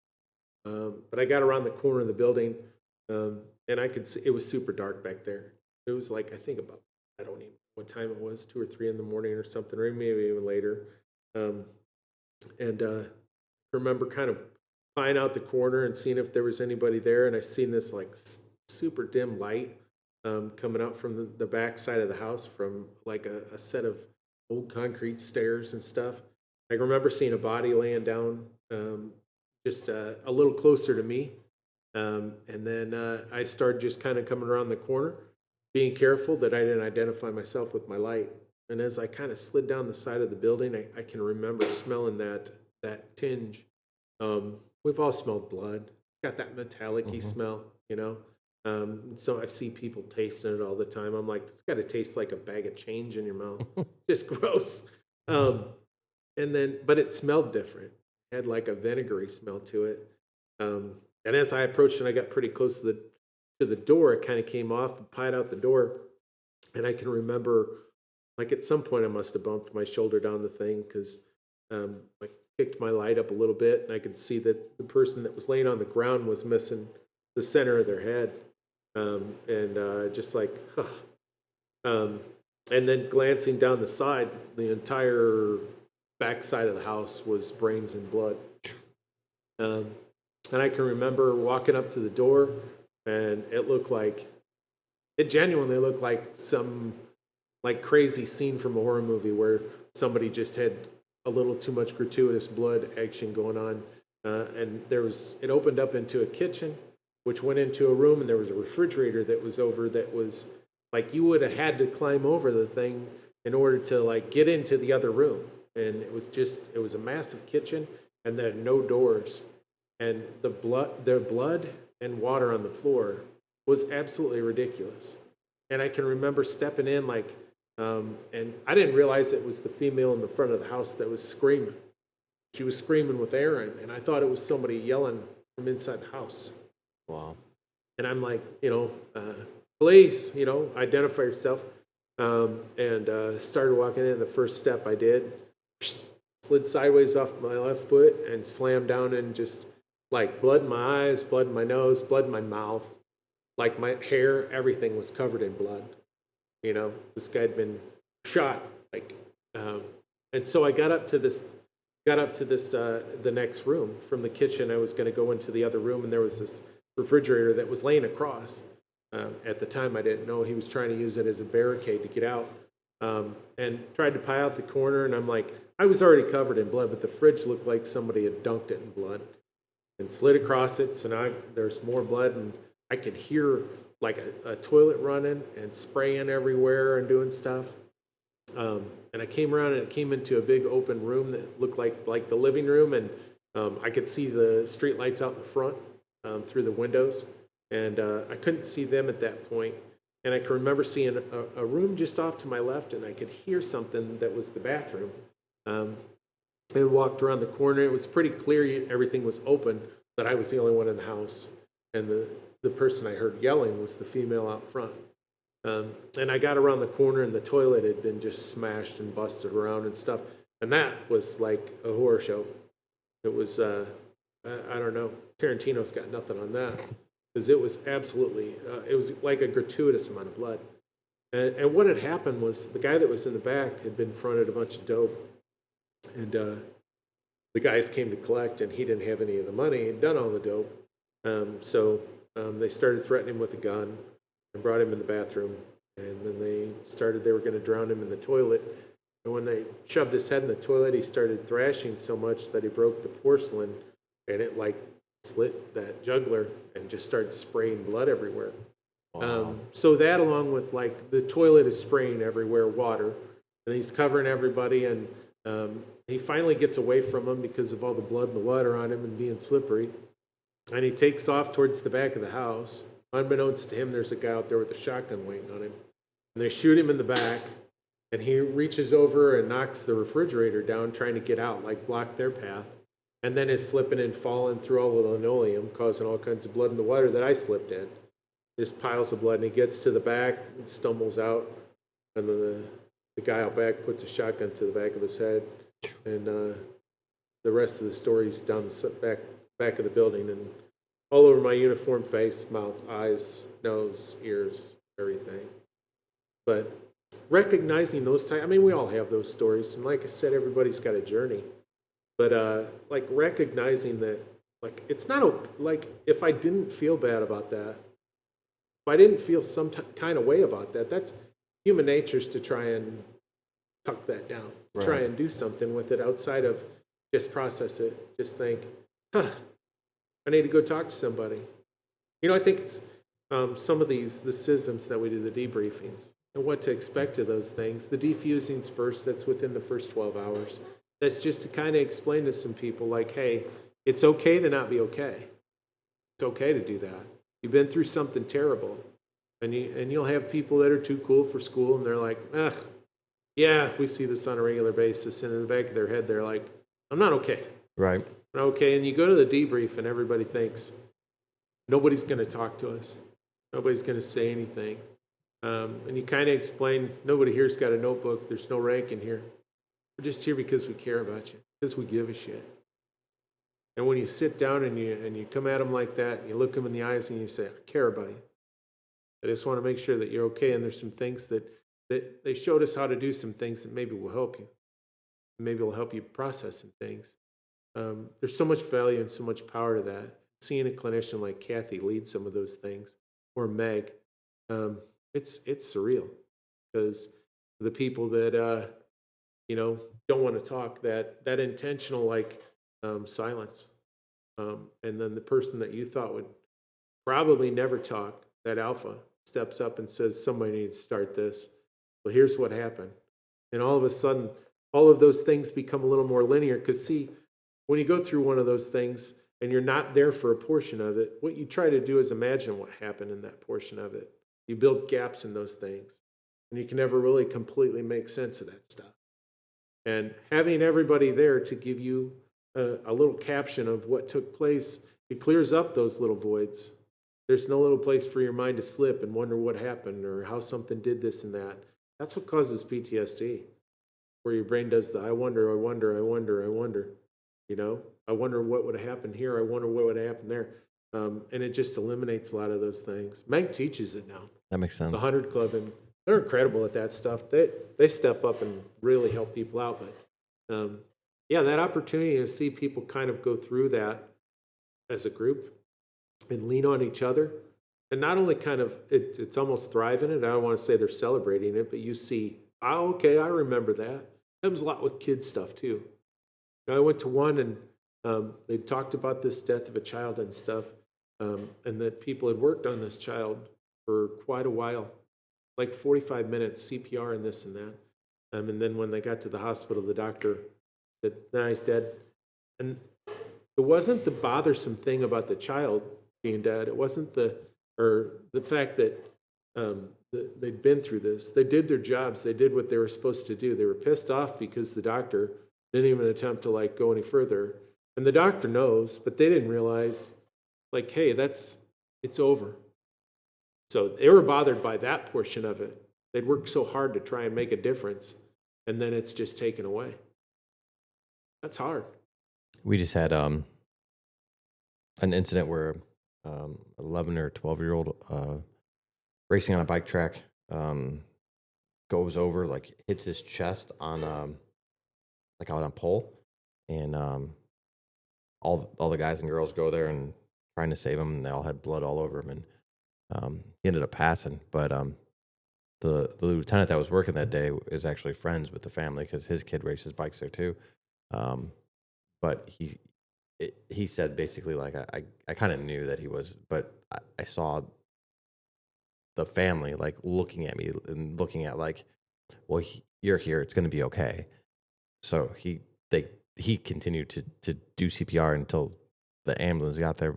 But I got around the corner of the building, and I could see it was super dark back there. It was like, I think about, I don't even know what time it was, 2 or 3 in the morning or something, or maybe even later. I remember kind of prying out the corner and seeing if there was anybody there, and I seen this like super dim light coming out from the back side of the house from like a set of old concrete stairs and stuff. I remember seeing a body laying down just a little closer to me. And then I started just kind of coming around the corner, being careful that I didn't identify myself with my light. And as I kind of slid down the side of the building, I can remember smelling that tinge. We've all smelled blood. It's got that metallic-y smell, So I see people tasting it all the time. I'm like, it's got to taste like a bag of change in your mouth. Just gross. But it smelled different. It had like a vinegary smell to it. And as I approached and I got pretty close to the door, it kind of came off and pied out the door. And I can remember, like, at some point I must have bumped my shoulder down the thing because I kicked my light up a little bit, and I could see that the person that was laying on the ground was missing the center of their head. Just like, huh. And then glancing down the side, the entire back side of the house was brains and blood. And I can remember walking up to the door, and it genuinely looked like some like crazy scene from a horror movie where somebody just had a little too much gratuitous blood action going on. And it opened up into a kitchen, which went into a room, and there was a refrigerator that was over that was like, you would have had to climb over the thing in order to like get into the other room. And it was a massive kitchen, and there had no doors. And the blood and water on the floor was absolutely ridiculous. And I can remember stepping in and I didn't realize it was the female in the front of the house that was screaming. She was screaming with Aaron, and I thought it was somebody yelling from inside the house. Wow. And I'm like, police, identify yourself. Started walking in. The first step I did, slid sideways off my left foot and slammed down, and just like blood in my eyes, blood in my nose, blood in my mouth. Like my hair, everything was covered in blood. This guy had been shot. And so I got up to this, the next room from the kitchen. I was going to go into the other room, and there was this refrigerator that was laying across. At the time, I didn't know he was trying to use it as a barricade to get out, and tried to pry out the corner. And I'm like, I was already covered in blood, but the fridge looked like somebody had dunked it in blood. and slid across it. So now there's more blood, and I could hear like a toilet running and spraying everywhere and doing stuff. And I came around, and it came into a big open room that looked like the living room, and I could see the street lights out in the front through the windows, and I couldn't see them at that point. And I can remember seeing a room just off to my left, and I could hear something that was the bathroom. I walked around the corner. It was pretty clear everything was open, but I was the only one in the house. And the person I heard yelling was the female out front. And I got around the corner, and the toilet had been just smashed and busted around and stuff. And that was like a horror show. It was, I don't know, Tarantino's got nothing on that. Because it was absolutely, it was like a gratuitous amount of blood. And what had happened was the guy that was in the back had been fronted a bunch of dope. And the guys came to collect, and he didn't have any of the money. He'd done all the dope. So they started threatening him with a gun and brought him in the bathroom. And then they were going to drown him in the toilet. And when they shoved his head in the toilet, he started thrashing so much that he broke the porcelain, and it like slit that jugular and just started spraying blood everywhere. Wow. So that, along with like the toilet is spraying everywhere water, and he's covering everybody, and he finally gets away from him because of all the blood and the water on him and being slippery. And he takes off towards the back of the house. Unbeknownst to him, there's a guy out there with a shotgun waiting on him. And they shoot him in the back, and he reaches over and knocks the refrigerator down, trying to get out, like block their path. And then is slipping and falling through all the linoleum, causing all kinds of blood in the water that I slipped in. Just piles of blood, and he gets to the back and stumbles out. And then the guy out back puts a shotgun to the back of his head. And the rest of the story's down the back of the building, and all over my uniform, face, mouth, eyes, nose, ears, everything. But recognizing those times, I mean, we all have those stories. And like I said, everybody's got a journey. But like recognizing that, like, it's not like if I didn't feel bad about that, if I didn't feel some kind of way about that, that's human nature's to try and tuck that down, right. Try and do something with it outside of just process it. Just think, I need to go talk to somebody. You know, I think it's some of the systems that we do, the debriefings, and what to expect of those things. The defusing's first, that's within the first 12 hours. That's just to kind of explain to some people, like, hey, it's okay to not be okay. It's okay to do that. You've been through something terrible. And you'll have people that are too cool for school, and they're like, yeah, we see this on a regular basis. And in the back of their head, they're like, I'm not okay. Right. I'm not okay. And you go to the debrief, and everybody thinks, nobody's going to talk to us. Nobody's going to say anything. And you kind of explain, nobody here's got a notebook. There's no rank in here. We're just here because we care about you, because we give a shit. And when you sit down and you come at them like that, and you look them in the eyes and you say, I care about you. I just want to make sure that you're okay. And there's some things that they showed us how to do some things that maybe will help you. Maybe will help you process some things. There's so much value and so much power to that. Seeing a clinician like Kathy lead some of those things, or Meg, it's surreal, because the people that don't want to talk, that intentional silence, and then the person that you thought would probably never talk, that alpha, steps up and says, somebody needs to start this. Well, here's what happened. And all of a sudden, all of those things become a little more linear, because see, when you go through one of those things and you're not there for a portion of it, what you try to do is imagine what happened in that portion of it. You build gaps in those things, and you can never really completely make sense of that stuff. And having everybody there to give you a little caption of what took place, it clears up those little voids. There's no little place for your mind to slip and wonder what happened or how something did this and that. That's what causes PTSD, where your brain does the I wonder. You know, I wonder what would have happened here. I wonder what would have happened there. And it just eliminates a lot of those things. Meg teaches it now. That makes sense. The 100 Club, and they're incredible at that stuff. They step up and really help people out. But yeah, that opportunity to see people kind of go through that as a group and lean on each other, and not only kind of it's almost thriving it. I don't want to say they're celebrating it, but you see, oh, okay, I remember that. That was a lot with kids stuff too. I went to one, and They talked about this death of a child and stuff, and that people had worked on this child for quite a while, like 45 minutes, CPR and this and that. And then when they got to the hospital, the doctor said, "No, he's dead." And it wasn't the bothersome thing about the child being dead. It wasn't the fact that they'd been through this. They did their jobs. They did what they were supposed to do. They were pissed off because the doctor didn't even attempt to like go any further. And the doctor knows, but they didn't realize, like, hey, it's over. So they were bothered by that portion of it. They'd worked so hard to try and make a difference, and then it's just taken away. That's hard. We just had an incident where 11 or 12-year-old racing on a bike track goes over, like hits his chest on like out on a pole, and all the guys and girls go there and trying to save him, and they all had blood all over him, and he ended up passing. But the lieutenant that was working that day is actually friends with the family because his kid races bikes there too. But he said basically, like, I kind of knew that he was, but I saw the family like looking at me and looking at like, well, you're here, it's going to be okay. So he continued to do CPR until the ambulance got there,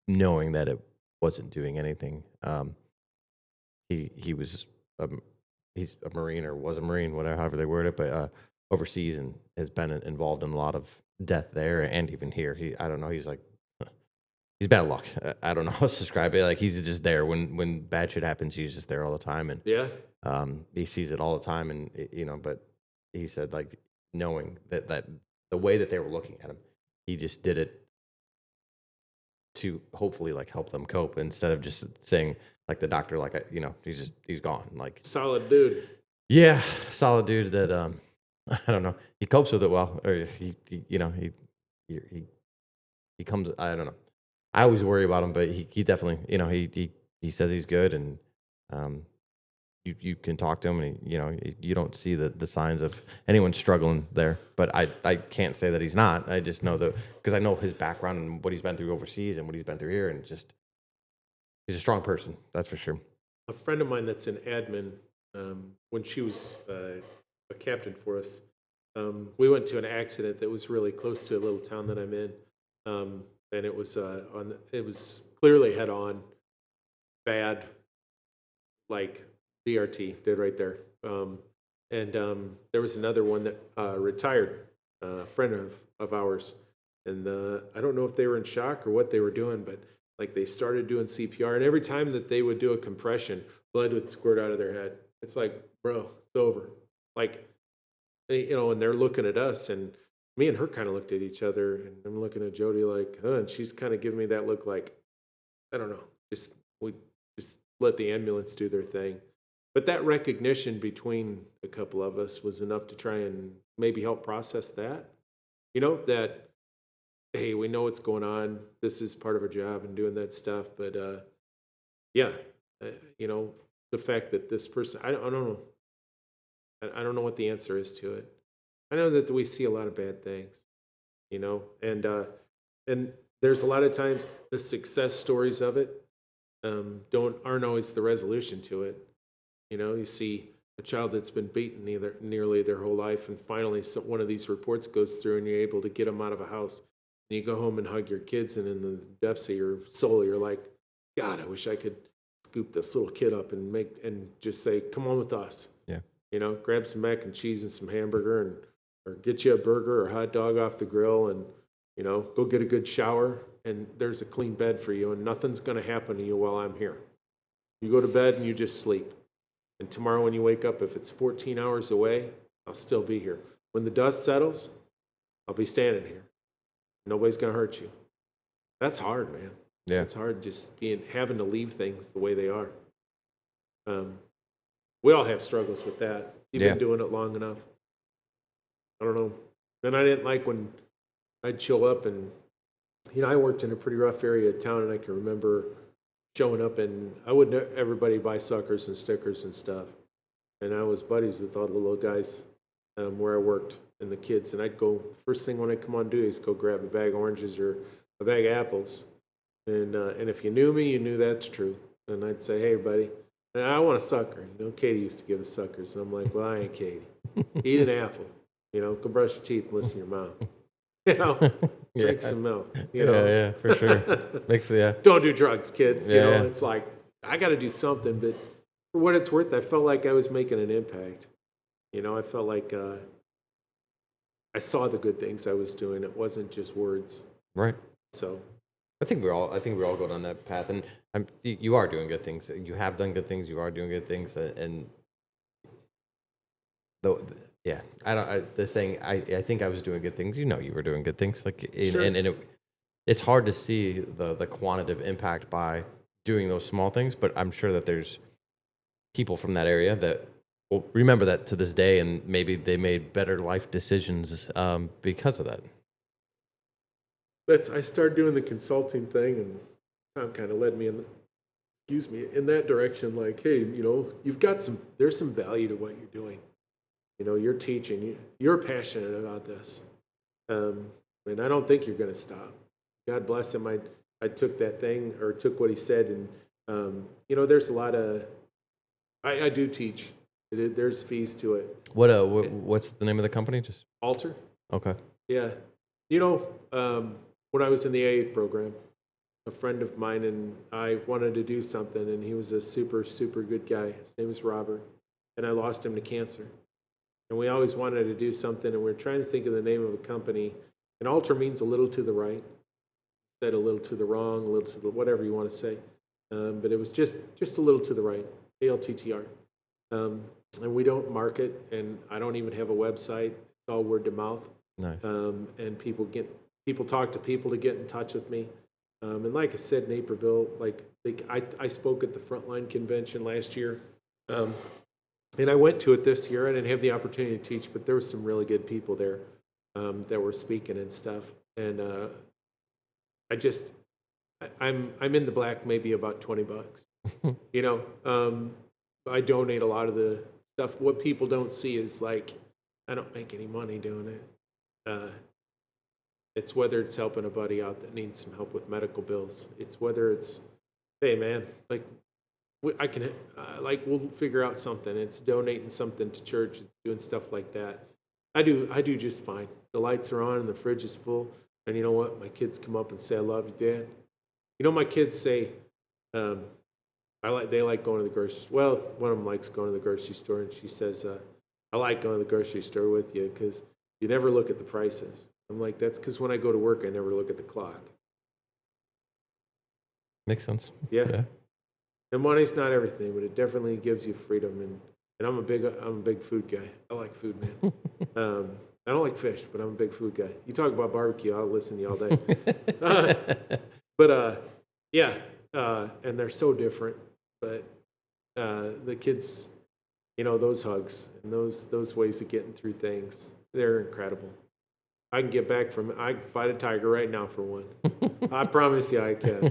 knowing that it wasn't doing anything. He was he's a Marine, or was a Marine, whatever, however they word it, but overseas, and has been involved in a lot of death there and even here. I don't know, he's like, he's bad luck. I don't know how to describe it. Like, he's just there when bad shit happens. He's just there all the time, and Yeah. he sees it all the time, and but he said, like, knowing that the way that they were looking at him, he just did it to hopefully like help them cope, instead of just saying like the doctor, like, he's gone. Like, Solid dude. yeah, solid dude that I don't know, he copes with it well, or he comes. I don't know. I always worry about him, but he definitely, he says he's good, and you can talk to him, and you don't see the signs of anyone struggling there. But I can't say that he's not. I just know that because I know his background and what he's been through overseas and what he's been through here, and just he's a strong person, that's for sure. A friend of mine that's an admin, when she was a captain for us, we went to an accident that was really close to a little town that I'm in, and it was it was clearly head on, bad, like DRT did right there. And there was another one that retired, friend of ours, and I don't know if they were in shock or what they were doing, but like they started doing CPR, and every time that they would do a compression, blood would squirt out of their head. It's like, bro, it's over. Like, and they're looking at us, and me and her kind of looked at each other, and I'm looking at Jody like, and she's kind of giving me that look like, I don't know, we just let the ambulance do their thing. But that recognition between a couple of us was enough to try and maybe help process that. That, hey, we know what's going on. This is part of our job and doing that stuff. But the fact that this person, I don't know. I don't know what the answer is to it. I know that we see a lot of bad things, and there's a lot of times the success stories of it aren't always the resolution to it. You see a child that's been beaten nearly their whole life, and finally one of these reports goes through, and you're able to get them out of a house, and you go home and hug your kids, and in the depths of your soul, you're like, God, I wish I could scoop this little kid up and just say, come on with us. Yeah. Grab some mac and cheese and some hamburger, or get you a burger or hot dog off the grill, and go get a good shower, and there's a clean bed for you, and nothing's going to happen to you while I'm here. You go to bed and you just sleep. And tomorrow when you wake up, if it's 14 hours away, I'll still be here. When the dust settles, I'll be standing here. Nobody's going to hurt you. That's hard, man. Yeah. It's hard just having to leave things the way they are. We all have struggles with that. You've been doing it long enough. I don't know. And I didn't like when I'd show up, and I worked in a pretty rough area of town, and I can remember showing up, and I wouldn't everybody buy suckers and stickers and stuff. And I was buddies with all the little guys where I worked and the kids. And I'd go, first thing when I come on duty is go grab a bag of oranges or a bag of apples. And if you knew me, you knew that's true. And I'd say, hey, buddy, I want a sucker. Katie used to give us suckers. And I'm like, well, I ain't Katie. Eat an apple. Go brush your teeth and listen to your mom. Drink some milk. Yeah, for sure. Don't do drugs, kids. Yeah. It's like, I got to do something. But for what it's worth, I felt like I was making an impact. I felt like I saw the good things I was doing. It wasn't just words. Right. So I think we all go down that path, and you are doing good things. You have done good things. You are doing good things, and though, yeah, the saying, I think I was doing good things. You were doing good things. Like, Sure. and it's hard to see the quantitative impact by doing those small things, but I'm sure that there's people from that area that will remember that to this day, and maybe they made better life decisions because of that. I started doing the consulting thing, and Tom kind of led me in that direction. Like, hey, you've got there's some value to what you're doing. You're teaching, you're passionate about this. And I don't think you're going to stop. God bless him. I took that thing, or took what he said. And, there's a lot of, I do teach. There's fees to it. What's the name of the company? Just Alter. Okay. Yeah. When I was in the AA program, a friend of mine and I wanted to do something, and he was a super, super good guy. His name was Robert, and I lost him to cancer. And we always wanted to do something, and we were trying to think of the name of a company. And Alter means a little to the right, instead a little to the wrong, a little to the whatever you want to say. But it was just a little to the right, ALTTR. And we don't market, and I don't even have a website. It's all word to mouth. Nice. And people talk to people to get in touch with me. And like I said, Naperville, I spoke at the Frontline Convention last year. And I went to it this year. I didn't have the opportunity to teach, but there were some really good people there that were speaking and stuff. And I'm in the black maybe about $20. I donate a lot of the stuff. What people don't see is I don't make any money doing it. It's whether it's helping a buddy out that needs some help with medical bills. It's whether it's, hey man, I can, we'll figure out something. It's donating something to church. It's doing stuff like that. I do just fine. The lights are on and the fridge is full. And you know what? My kids come up and say, I love you, Dad. My kids say, they like going to the grocery store. Well, one of them likes going to the grocery store, and she says, I like going to the grocery store with you because you never look at the prices. I'm like, that's because when I go to work, I never look at the clock. Makes sense. Yeah. And money's not everything, but it definitely gives you freedom. And I'm a big food guy. I like food, man. I don't like fish, but I'm a big food guy. You talk about barbecue, I'll listen to you all day. And they're so different. But the kids, those hugs and those ways of getting through things, they're incredible. I can get back from, I can fight a tiger right now for one. I promise you I can.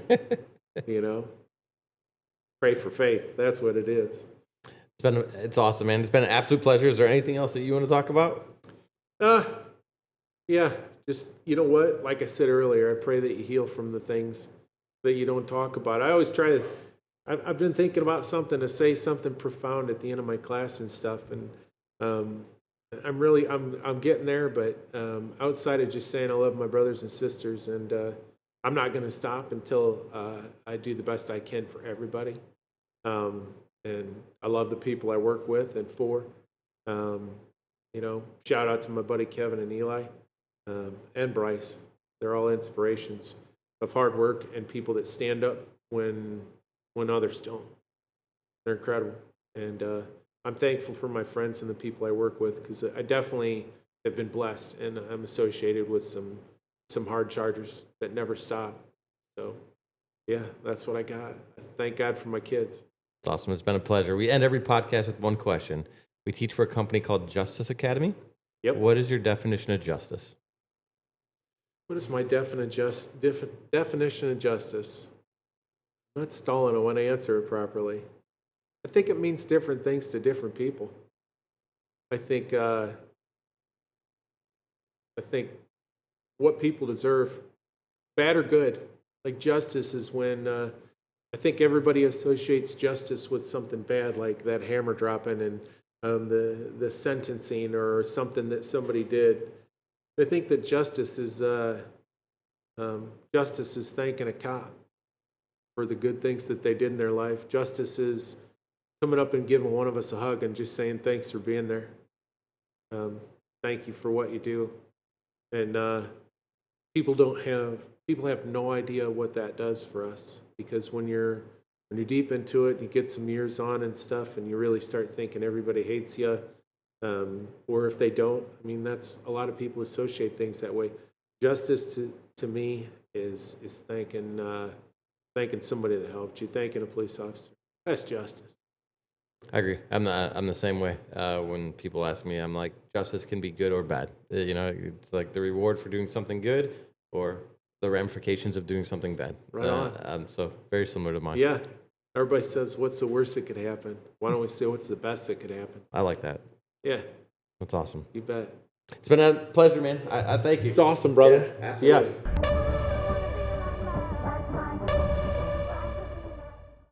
Pray for faith. That's what it is. It's awesome, man. It's been an absolute pleasure. Is there anything else that you want to talk about? Yeah. Just, you know what? Like I said earlier, I pray that you heal from the things that you don't talk about. I always try to, I've been thinking about something to say something profound at the end of my class and stuff. And I'm getting there, but outside of just saying I love my brothers and sisters, and I'm not going to stop until I do the best I can for everybody. And I love the people I work with and for. Shout out to my buddy Kevin and Eli and Bryce. They're all inspirations of hard work and people that stand up when others don't. They're incredible. And I'm thankful for my friends and the people I work with, because I definitely have been blessed, and I'm associated with some hard chargers that never stop. So, yeah, that's what I got. Thank God for my kids. It's awesome. It's been a pleasure. We end every podcast with one question. We teach for a company called Justice Academy. Yep. What is your definition of justice? What is my definition of justice? I'm not stalling. I want to answer it properly. I think it means different things to different people. I think I think what people deserve, bad or good. Like justice is when I think everybody associates justice with something bad, like that hammer dropping and the sentencing or something that somebody did. I think that justice is thanking a cop for the good things that they did in their life. Justice is coming up and giving one of us a hug and just saying thanks for being there. Thank you for what you do. And people have no idea what that does for us, because when you're deep into it, you get some years on and stuff, and you really start thinking everybody hates you, or if they don't, I mean, that's a lot of people associate things that way. Justice to me is thanking somebody that helped you, thanking a police officer. That's justice. I agree. I'm the same way. When people ask me, I'm like, justice can be good or bad. You know, it's like the reward for doing something good or the ramifications of doing something bad. Right on. So very similar to mine. Yeah. Everybody says, what's the worst that could happen? Why don't we say what's the best that could happen? I like that. Yeah, That's awesome. you bet. It's been a pleasure, man. I thank you. It's awesome, brother. Yeah, absolutely. Yeah.